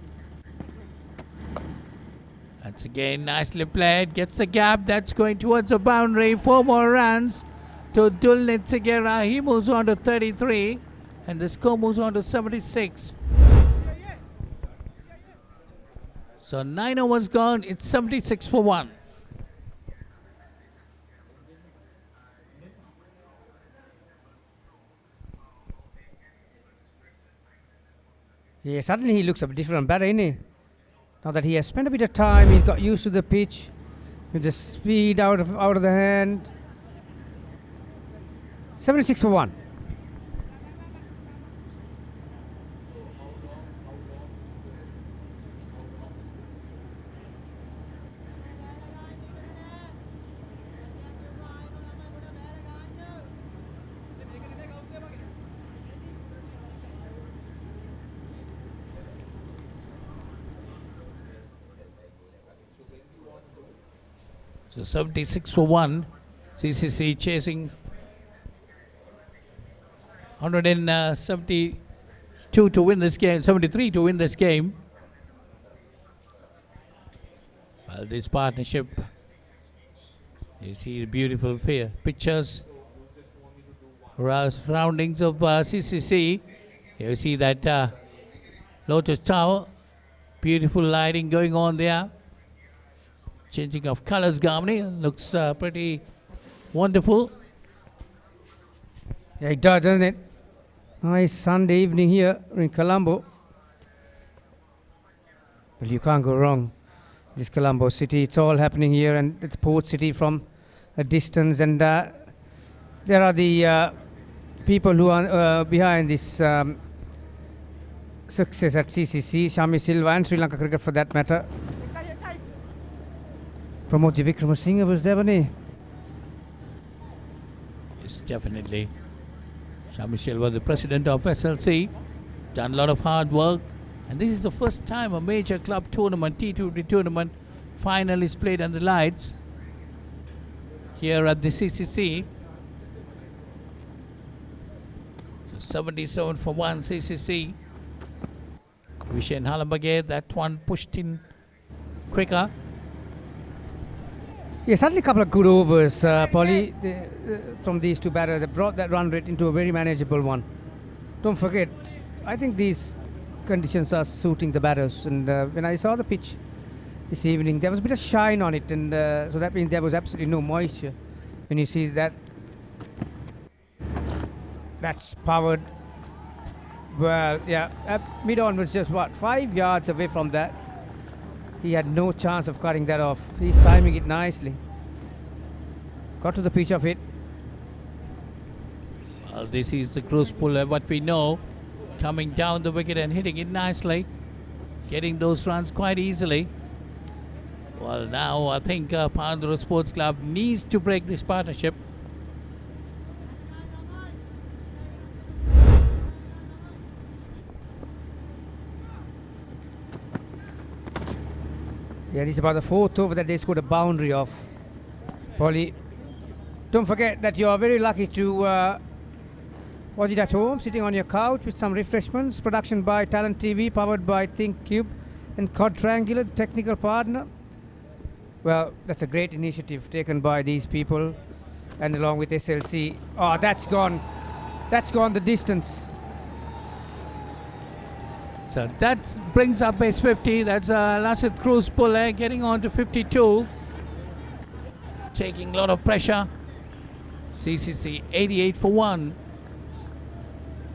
J: That's again nicely played. Gets the gap. That's going towards the boundary. 4 more runs to Dulnit Sigera. He moves on to 33. And the score moves on to 76. So 9 overs gone, it's 76 for 1.
B: Yeah, suddenly he looks a bit different batter, isn't he? Now that he has spent a bit of time, he's got used to the pitch, with the speed out of the hand. 76 for 1.
J: So 76 for 1. CCC chasing 172 to win this game, 73 to win this game. Well, this partnership, you see the beautiful pictures, surroundings of CCC. You see that Lotus Tower, beautiful lighting going on there. Changing of colors, Gamni, looks pretty wonderful.
B: Yeah, it does, doesn't it? Nice Sunday evening here in Colombo. Well, you can't go wrong. This Colombo city, it's all happening here, and it's port city from a distance. And there are the people who are behind this success at CCC, Shami Silva and Sri Lanka Cricket for that matter. Pramod Vikramasinghe was there, wasn't he?
J: Yes, definitely. Shami Silva, the president of SLC, done a lot of hard work. And this is the first time a major club tournament, T20 tournament, final is played under lights here at the CCC. So 77 for 1 CCC. Vishen Halambage, that one pushed in quicker.
B: Yeah, certainly a couple of good overs, Polly, from these two batters. They brought that run rate into a very manageable one. Don't forget, I think these conditions are suiting the batters. And when I saw the pitch this evening, there was a bit of shine on it, and so that means there was absolutely no moisture. When you see that, that's powered. Well, yeah, mid-on was just 5 yards away from that. He had no chance of cutting that off. He's timing it nicely. Got to the pitch of it.
J: Well, this is the cruise puller, what we know. Coming down the wicket and hitting it nicely. Getting those runs quite easily. Well, now I think Pandura Sports Club needs to break this partnership.
B: Yeah, this is about the fourth over that they scored a boundary of. Polly, don't forget that you are very lucky to watch it at home, sitting on your couch with some refreshments. Production by TalentTV, powered by ThinkCube and Quadrangular, the technical partner. Well, that's a great initiative taken by these people, and along with SLC. Oh, that's gone. That's gone the distance.
J: So that brings up base 50. That's Lassit Cruz Pulle getting on to 52. Taking a lot of pressure. CCC 88 for 1.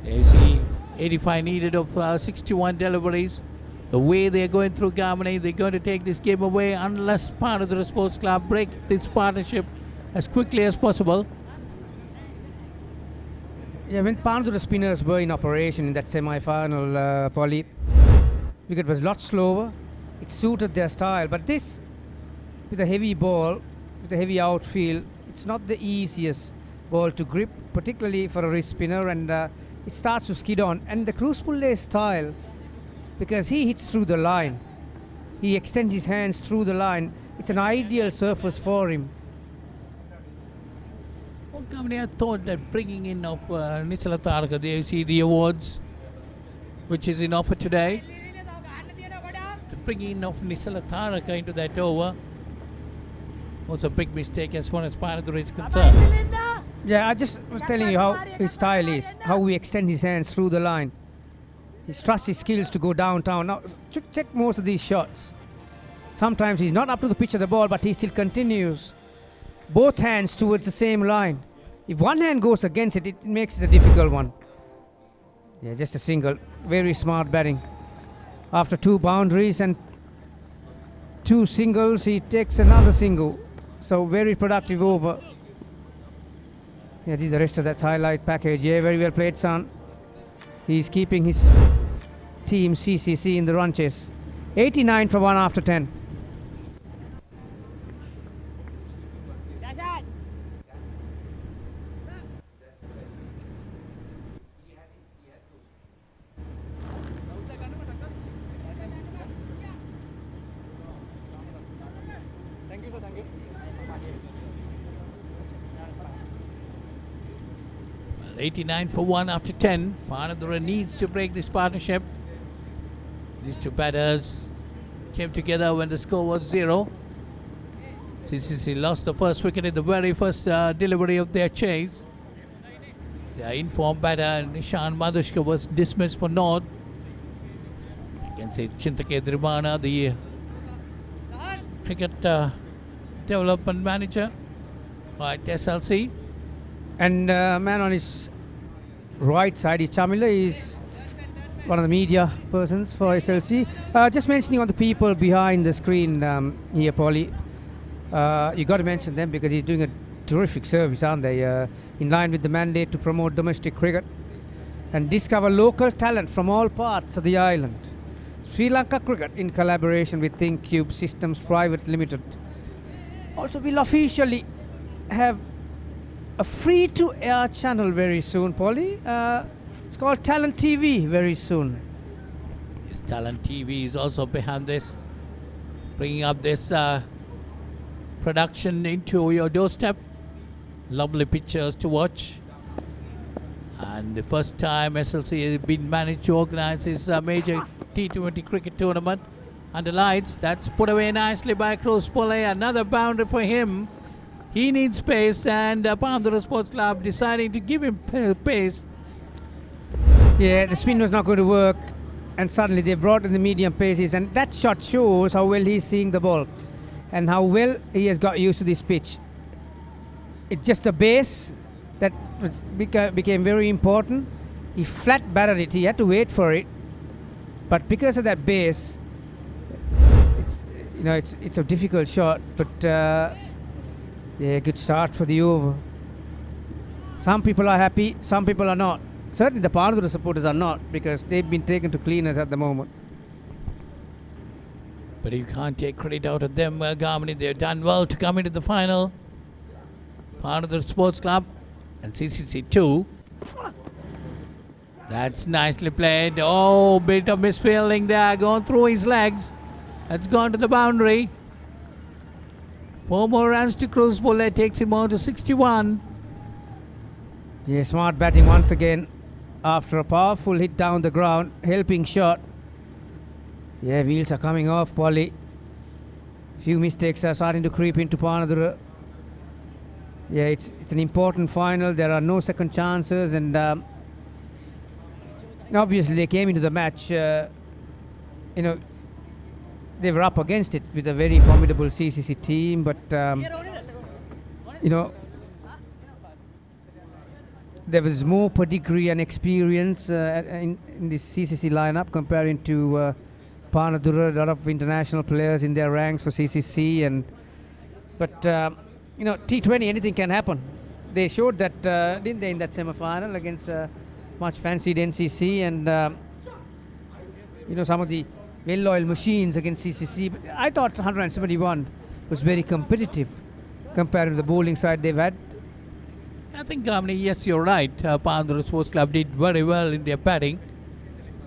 J: They see 85 needed of 61 deliveries. The way they're going through Gamani, they're going to take this game away unless part of the sports club break this partnership as quickly as possible.
B: Yeah, when Pandura spinners were in operation in that semi-final, Polly, wicket was a lot slower. It suited their style, but this, with a heavy ball, with a heavy outfield, it's not the easiest ball to grip, particularly for a wrist spinner, and it starts to skid on. And the Cruz Pulle style, because he hits through the line, he extends his hands through the line, it's an ideal surface for him.
J: I thought that bringing in of Nisala Taraka, there you see the awards, which is in offer today. The bringing in of Nisala Taraka into that over was a big mistake as far as Pandura is concerned.
B: Yeah, I just was telling you how his style is, how he extends his hands through the line. He trusts his skills to go downtown. Now, check most of these shots. Sometimes he's not up to the pitch of the ball, but he still continues. Both hands towards the same line. If one hand goes against it, it makes it a difficult one. Yeah, just a single. Very smart batting. After 2 boundaries and 2 singles, he takes another single. So very productive over. Yeah, this is the rest of that highlight package. Yeah, very well played, son. He's keeping his team CCC in the run chase. 89 for 1 after 10.
J: Thank you, sir. Thank you. 89 for 1 after 10. Panadura needs to break this partnership. These two batters came together when the score was 0. CCC lost the first wicket in the very first delivery of their chase. Their informed batter Nishan Madhushka was dismissed for North. You can see Chintake Drimana, the cricket development manager at SLC.
B: And man on his right side is Chamila. He's one of the media persons for SLC. Just mentioning on the people behind the screen here, Polly. You got to mention them because he's doing a terrific service, aren't they? In line with the mandate to promote domestic cricket and discover local talent from all parts of the island. Sri Lanka Cricket in collaboration with ThinkCube Systems Private Limited. Also, we'll officially have a free-to-air channel very soon, Polly. It's called TalentTV very soon.
J: Yes, TalentTV is also behind this, bringing up this production into your doorstep. Lovely pictures to watch. And the first time SLC has been managed to organize this major T20 cricket tournament under lights. That's put away nicely by Cruz Pole. Another boundary for him. He needs space, and Pandura Sports Club deciding to give him pace.
B: Yeah, the spin was not going to work, and suddenly they brought in the medium paces, and that shot shows how well he's seeing the ball and how well he has got used to this pitch. It's just a base that became very important. He flat batted it. He had to wait for it, but because of that base, it's a difficult shot. But yeah, good start for the over. Some people are happy, some people are not. Certainly the Pandura supporters are not, because they've been taken to cleaners at the moment.
J: But you can't take credit out of them, Garmini. They've done well to come into the final. Pandura Sports Club and CCC 2. That's nicely played. Oh, bit of misfielding there, gone through his legs. That's gone to the boundary. 4 more runs to Cruz Pole, takes him on to 61.
B: Yeah, smart batting once again after a powerful hit down the ground, helping shot. Yeah, wheels are coming off, Polly. Few mistakes are starting to creep into Panadura. Yeah, it's an important final. There are no second chances, and obviously they came into the match. They were up against it with a very formidable CCC team, but there was more pedigree and experience in this CCC lineup comparing to Panadura. A lot of international players in their ranks for CCC, but T20, anything can happen. They showed that, didn't they, in that semi-final against much fancied NCC and some of the well-oiled machines against CCC. But I thought 171 was very competitive compared to the bowling side they've had.
J: I think, Gamni, yes, you're right. Pandura Sports Club did very well in their batting,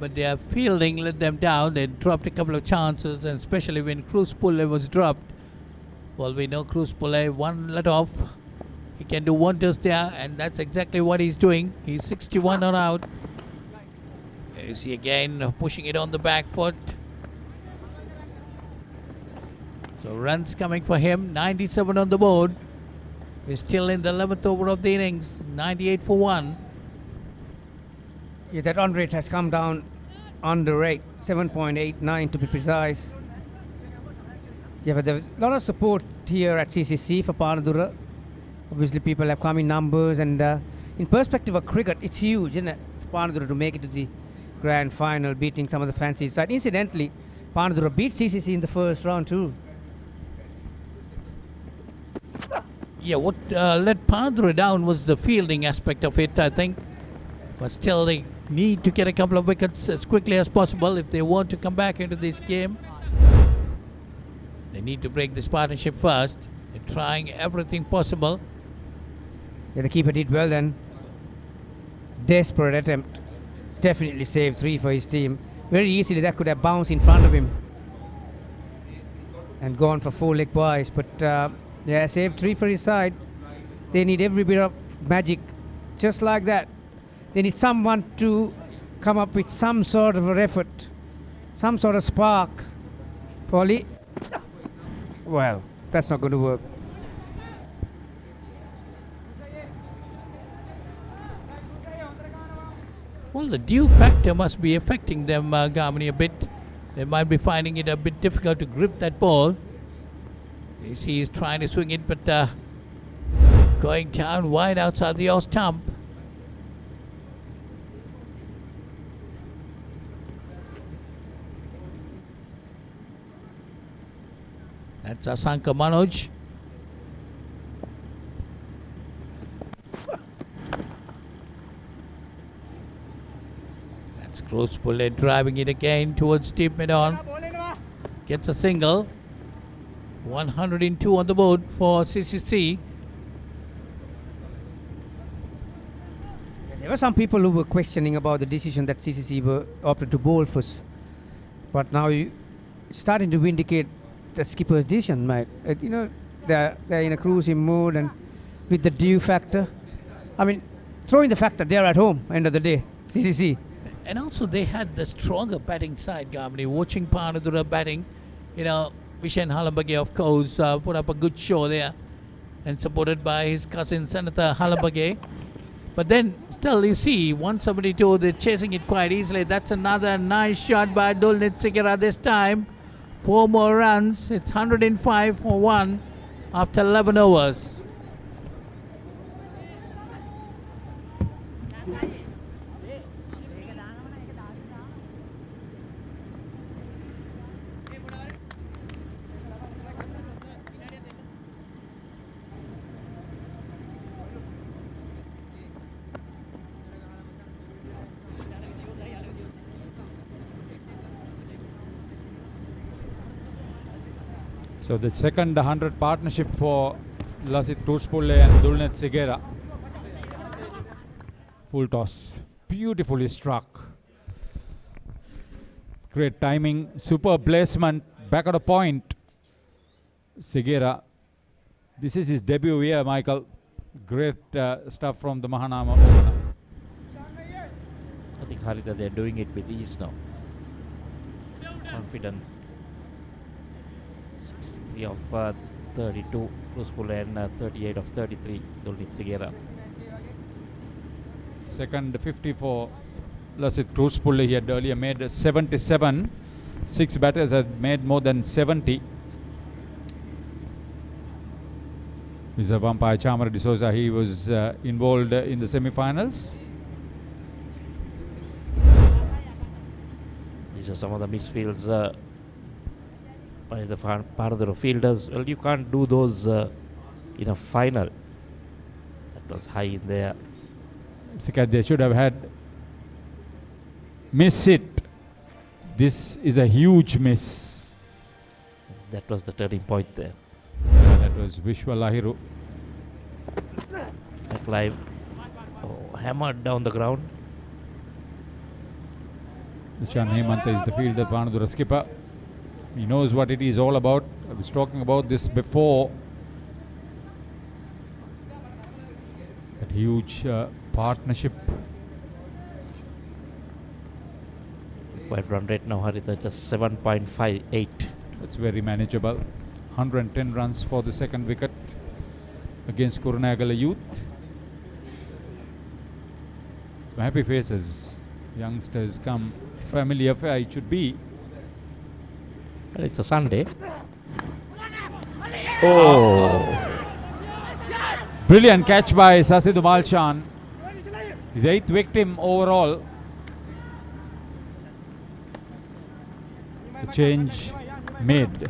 J: but their fielding let them down. They dropped a couple of chances, and especially when Cruz Pole was dropped. Well, we know Cruz Pole, one let off. He can do wonders there, and that's exactly what he's doing. He's 61 not out. You see again pushing it on the back foot. So runs coming for him, 97 on the board. We're still in the 11th over of the innings, 98 for 1.
B: Yeah, that run rate has come down under rate, 7.89 to be precise. Yeah, but there's a lot of support here at CCC for Panadura. Obviously, people have come in numbers, and in perspective of cricket, it's huge, isn't it? For Panadura to make it to the grand final, beating some of the fancy side. Incidentally, Panadura beat CCC in the first round too.
J: Yeah, what let Panadura down was the fielding aspect of it, I think. But still, they need to get a couple of wickets as quickly as possible if they want to come back into this game. They need to break this partnership first. They're trying everything possible.
B: Yeah, the keeper did well then. Desperate attempt. Definitely saved 3 for his team. Very easily that could have bounced in front of him and gone for 4 leg byes. But yeah, saved 3 for his side. They need every bit of magic, just like that. They need someone to come up with some sort of an effort, some sort of spark. Polly? Well, that's not going to work.
J: Well, the dew factor must be affecting them, Gamini, a bit. They might be finding it a bit difficult to grip that ball. You see he's trying to swing it, but going down wide outside the off stump. That's Asanka Manoj. That's Cruz Bullet driving it again towards deep mid-on. Gets a single. 102 on the board for CCC.
B: There were some people who were questioning about the decision that CCC were opted to bowl first. But now it's starting to indicate the skipper's decision, mate. You know, they're in a cruising mode, and with the dew factor. I mean, throwing the fact that they're at home, end of the day, CCC.
J: And also they had the stronger batting side, Gamini. Watching Panadura batting, you know, Vishen Halambage, of course, put up a good show there and supported by his cousin, Senator Halambage. But then, still, you see, 172, they're chasing it quite easily. That's another nice shot by Dulnit Sigera this time. 4 more runs. It's 105 for 1 after 11 overs.
D: So the second 100 partnership for Lasit Turspulle and Dulnet Sigera. Full toss. Beautifully struck. Great timing. Superb placement. Back at a point. Sigera. This is his debut here, Michael. Great stuff from the Mahanama opener.
G: I think Harita, they're doing it with ease now. Confident. 63 of 32, Cruzpul, and 38 of 33, Dulnit Sigera.
D: Second 50 for Lasit Cruzpul. He had earlier made 77. 6 batters had made more than 70. Mr. Vampire Chamara de Souza, he was involved in the semi-finals.
G: These are some of the misfields by the Panadura fielders. Well, you can't do those in a final. That was high in there.
D: They should have had miss it. This is a huge miss.
G: That was the turning point there.
D: That was Vishwa Lahiru.
G: Clive hammered down the ground.
D: Nishan Hemanta is the fielder, Panadura skipper. He knows what it is all about. I was talking about this before. That huge partnership.
G: Quite run rate now, Harita, just 7.58.
D: That's very manageable. 110 runs for the second wicket. against Kurunagala Youth. Some happy faces. Youngsters come. Family affair it should be.
G: Well, it's a Sunday. Oh.
D: Brilliant catch by Sasid Umalshan. His 8th victim overall. The change made.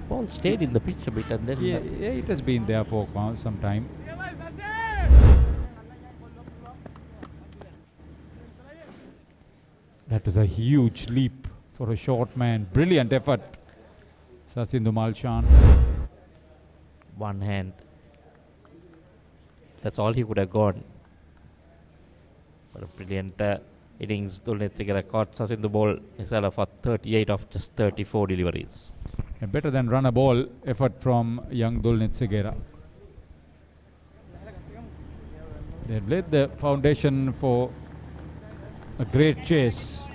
G: Ball stayed in the pitch a bit and then...
D: Yeah, it has been there for some time. That was a huge leap for a short man. Brilliant effort. Sasid Umalshan.
G: One hand. That's all he could have gone. But a brilliant innings. Dulnethegara caught Sasindu ball Nisala for 38 of just 34 deliveries.
D: A better than run a ball effort from young Dulnethegara. They had laid the foundation for a great chase.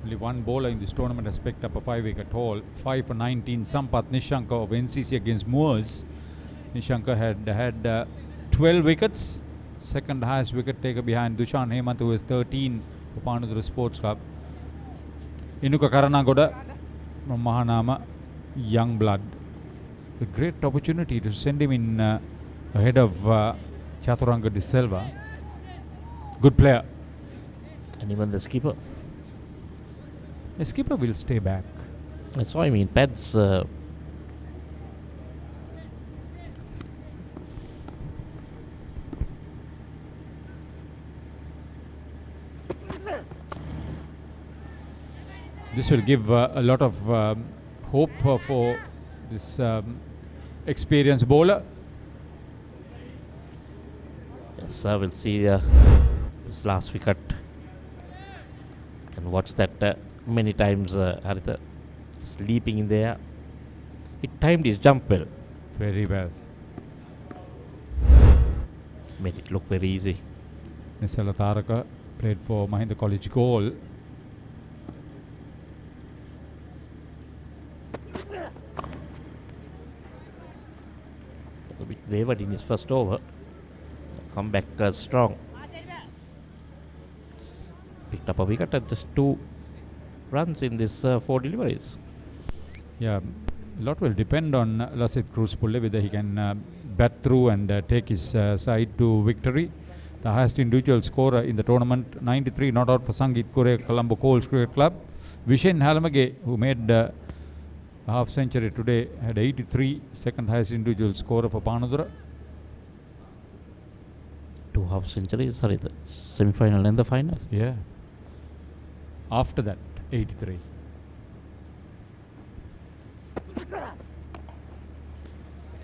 D: Only one bowler in this tournament has picked up a 5-wicket haul. 5 for 19. Sampath Nishanka of NCC against Moors. Nishanka had 12 wickets. Second highest wicket taker behind Dushan Hemant, who has 13 for Panadura Sports Club. Inuka Karanagoda from Mahanama, young blood. A great opportunity to send him in ahead of Chaturanga De Silva. Good player.
G: And even the skipper.
D: The skipper will stay back.
G: I saw him in pads.
D: This will give a lot of hope for this experienced bowler.
G: Yes, I will see this last wicket. Can watch that many times, Haritha. Sleeping in there. He timed his jump well.
D: Very well.
G: Made it look very easy.
D: Nisala Taraka played for Mahinda College Goal.
G: A bit wavered in his first over. Come back strong. Picked up a wicket at just 2 runs in this 4 deliveries.
D: Yeah, a lot will depend on Lasit Cruz Pulle, whether he can bat through and take his side to victory. The highest individual scorer in the tournament, 93, not out for Sangeet Kure, Colombo Coles Cricket Club. Vishen Halamage, who made a half century today, had 83, second highest individual scorer for Panadura.
G: 2 half centuries, sorry, the semi-final and the final.
D: Yeah. After that, 83.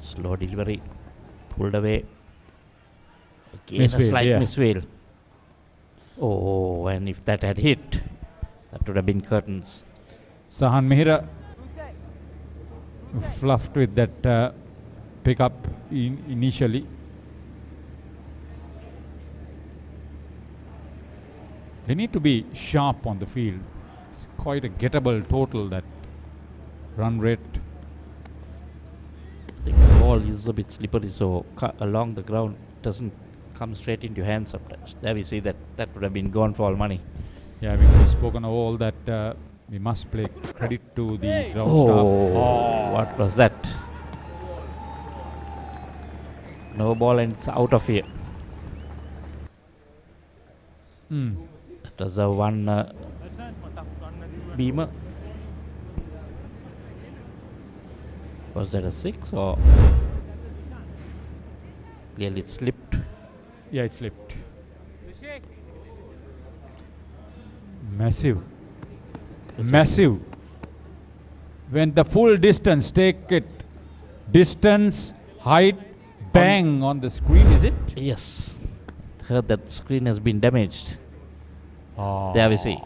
G: Slow delivery, pulled away. Again a
D: Misfield,
G: slight
D: yeah.
G: misfield. Oh, and if that had hit, that would have been curtains.
D: Sahan Mehra fluffed with that pickup initially. They need to be sharp on the field. It's quite a gettable total, that run rate.
G: I think the ball is a bit slippery, so along the ground doesn't come straight into your hands sometimes. There we see that would have been gone for all money.
D: Yeah, we've spoken of all that. We must play credit to the ground staff.
G: Oh, what was that? No ball and it's out of here. That was the one beamer. Was that a 6 or? Clearly it slipped.
D: Yeah, it slipped. Massive. Massive. When the full distance, take it. Distance, height, bang on the screen, is it?
G: Yes. Heard that the screen has been damaged.
D: Oh.
G: There we see.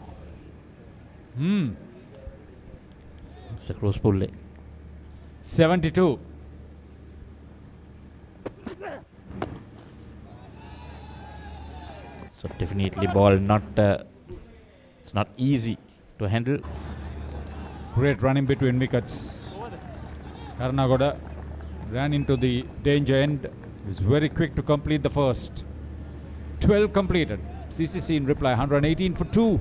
G: Mr. Cruz Pulle.
D: 72.
G: So definitely ball not it's not easy to handle.
D: Great running between wickets. Karnagoda ran into the danger end. Was very quick to complete the first. 12 completed. CCC in reply 118 for 2.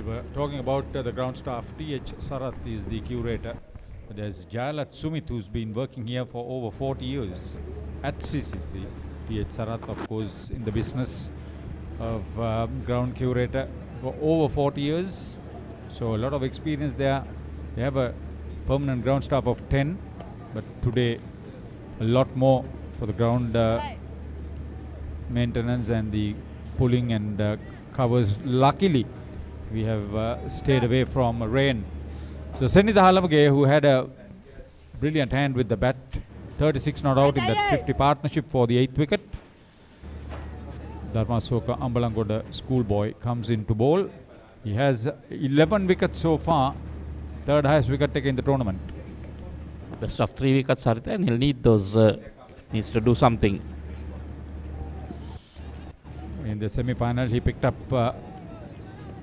D: We were talking about the ground staff. T.H. Sarath is the curator. There's Jayalat Sumit, who's been working here for over 40 years at CCC. T.H. Sarath, of course, in the business of ground curator for over 40 years. So a lot of experience there. They have a permanent ground staff of 10, but today a lot more for the ground maintenance and the pulling and covers. Luckily, we have stayed away from rain. So Senitha Halamage, who had a brilliant hand with the bat, 36 not out in that 50 partnership for the 8th wicket. Dharma Soka Ambalangoda schoolboy comes into bowl. He has 11 wickets so far, third highest wicket taker in the tournament.
G: Best of 3 wickets are there, and he'll need those. Needs to do something.
D: In the semi-final, he picked up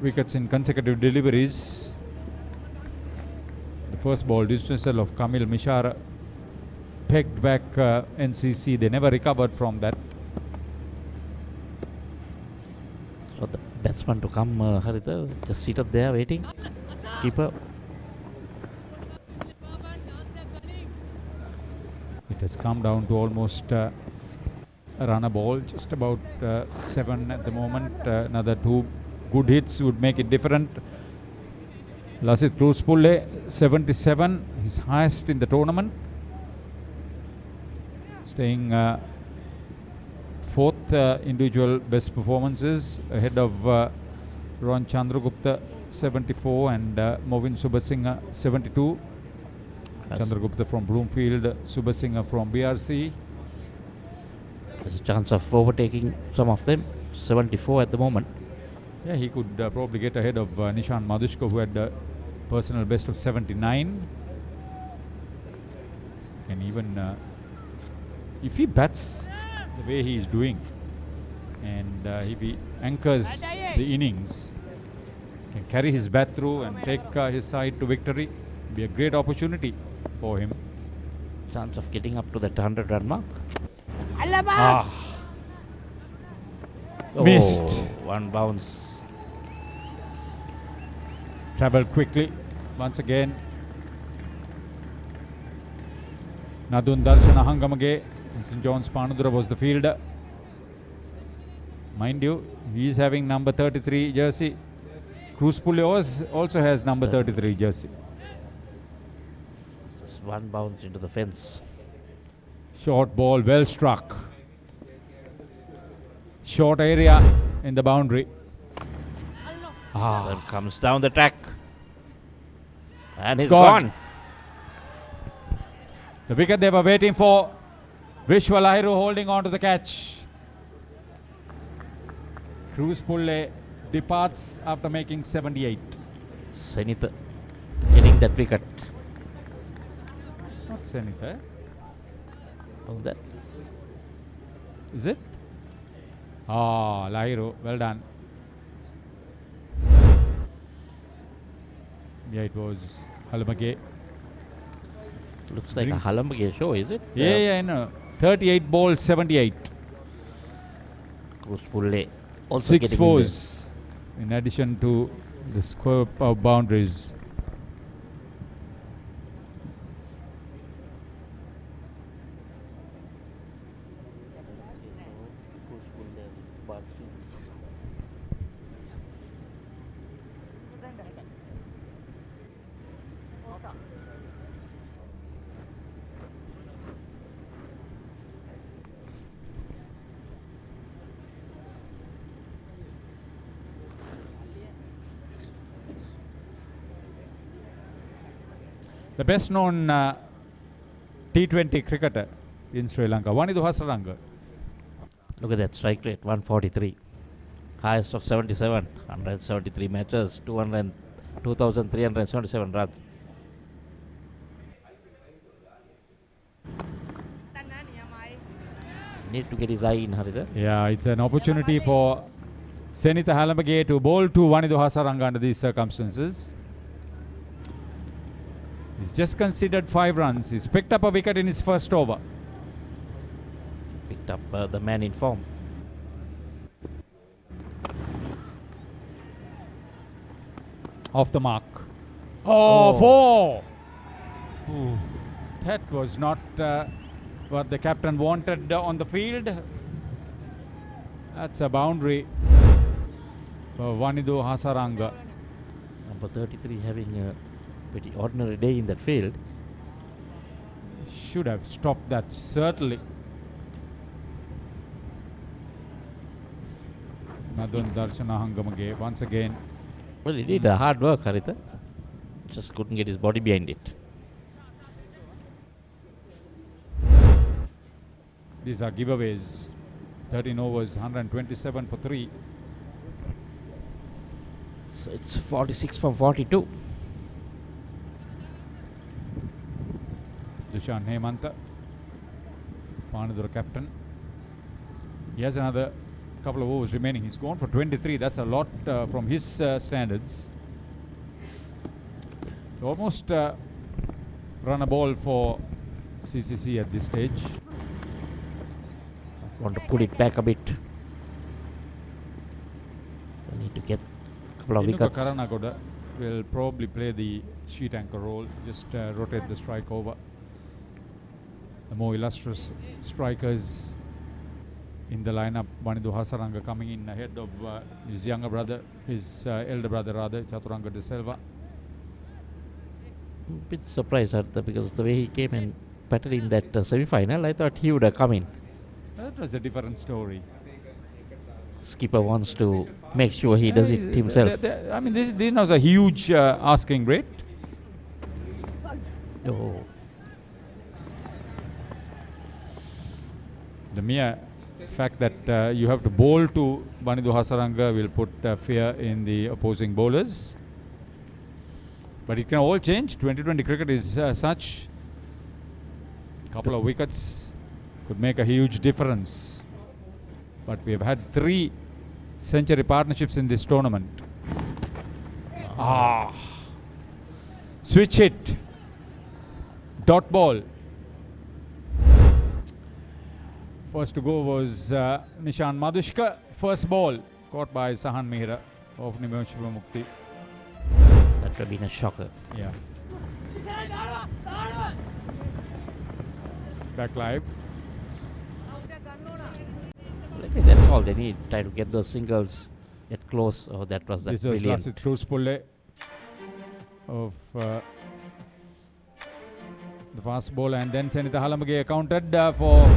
D: wickets in consecutive deliveries. The first ball dismissal of Kamil Mishara pegged back NCC. They never recovered from that.
G: So the batsman to come, Haritha, just seated there waiting. Keeper.
D: It has come down to almost a run a ball, just about 7 at the moment. Another 2 good hits would make it different. Lasith Cruz Pulle, 77, his highest in the tournament. Staying 4th individual best performances, ahead of Ron Chandragupta, 74, and Movin Subasinghe, 72. Chandragupta from Bloomfield, Subasinghe from BRC.
G: There's a chance of overtaking some of them. 74 at the moment.
D: Yeah, he could probably get ahead of Nishan Madhushka, who had a personal best of 79. And even if he bats the way he is doing, and if he anchors the innings, can carry his bat through and take his side to victory, be a great opportunity for him.
G: Chance of getting up to that 100-run mark.
D: Missed.
G: One bounce.
D: Travelled quickly once again. Nadun Darshana Hangamage. St. John's Panudura was the fielder. Mind you, he is having number 33 jersey. Cruz Pulle also has number 33 jersey.
G: Just one bounce into the fence.
D: Short ball, well struck. Short area in the boundary.
G: Then comes down the track. And he's gone.
D: The wicket they were waiting for. Vishwa Lahiru holding on to the catch. Cruz Pulle departs after making 78.
G: Senitha getting that wicket.
D: It's not Senitha.
G: Oh, that.
D: Is it? Ah, Lahiru, well done. Yeah, it was Halamage.
G: Looks like a Halamage show, is it?
D: Yeah, I know. 38 balls, 78.
G: Cruz Pulle also
D: 6
G: getting
D: fours in addition to the square of boundaries. the best known T20 cricketer in Sri Lanka, Wanidu Hasaranga.
G: Look at that strike rate, 143. Highest of 77, 173 matches, 2,377 runs. Need to get his eye in, Haritha.
D: Yeah, it's an opportunity for Senitha Halambage to bowl to Wanidu Hasaranga under these circumstances. He's just conceded 5 runs. He's picked up a wicket in his first over.
G: Picked up the man in form.
D: Off the mark. Oh, 4! Ooh, that was not what the captain wanted on the field. That's a boundary for Wanidu Hasaranga.
G: Number 33 having a pretty ordinary day in that field.
D: Should have stopped that, certainly. Madhun Darshana Hangamage once again.
G: Well, he did hard work, Haritha. Just couldn't get his body behind it.
D: These are giveaways. 13 overs, 127 for 3.
G: So it's 46 from 42.
D: Dushan Hemanta, Panadura captain. He has another couple of overs remaining. He's gone for 23. That's a lot from his standards. Almost run a ball for CCC at this stage.
G: Want to pull it back a bit. We need to get a couple of wickets.
D: Karanagoda will probably play the sheet anchor role. Just rotate the strike over. The more illustrious strikers in the lineup. Wanidu Hasaranga coming in ahead of his younger brother, his elder brother rather, Chaturanga De Silva.
G: Bit surprised Haritha, because the way he came and batted in that semi-final, I thought he would have come in.
D: That was a different story.
G: Skipper wants to make sure he does it himself.
D: I mean, this was a huge asking rate.
G: Oh.
D: The mere fact that you have to bowl to Wanidu Hasaranga will put fear in the opposing bowlers. But it can all change. 2020 cricket is such. Couple of wickets could make a huge difference. But we have had 3 century partnerships in this tournament. Switch hit. Dot ball. First to go was Nishan Madhushka. First ball caught by Sahan Mehra of Nimosh Mukti.
G: That would have been a shocker.
D: Yeah. Back live.
G: Maybe that's all they need. Try to get those singles, get close. Oh, that was that
D: This was
G: brilliant.
D: Lasit Kruspulle of the fast ball, and then Senitha Halambage accounted for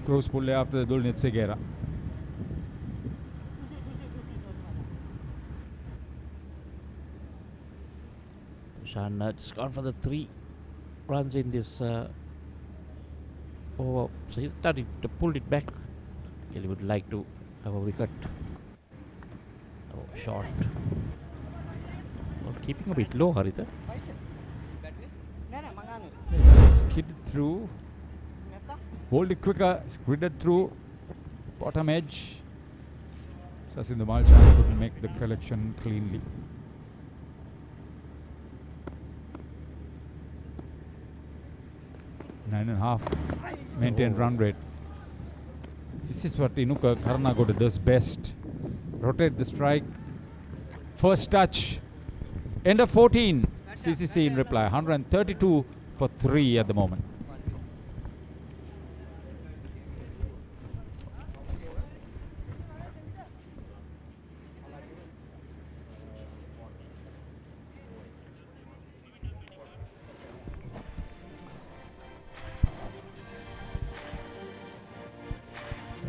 D: Kruspulle after the Dulnit Segera.
G: Shan just gone for the 3 runs in this over. So he started to pull it back. Really would like to have a wicket. Oh, short. Oh, keeping a bit low, Haritha.
D: Skidded through. Bowled it quicker. Skidded through. Bottom edge. Sachin Malchan couldn't make the collection cleanly. Nine and a half maintained run rate. This is what Inuka Karanagoda does best. Rotate the strike. First touch. End of 14. CCC in reply. 132 for 3 at the moment.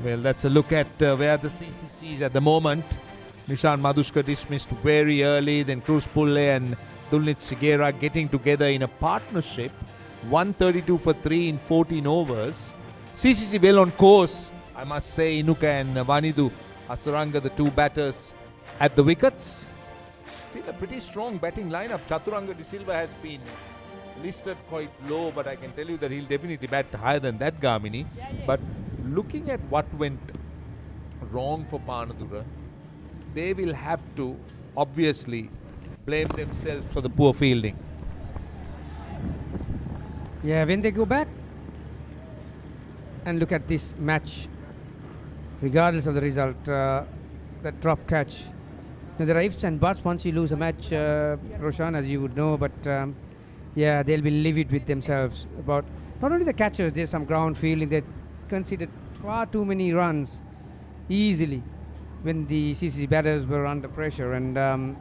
A: Well, that's a look at where the CCC is at the moment. Nishan Madhushka dismissed very early, then Kruspulle and Dulnit Sigera getting together in a partnership. 132 for 3 in 14 overs. CCC well on course. I must say, Inuka and Vanidu Hasaranga, the two batters at the wickets. Still a pretty strong batting lineup. Chaturanga De Silva has been listed quite low, but I can tell you that he'll definitely bat higher than that, Gamini. But looking at what went wrong for Panadura, they will have to obviously blame themselves for the poor fielding.
B: Yeah, when they go back and look at this match, regardless of the result, that drop catch, there are ifs and buts once you lose a match, Roshan, as you would know, but yeah, they'll be livid with themselves about not only the catchers, there's some ground fielding. They conceded far too many runs easily when the CCC batters were under pressure. And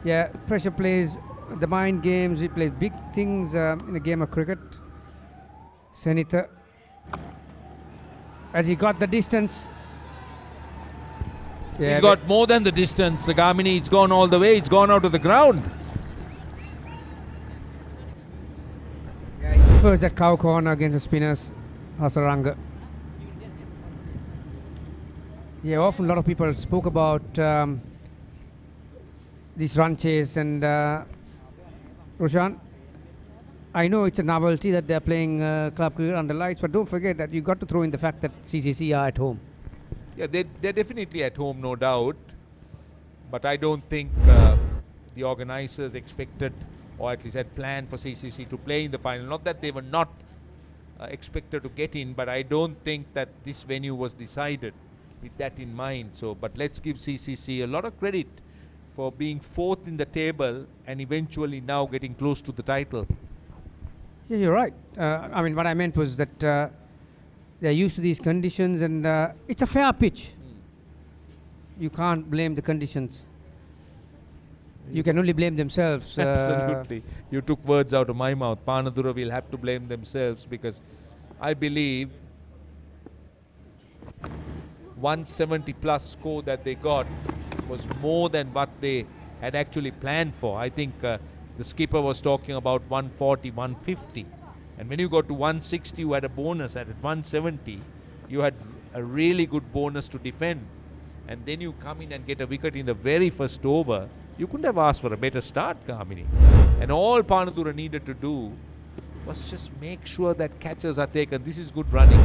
B: yeah, pressure plays the mind games. We play big things in a game of cricket. Senitha, as he got the distance. Yeah,
A: He's got more than the distance. Gamini, it's gone all the way. It's gone out of the ground.
B: Yeah, he prefers that cow corner against the spinners, Hasaranga. Yeah, often a lot of people spoke about this run chase, and Roshan, I know it's a novelty that they're playing club cricket under lights, but don't forget that you got to throw in the fact that CCC are at home.
A: Yeah, they're definitely at home, no doubt. But I don't think the organisers expected, or at least had planned for CCC to play in the final. Not that they were not expected to get in, but I don't think that this venue was decided with that in mind. So, but let's give CCC a lot of credit for being fourth in the table and eventually now getting close to the title.
B: Yeah, you're right. I mean, what I meant was that they're used to these conditions, and it's a fair pitch. You can't blame the conditions. You can only blame themselves.
A: Absolutely. You took words out of my mouth. Panadura will have to blame themselves, because I believe 170 plus score that they got was more than what they had actually planned for. I think the skipper was talking about 140, 150. And when you got to 160, you had a bonus. At 170, you had a really good bonus to defend. And then you come in and get a wicket in the very first over. You couldn't have asked for a better start, Kamini. And all Panadura needed to do was just make sure that catches are taken. This is good running.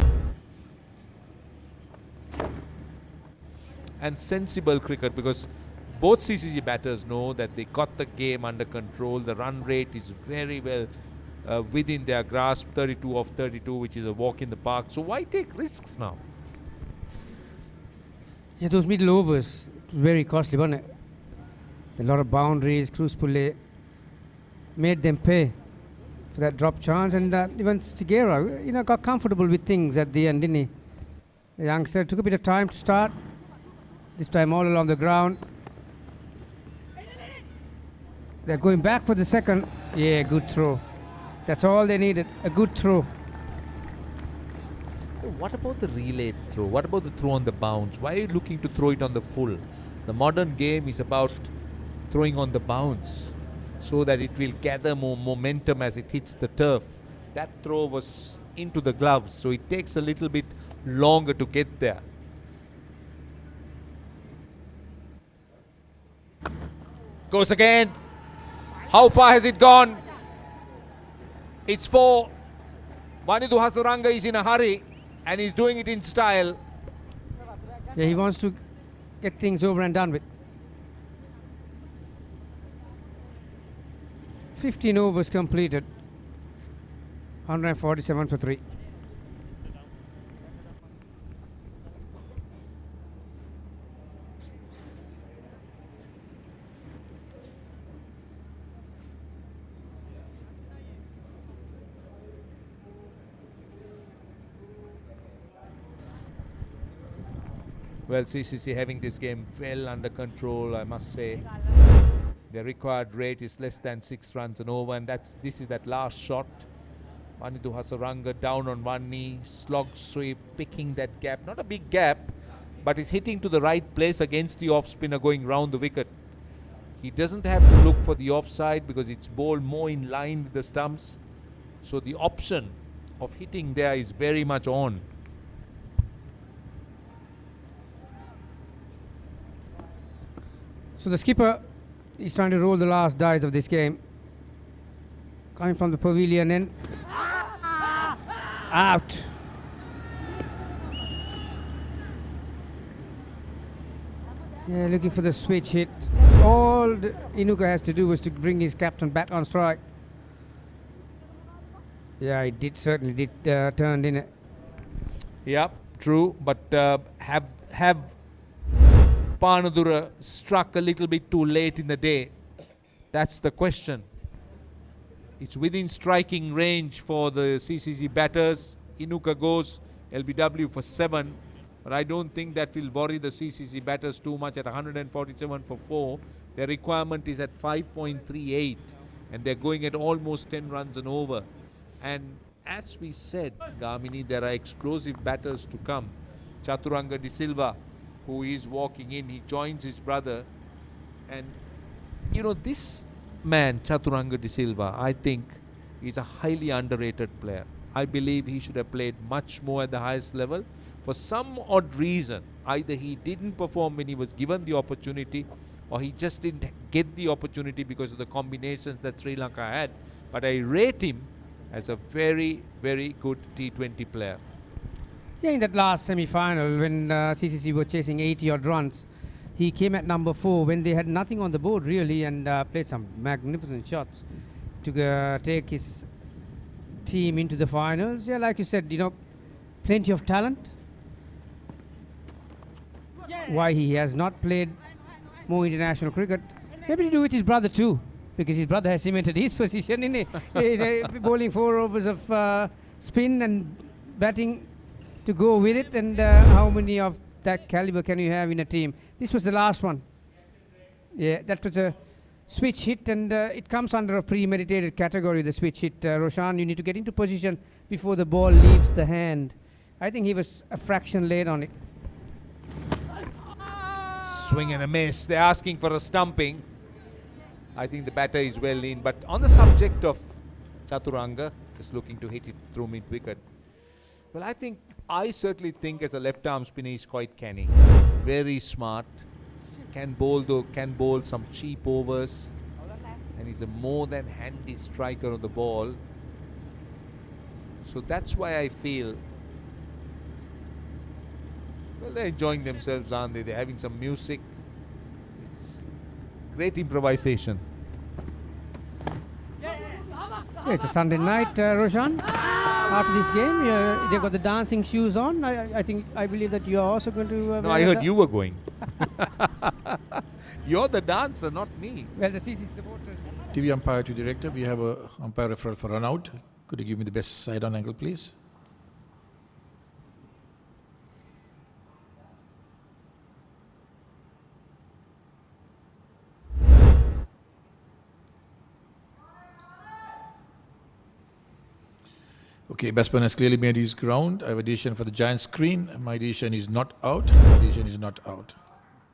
A: And sensible cricket, because both CCC batters know that they got the game under control. The run rate is very well within their grasp, 32 of 32, which is a walk in the park. So why take risks now?
B: Yeah, those middle overs, it was very costly, wasn't it? A lot of boundaries, Cruz Pulle made them pay for that drop chance, and even Sigera, got comfortable with things at the end, didn't he? The youngster took a bit of time to start. This time all along the ground. They're going back for the second. Yeah, good throw. That's all they needed, a good throw.
A: What about the relay throw? What about the throw on the bounce? Why are you looking to throw it on the full? The modern game is about throwing on the bounce so that it will gather more momentum as it hits the turf. That throw was into the gloves, so it takes a little bit longer to get there. Goes again. How far has it gone? It's 4. Vanidu Hasaranga is in a hurry, and he's doing it in style.
B: Yeah, he wants to get things over and done with. 15 overs completed. 147 for 3.
A: Well, CCC having this game well under control, I must say. Their required rate is less than 6 runs an over, and this is that last shot. Vanidu Hasaranga down on one knee, slog sweep, picking that gap. Not a big gap, but it's hitting to the right place against the off spinner going round the wicket. He doesn't have to look for the offside because it's bowled more in line with the stumps. So the option of hitting there is very much on.
B: So the skipper is trying to roll the last dice of this game. Coming from the pavilion and out. Yeah, looking for the switch hit. All Inuka has to do was to bring his captain back on strike. Yeah, it certainly turned in it.
A: Yeah, true. But have Panadura struck a little bit too late in the day? That's the question. It's within striking range for the CCC batters. Inuka goes LBW for 7. But I don't think that will worry the CCC batters too much at 147 for 4. Their requirement is at 5.38. And they're going at almost 10 runs and over. And as we said, Gamini, there are explosive batters to come. Chaturanga De Silva, who is walking in, he joins his brother. And, you know, this man, Chaturanga De Silva, I think is a highly underrated player. I believe he should have played much more at the highest level. For some odd reason, either he didn't perform when he was given the opportunity, or he just didn't get the opportunity because of the combinations that Sri Lanka had. But I rate him as a very, very good T20 player.
B: Yeah, in that last semi-final, when CCC were chasing 80-odd runs, he came at number 4 when they had nothing on the board really, and played some magnificent shots to take his team into the finals. Yeah, like you said, you know, plenty of talent. Why he has not played more international cricket? Maybe to do with his brother too, because his brother has cemented his position in bowling 4 overs of spin and batting to go with it. And how many of that caliber can you have in a team? This was the last one. Yeah, that was a switch hit, and it comes under a premeditated category, the switch hit. Roshan, you need to get into position before the ball leaves the hand. I think he was a fraction late on it.
A: Swing and a miss. They're asking for a stumping. I think the batter is well in. But on the subject of Chaturanga, just looking to hit it through mid-wicket, well, I certainly think as a left-arm spinner he's quite canny. Very smart. Can bowl some cheap overs. And he's a more than handy striker on the ball. So that's why I feel, well, they're enjoying themselves, aren't they? They're having some music. It's great improvisation.
B: Yeah, it's a Sunday night, Roshan. After this game, they've got the dancing shoes on. I believe that you are also going to...
A: No, I heard you were going. You're the dancer, not me.
B: Well, the CC supporters...
I: TV umpire to director, we have a umpire referral for run out. Could you give me the best side-on angle, please? Okay, batsman has clearly made his ground. I have a decision for the giant screen. My decision is not out. My decision is not out.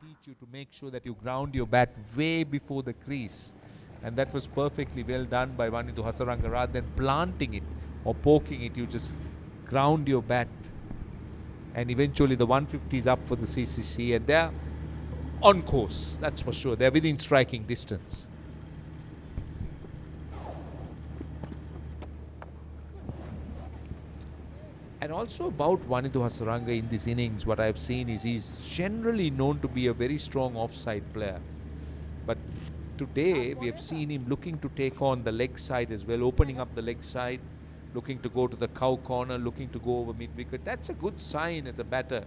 A: Teach you to make sure that you ground your bat way before the crease. And that was perfectly well done by Wanindu Hasaranga. Rather than planting it or poking it, you just ground your bat. And eventually the 150 is up for the CCC, and they're on course, that's for sure. They're within striking distance. And also about Wanindu Hasaranga in this innings, what I've seen is he's generally known to be a very strong offside player. But today we have seen him looking to take on the leg side as well, opening up the leg side, looking to go to the cow corner, looking to go over mid-wicket. That's a good sign as a batter,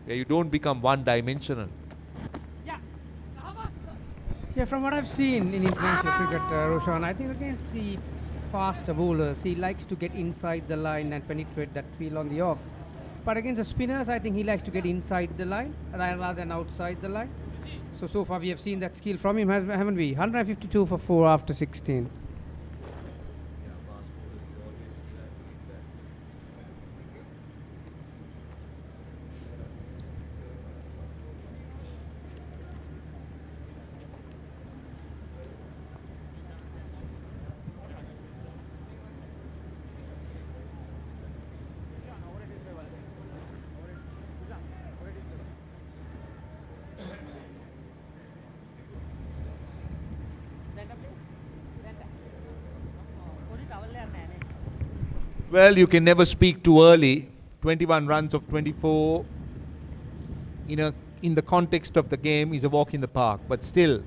A: where you don't become one-dimensional.
B: Yeah, from what I've seen in international cricket, Roshan, I think against the faster bowlers, he likes to get inside the line and penetrate that field on the off. But against the spinners, I think he likes to get inside the line rather than outside the line. So far we have seen that skill from him, haven't we? 152 for 4 after 16.
A: Well, you can never speak too early. 21 runs of 24 in the context of the game is a walk in the park. But still,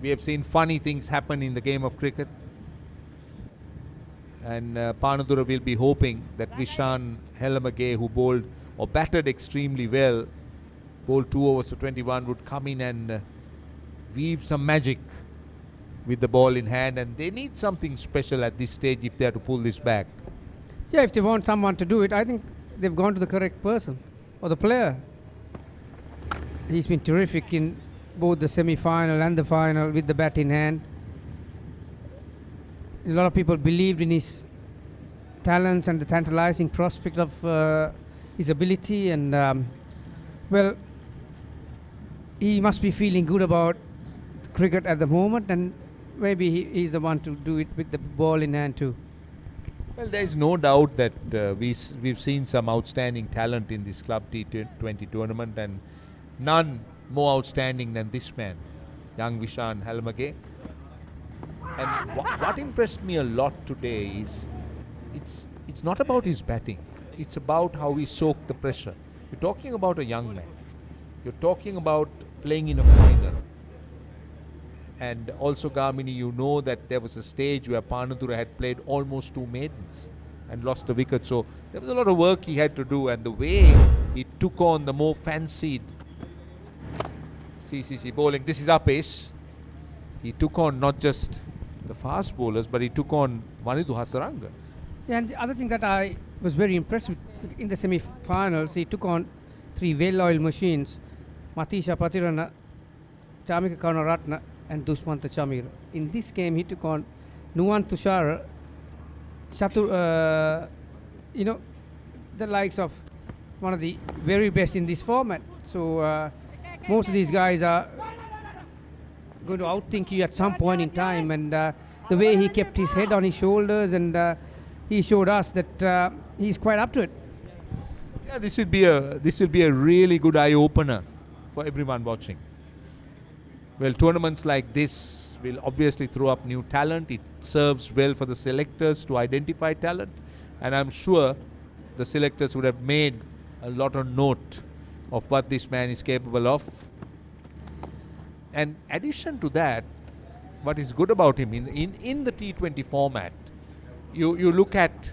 A: we have seen funny things happen in the game of cricket. And Panadura will be hoping that Vishan Hellamage, who bowled or batted extremely well, bowled 2 overs for 21, would come in and weave some magic with the ball in hand. And they need something special at this stage if they are to pull this back.
B: Yeah, if they want someone to do it, I think they've gone to the correct person or the player. He's been terrific in both the semi-final and the final with the bat in hand. A lot of people believed in his talents and the tantalizing prospect of his ability, and well, he must be feeling good about cricket at the moment, and maybe he's the one to do it with the ball in hand too.
A: Well, there is no doubt that we've seen some outstanding talent in this club T20 tournament, and none more outstanding than this man, young Vishan Hellamage. And what impressed me a lot today is it's not about his batting. It's about how he soaked the pressure. You're talking about a young man. You're talking about playing in a final. And also, Gamini, you know that there was a stage where Panadura had played almost 2 maidens and lost a wicket. So there was a lot of work he had to do, and the way he took on the more fancied CCC bowling. This is Apesh. He took on not just the fast bowlers, but he took on Vanidu Hasaranga.
B: Yeah, and the other thing that I was very impressed with in the semi-finals, he took on 3 well-oiled machines, Matisha Patirana, Chamika Karunaratne and Dushmanta Chamira. In this game, he took on Nuwan Tushara, the likes of one of the very best in this format. So most of these guys are going to outthink you at some point in time, and the way he kept his head on his shoulders, and he showed us that he's quite up to it.
A: Yeah, this will be a really good eye opener for everyone watching. Well, tournaments like this will obviously throw up new talent. It serves well for the selectors to identify talent, and I'm sure the selectors would have made a lot of note of what this man is capable of. And addition to that, what is good about him in the T20 format, you look at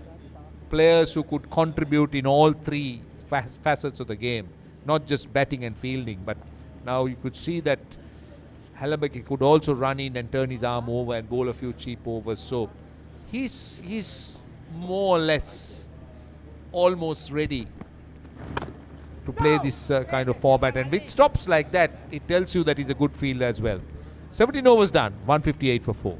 A: players who could contribute in all 3 facets of the game, not just batting and fielding, but now you could see that Hellamage could also run in and turn his arm over and bowl a few cheap overs. So he's more or less almost ready to play this kind of format, and with stops like that, it tells you that he's a good fielder as well. 17 overs done, 158 for 4.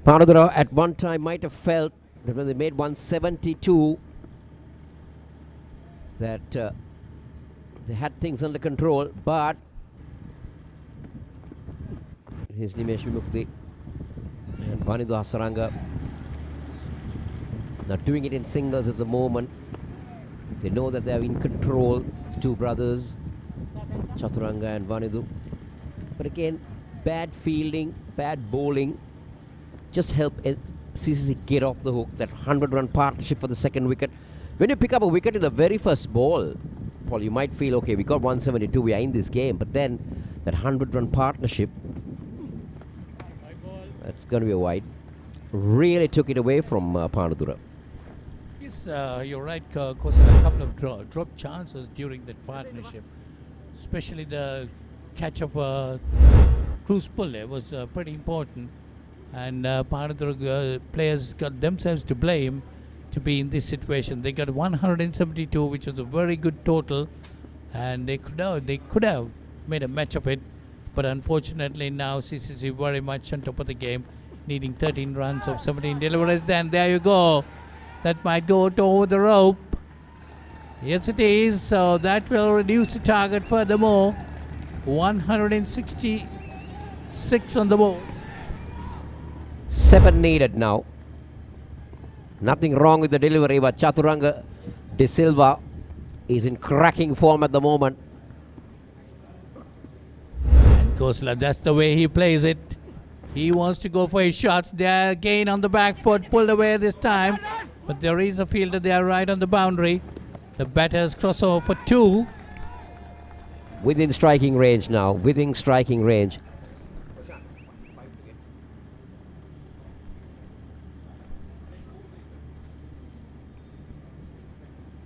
H: Panadura at one time might have felt that when they made 172 that they had things under control, but here's Nimesh Vimukti and Vanidu Hasaranga not doing it in singles at the moment. They know that they are in control, the 2 brothers, Chaturanga and Vanidu. But again, bad fielding, bad bowling just help CCC get off the hook. That 100-run partnership for the second wicket. When you pick up a wicket in the very first ball, Paul, you might feel, okay, we got 172, we are in this game. But then that 100-run partnership, that's going to be a wide. Really took it away from Panadura.
J: Yes, you're right. Of course, there were a couple of drop chances during that partnership, especially the catch of Cruz Pulle was pretty important, and part of the players got themselves to blame to be in this situation. They got 172, which was a very good total, and they could have made a match of it, but unfortunately now CCC very much on top of the game, needing 13 runs of 17 deliveries. Then there you go. That might go to over the rope. Yes, it is. So that will reduce the target furthermore. 166 on the ball.
H: 7 needed now. Nothing wrong with the delivery, but Chaturanga De Silva is in cracking form at the moment.
J: And Khosla, that's the way he plays it. He wants to go for his shots. They're again on the back foot, pulled away this time. But there is a fielder there right on the boundary. The batters cross over for 2.
H: Within striking range now, within striking range.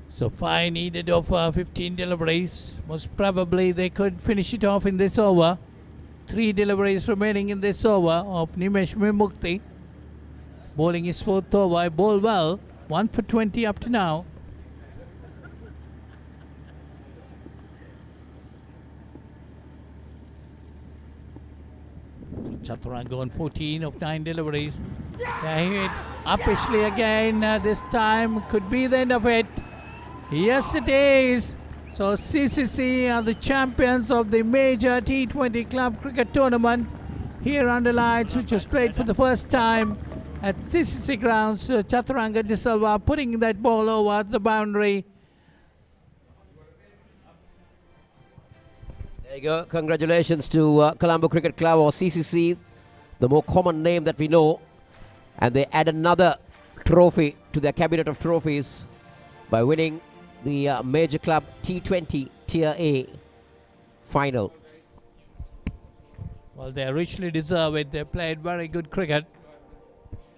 J: So 5 needed of 15 deliveries. Most probably they could finish it off in this over. 3 deliveries remaining in this over of Nimesh Mimukti. Bowling his 4th over. Bowl well. 1 for 20 up to now. So Chaturanga on 14 of 9 deliveries. They hit uppishly again. This time could be the end of it. Yes, it is. So CCC are the champions of the major T20 club cricket tournament here under lights, which was played for the first time at CCC grounds. Chaturanga De Silva putting that ball over the boundary.
H: There you go. Congratulations to Colombo Cricket Club, or CCC, the more common name that we know. And they add another trophy to their cabinet of trophies by winning the major club T20 Tier A final.
J: Well, they richly deserve it. They played very good cricket.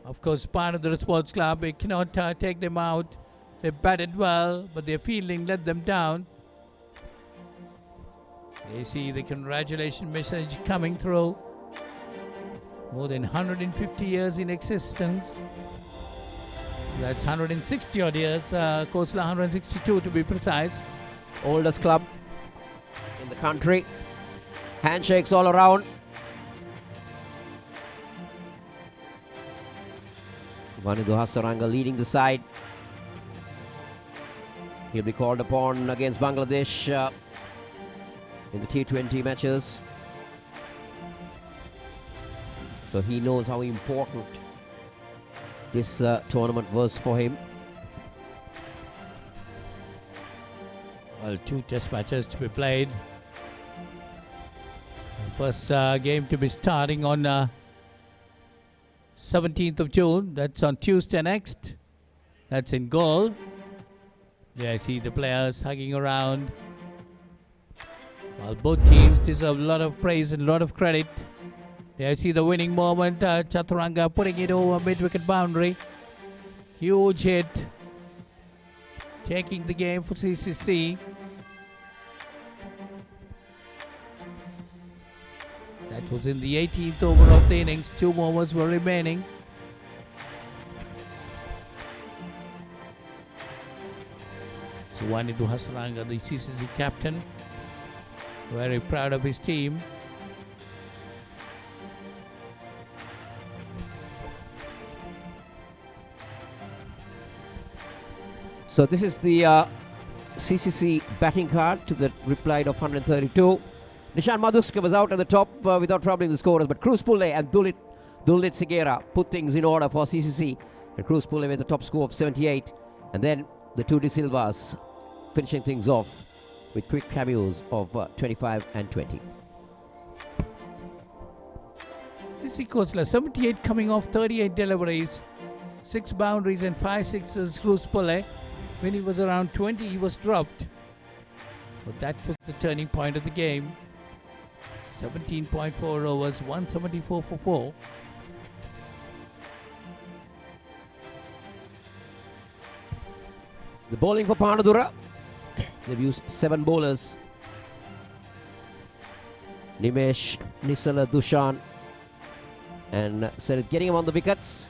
J: Of course, part of the sports club, we cannot take them out. They batted well, but their fielding let them down. They see the congratulation message coming through. More than 150 years in existence. That's 160 odd years. Khosla 162 to be precise.
H: Oldest club in the country. Handshakes all around. Vanidhu Hasaranga leading the side. He'll be called upon against Bangladesh in the T20 matches. So he knows how important this tournament was for him.
J: Well, 2 test matches to be played. First game to be starting on 17th of June. That's on Tuesday next. That's in goal. There I see the players hugging around. Well, both teams deserve a lot of praise and a lot of credit. There I see the winning moment. Chaturanga putting it over mid-wicket boundary. Huge hit. Taking the game for CCC. That was in the 18th over of the innings. 2 overs were remaining. So Vanidhu Hasaranga, the CCC captain, very proud of his team.
H: So this is the CCC batting card to the reply of 132. Nishan Madhuska was out at the top without troubling the scorers, but Cruz Pulle and Dulit Sigera put things in order for CCC. And Cruz Pulle with a top score of 78. And then the 2 De Silvas finishing things off with quick cameos of 25 and 20.
J: This is Khosla, 78 coming off 38 deliveries, 6 boundaries and 5 sixes. Cruz Pulle. When he was around 20, he was dropped. But that was the turning point of the game. 17.4 overs, 174 for 4.
H: The bowling for Panadura. They've used 7 bowlers. Nimesh, Nisala, Dushan and Sarit getting him on the wickets.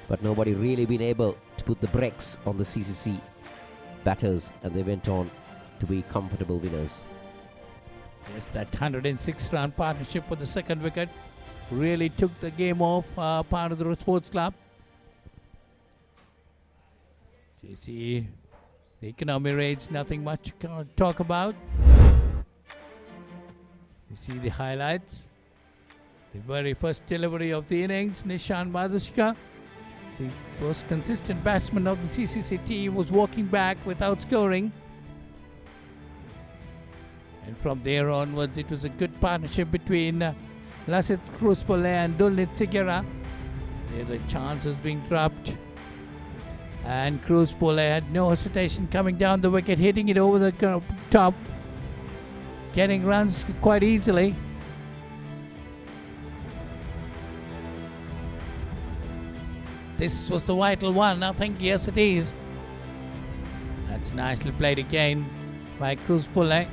H: But nobody really been able to put the brakes on the CCC batters, and they went on to be comfortable winners.
J: Yes, that 106-run partnership for the second wicket really took the game off Panadura Sports Club. You see, the economy rates, nothing much to talk about. You see the highlights. The very first delivery of the innings, Nishan Madhushka, the most consistent batsman of the CCC team, was walking back without scoring. And from there onwards, it was a good partnership between Lasit Kruspole and Dulnit Sigera. There the chances being dropped. And Kruspole had no hesitation coming down the wicket, hitting it over the top, getting runs quite easily. This was the vital one, I think. Yes, it is. That's nicely played again by Kruspole.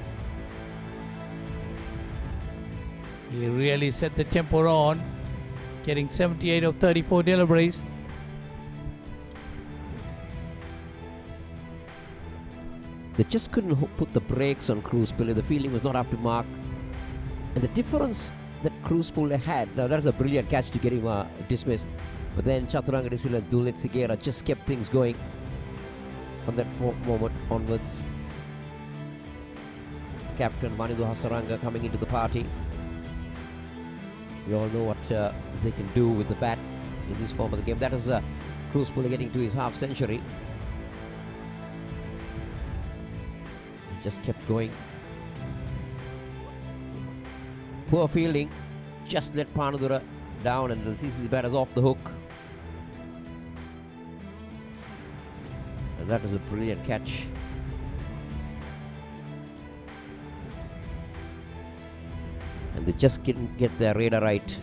J: He really set the tempo on, getting 78 of 34 deliveries.
H: They just couldn't put the brakes on Kruspole. The fielding was not up to mark. And the difference that Kruspole had, now that's a brilliant catch to get him dismissed. But then Chaturanga Disila and Dulnit Sigera just kept things going from that moment onwards. Captain Manidu Hasaranga coming into the party. We all know what they can do with the bat in this form of the game. That is Kruspole getting to his half century. He just kept going. Poor fielding. Just let Panadura down, and the CCC batters off the hook. And that is a brilliant catch. And they just couldn't get their radar right.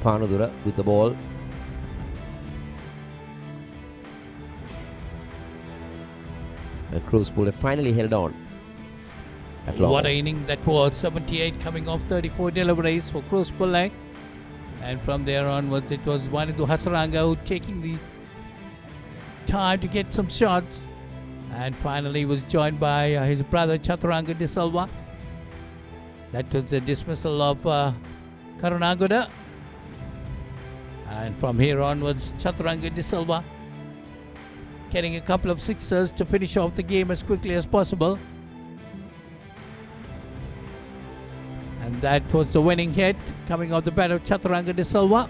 H: Panadura with the ball. And Kruspole finally held on. At long.
J: What an inning that was. 78 coming off 34 deliveries for Kruspole. And from there onwards, it was Manidu Hasaranga who taking the time to get some shots. And finally was joined by his brother Chaturanga De Silva. That was the dismissal of Karunagoda. And from here onwards, Chaturanga De Silva getting a couple of sixers to finish off the game as quickly as possible. And that was the winning hit coming off the bat of Chaturanga De Silva.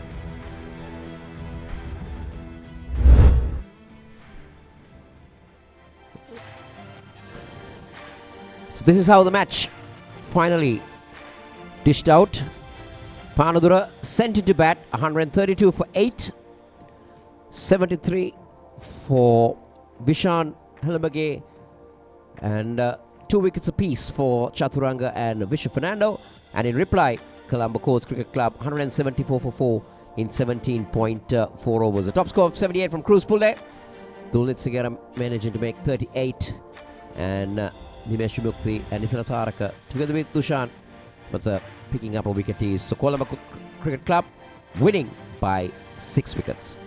H: So this is how the match finally dished out. Panadura sent it to bat, 132 for 8, 73 for Vishan Helmage, and 2 wickets apiece for Chaturanga and Vishu Fernando. And in reply, Colombo Coast Cricket Club 174 for 4 in 17.4 overs. The top score of 78 from Kruspole. Dulnit Sigera managing to make 38, and Nimesh Mukti and Nisana Tharaka together with Dushan, but picking up a wicket is so Colombo Cricket Club winning by 6 wickets.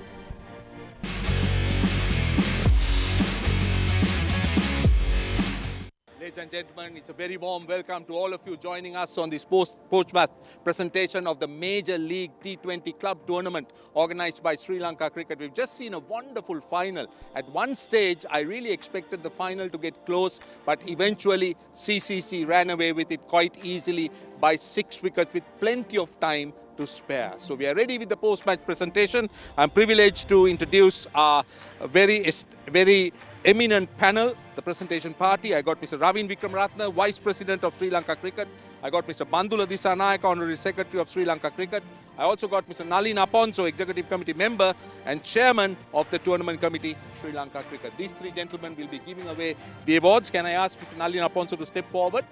A: Ladies and gentlemen, it's a very warm welcome to all of you joining us on this post-match presentation of the Major League T20 Club Tournament organized by Sri Lanka Cricket. We've just seen a wonderful final. At one stage, I really expected the final to get close, but eventually CCC ran away with it quite easily by 6 wickets with plenty of time to spare. So we are ready with the post-match presentation. I'm privileged to introduce our very eminent panel, the presentation party. I got Mr. Ravin Wickramaratne, Vice President of Sri Lanka Cricket. I got Mr. Bandula Dissanayake, Honorary Secretary of Sri Lanka Cricket. I also got Mr. Nalin Aponso, Executive Committee Member and Chairman of the Tournament Committee, Sri Lanka Cricket. These 3 gentlemen will be giving away the awards. Can I ask Mr. Nalin Aponso to step forward?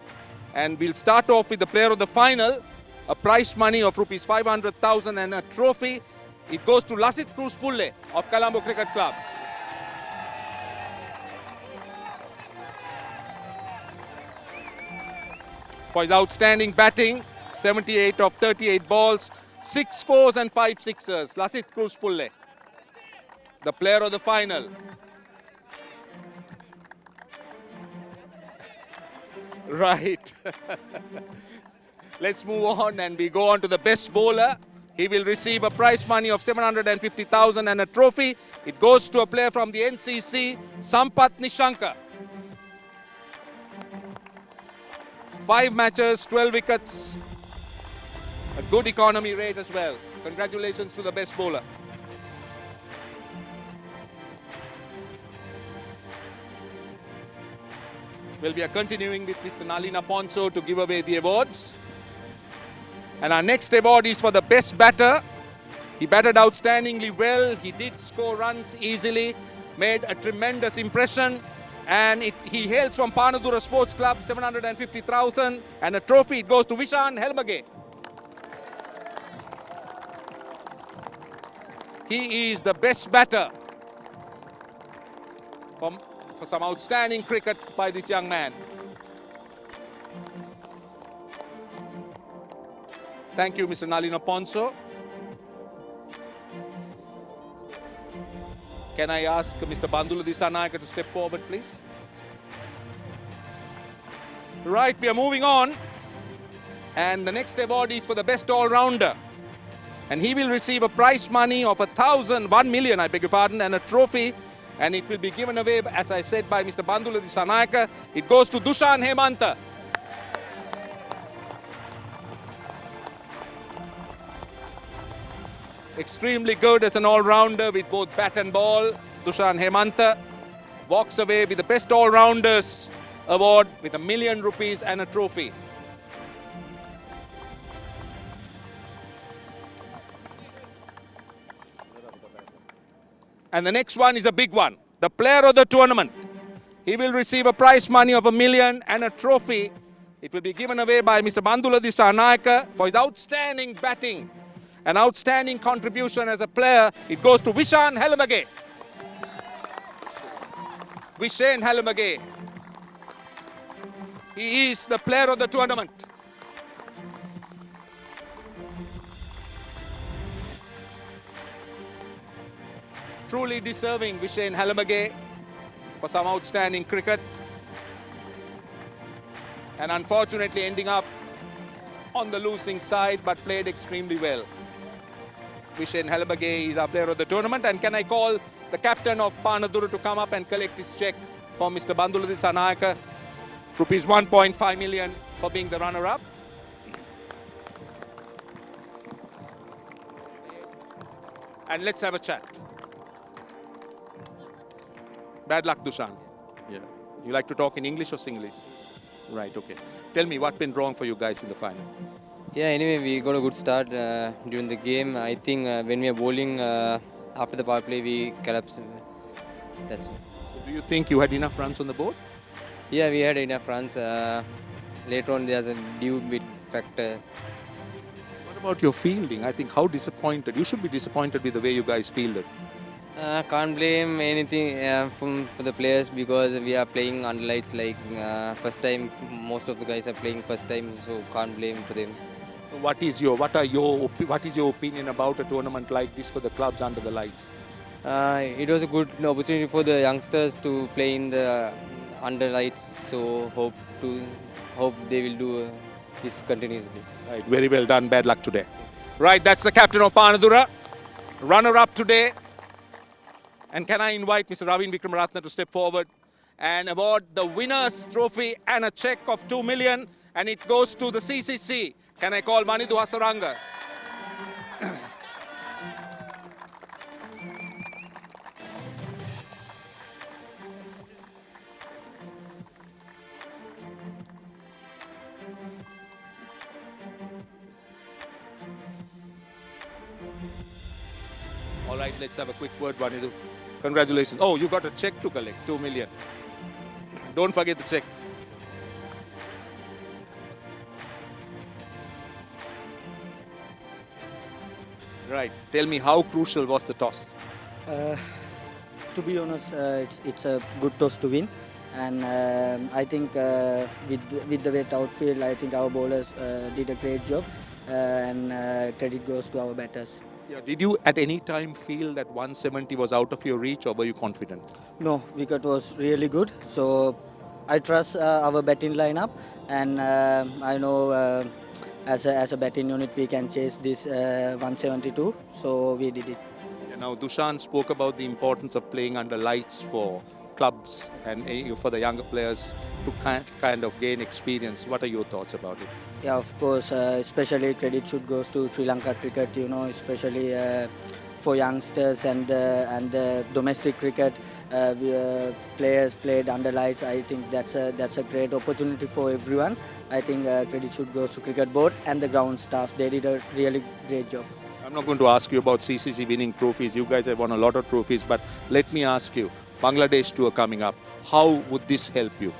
A: And we'll start off with the player of the final, a prize money of rupees 500,000 and a trophy. It goes to Lasit Kruspole of Colombo Cricket Club.
K: for his outstanding batting. 78 of 38 balls, 6 fours and 5 sixers. Lasit Cruzpulle, the player of the final. Right. Let's move on and we go on to the best bowler. He will receive a prize money of 750,000 and a trophy. It goes to a player from the NCC, Sampath Nishanka. 5 matches, 12 wickets. A good economy rate as well. Congratulations to the best bowler. Well, we are continuing with Mr. Nalina Ponso to give away the awards. And our next award is for the best batter. He batted outstandingly well. He did score runs easily, made a tremendous impression. And he hails from Panadura Sports Club, 750,000 and a trophy. It goes to Vishan Helmage. He is the best batter for some outstanding cricket by this young man. Thank you, Mr. Nalina Ponso. Can I ask Mr. Bandula Disanayaka to step forward, please? Right, we are moving on. And the next award is for the best all-rounder. And he will receive a prize money of 1 million, I beg your pardon, and a trophy. And it will be given away, as I said, by Mr. Bandula Disanayaka. It goes to Dushan Hemanta. Extremely good as an all-rounder with both bat and ball. Dushan Hemanta walks away with the Best All-Rounders award with ₹1 million and a trophy. And the next one is a big one. The player of the tournament. He will receive a prize money of $1 million and a trophy. It will be given away by Mr. Bandula Disanayaka for his outstanding batting. An outstanding contribution as a player. It goes to Vishan Helmage. Vishen Helmage. He is the player of the tournament. Truly deserving Vishen Helmage for some outstanding cricket. And unfortunately ending up on the losing side, but played extremely well. Vishen Helmage is our player of the tournament. And can I call the captain of Panadura to come up and collect this check for Mr. Bandula Disanayaka, rupees 1.5 million for being the runner-up. And let's have a chat. Bad luck, Dushan. Yeah. You like to talk in English or Singlish? Right, okay. Tell me what went wrong for you guys in the final.
F: Yeah, anyway, we got a good start during the game. I think when we are bowling, after the power play, we collapsed. That's it.
K: So do you think you had enough runs on the board?
F: Yeah, we had enough runs. Later on, there's a due bit factor.
K: What about your fielding? I think how disappointed. You should be disappointed with the way you guys fielded.
F: Can't blame anything for the players because we are playing under lights like first time. Most of the guys are playing first time, so can't blame for them.
K: So what is your opinion about a tournament like this for the clubs under the lights?
F: It was a good opportunity for the youngsters to play in the under lights. So hope they will do this continuously.
K: Right, very well done. Bad luck today. Right, that's the captain of Panadura, runner-up today. And can I invite Mr. Ravin Vikramaratne to step forward and award the winner's trophy and a check of 2 million, and it goes to the CCC. Can I call Manidu Hasaranga? All right, let's have a quick word, Manidu. Congratulations. Oh, you got a check to collect, 2 million. Don't forget the check. Right. Tell me, how crucial was the toss?
E: To be honest, it's a good toss to win, And I think with the wet outfield, I think our bowlers did a great job, and credit goes to our batters.
K: Yeah, did you at any time feel that 170 was out of your reach, or were you confident?
E: No, wicket was really good. So I trust our batting lineup, and I know as a batting unit we can chase this 172. So we did it.
K: Yeah, now, Dushan spoke about the importance of playing under lights for clubs and for the younger players to kind of gain experience. What are your thoughts about it?
E: Yeah, of course, especially credit should go to Sri Lanka cricket, especially for youngsters and domestic cricket. Players played under lights. I think that's a great opportunity for everyone. I think credit should go to cricket board and the ground staff. They did a really great job.
K: I'm not going to ask you about CCC winning trophies. You guys have won a lot of trophies, but let me ask you, Bangladesh tour coming up, how would this help you?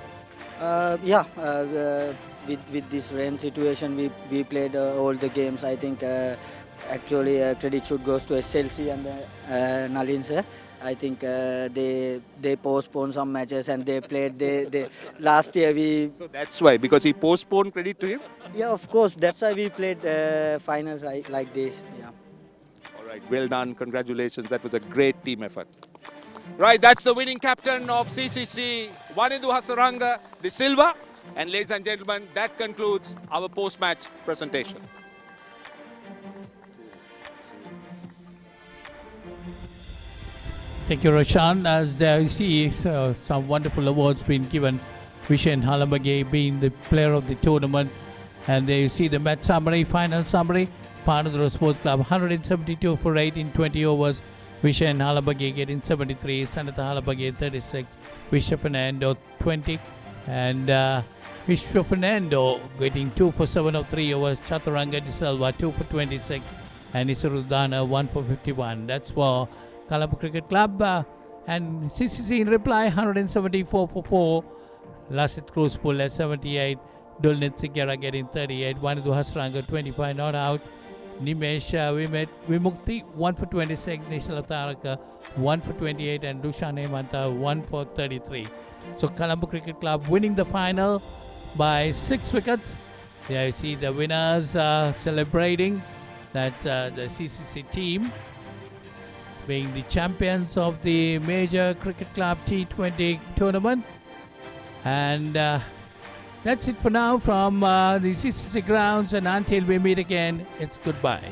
E: With this rain situation, we played all the games. I think actually credit should go to SLC and Nalin sir. I think they postponed some matches and they played. They last year we.
K: So that's why, because he postponed, credit to him?
E: Yeah, of course. That's why we played finals like this. Yeah.
K: All right, well done. Congratulations. That was a great team effort. Right, that's the winning captain of CCC, Wanindu Hasaranga de Silva. And ladies and gentlemen, that concludes our post-match presentation.
J: Thank you, Roshan. As there you see, some wonderful awards being given. Vishen Halambage being the player of the tournament. And there you see the match summary, final summary. Panadura Sports Club 172 for 8 in 20 overs. Vishen Halambage getting 73, Sanatha Halambage 36, Vishwa Fernando 20, and Vishwa Fernando getting 2 for 7 of 3 overs. Chaturanga de Silva 2 for 26, and Isarudana 1 for 51. That's for Colombo Cricket Club. And CCC in reply 174 for 4. Lasit Cruz pull at 78. Dulnit Sigara getting 38. Wanindu Hasaranga 25 not out. Nimesh Vimukti 1 for 26, Nishal Taraka 1 for 28, and Dushan Hemanta 1 for 33. So Colombo Cricket Club winning the final by 6 wickets. There you see the winners celebrating. That's the CCC team being the champions of the major cricket club T20 tournament. And that's it for now from the CCC grounds, and until we meet again, it's goodbye.